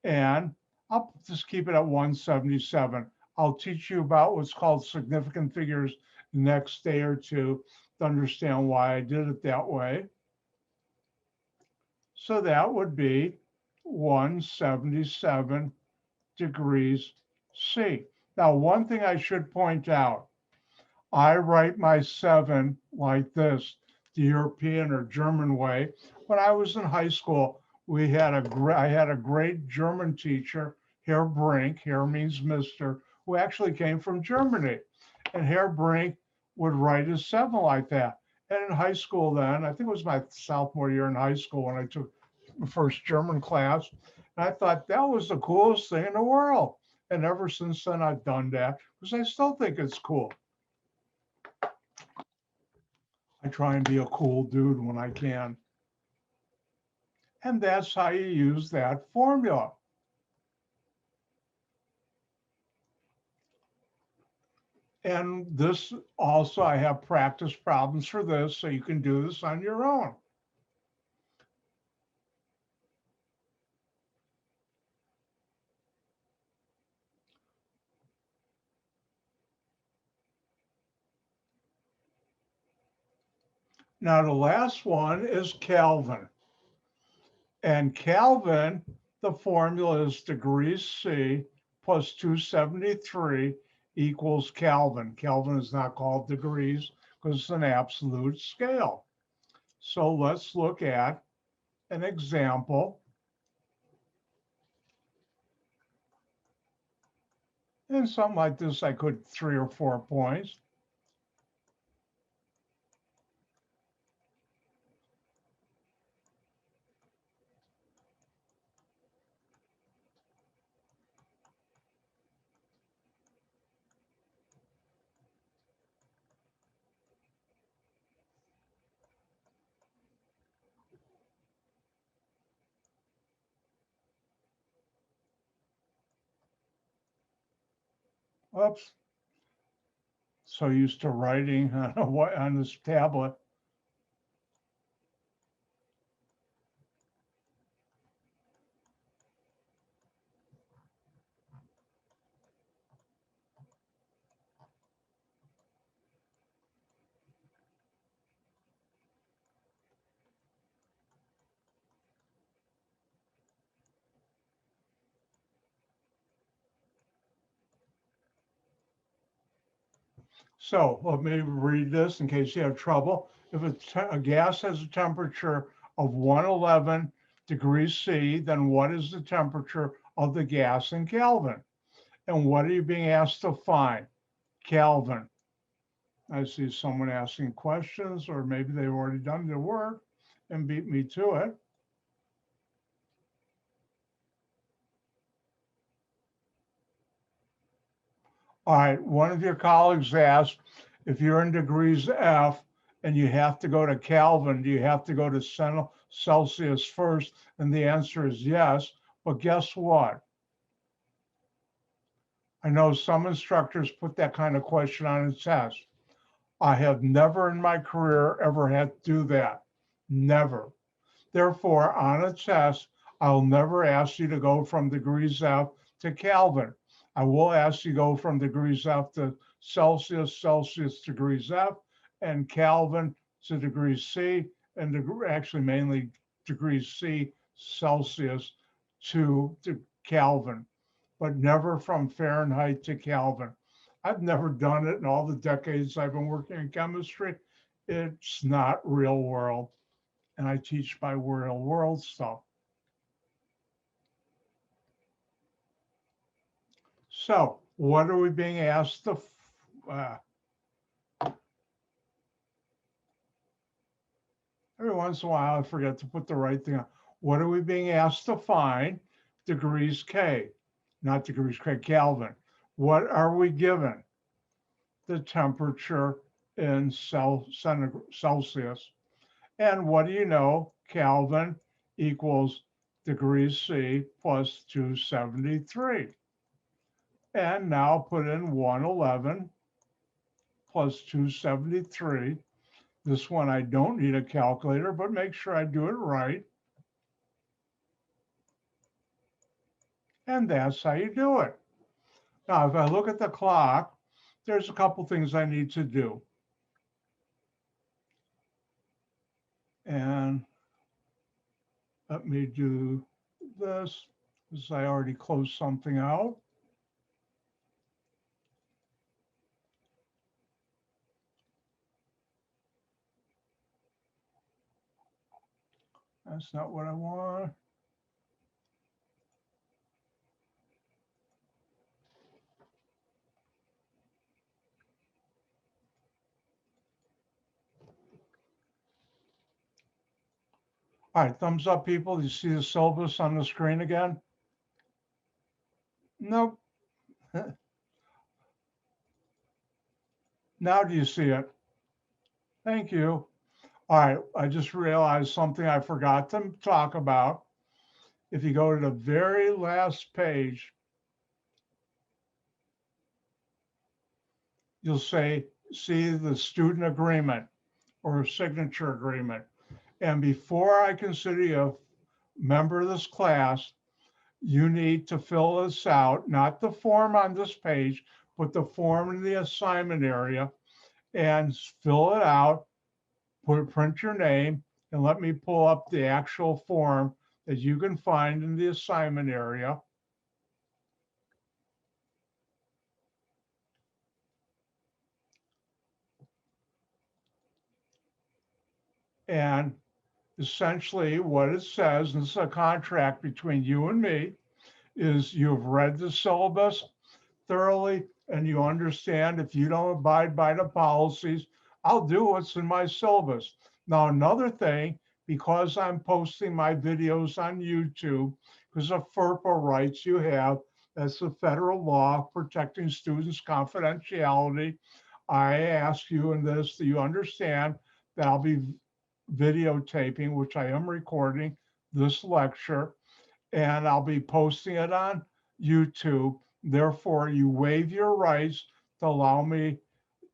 and I'll just keep it at 177. I'll teach you about what's called significant figures the next day or two to understand why I did it that way. So that would be 177 degrees C. Now, one thing I should point out, I write my 7 like this, the European or German way. When I was in high school, I had a great German teacher, Herr Brink, Herr means Mr., who actually came from Germany. And Herr Brink would write his 7 like that. And in high school then, I think it was my sophomore year in high school when I took the first German class, and I thought that was the coolest thing in the world. And ever since then, I've done that because I still think it's cool. I try and be a cool dude when I can. And that's how you use that formula. And this also, I have practice problems for this, so you can do this on your own. Now the last one is Kelvin. And Kelvin, the formula is degrees C plus 273 equals Kelvin. Kelvin is not called degrees because it's an absolute scale. So let's look at an example. And something like this, I could 3 or 4 points. Oops. So used to writing on this tablet. So let me read this in case you have trouble. If a gas has a temperature of 111 degrees C, then what is the temperature of the gas in Kelvin? And what are you being asked to find? Kelvin. I see someone asking questions, or maybe they've already done their work and beat me to it. All right, one of your colleagues asked, if you're in degrees F and you have to go to Kelvin, do you have to go to Celsius first? And the answer is yes, but guess what? I know some instructors put that kind of question on a test. I have never in my career ever had to do that, never. Therefore, on a test, I'll never ask you to go from degrees F to Kelvin. I will ask you to go from degrees F to Celsius, Celsius degrees F, and Kelvin to degrees C, and actually mainly degrees C, Celsius to Kelvin, but never from Fahrenheit to Kelvin. I've never done it in all the decades I've been working in chemistry. It's not real world. And I teach my real world stuff. So what are we being asked to, every once in a while I forget to put the right thing on. What are we being asked to find? Degrees K, not degrees K, Kelvin. What are we given? The temperature in Celsius. And what do you know? Kelvin equals degrees C plus 273. And now put in 111 plus 273. This one I don't need a calculator, but make sure I do it right. And that's how you do it. Now, if I look at the clock, there's a couple things I need to do. And let me do this, because I already closed something out. That's not what I want. All right, thumbs up, people. You see the syllabus on the screen again? Nope. Now do you see it? Thank you. All right, I just realized something I forgot to talk about. If you go to the very last page, you'll see the student agreement or signature agreement. And before I consider you a member of this class, you need to fill this out, not the form on this page, but the form in the assignment area, and fill it out print your name, and let me pull up the actual form that you can find in the assignment area. And essentially what it says, and this is a contract between you and me, is you've read the syllabus thoroughly and you understand if you don't abide by the policies, I'll do what's in my syllabus. Now, another thing, because I'm posting my videos on YouTube, because of FERPA rights you have, that's the federal law protecting students' confidentiality. I ask you in this that you understand that I'll be videotaping, which I am recording this lecture, and I'll be posting it on YouTube. Therefore, you waive your rights to allow me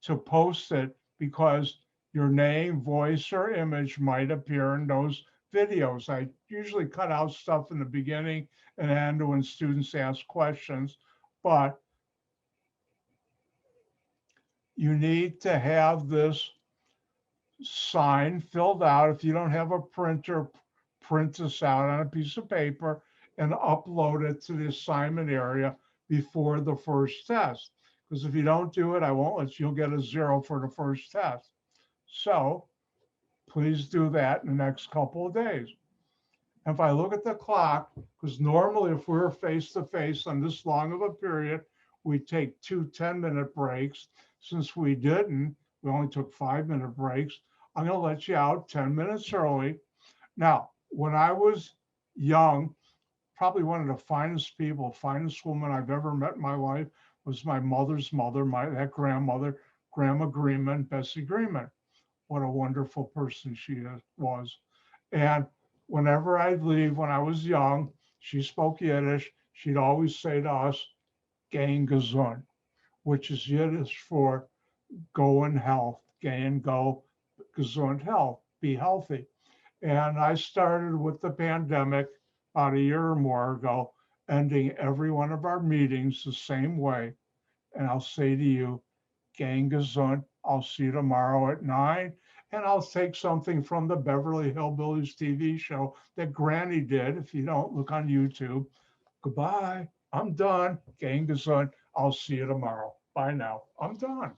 to post it because your name, voice, or image might appear in those videos. I usually cut out stuff in the beginning and end when students ask questions, but you need to have this sign filled out. If you don't have a printer, print this out on a piece of paper and upload it to the assignment area before the first test. Because if you don't do it, I won't let you, you'll get a 0 for the first test. So please do that in the next couple of days. And if I look at the clock, because normally if we're face to face on this long of a period, we take 2 10-minute breaks. Since we didn't, we only took 5-minute breaks. I'm going to let you out 10 minutes early. Now, when I was young, probably one of the finest people, finest woman I've ever met in my life was my mother's mother, that grandmother, Grandma Greenman, Bessie Greenman. What a wonderful person she was. And whenever I'd leave when I was young, she spoke Yiddish. She'd always say to us, "Gehen gesund," which is Yiddish for go in health, gain, go, gesund, health, be healthy. And I started with the pandemic about a year or more ago, ending every one of our meetings the same way. And I'll say to you, gang gesund, I'll see you tomorrow at 9. And I'll take something from the Beverly Hillbillies TV show that Granny did. If you don't, look on YouTube. Goodbye. I'm done. Gang gesund. I'll see you tomorrow. Bye now. I'm done.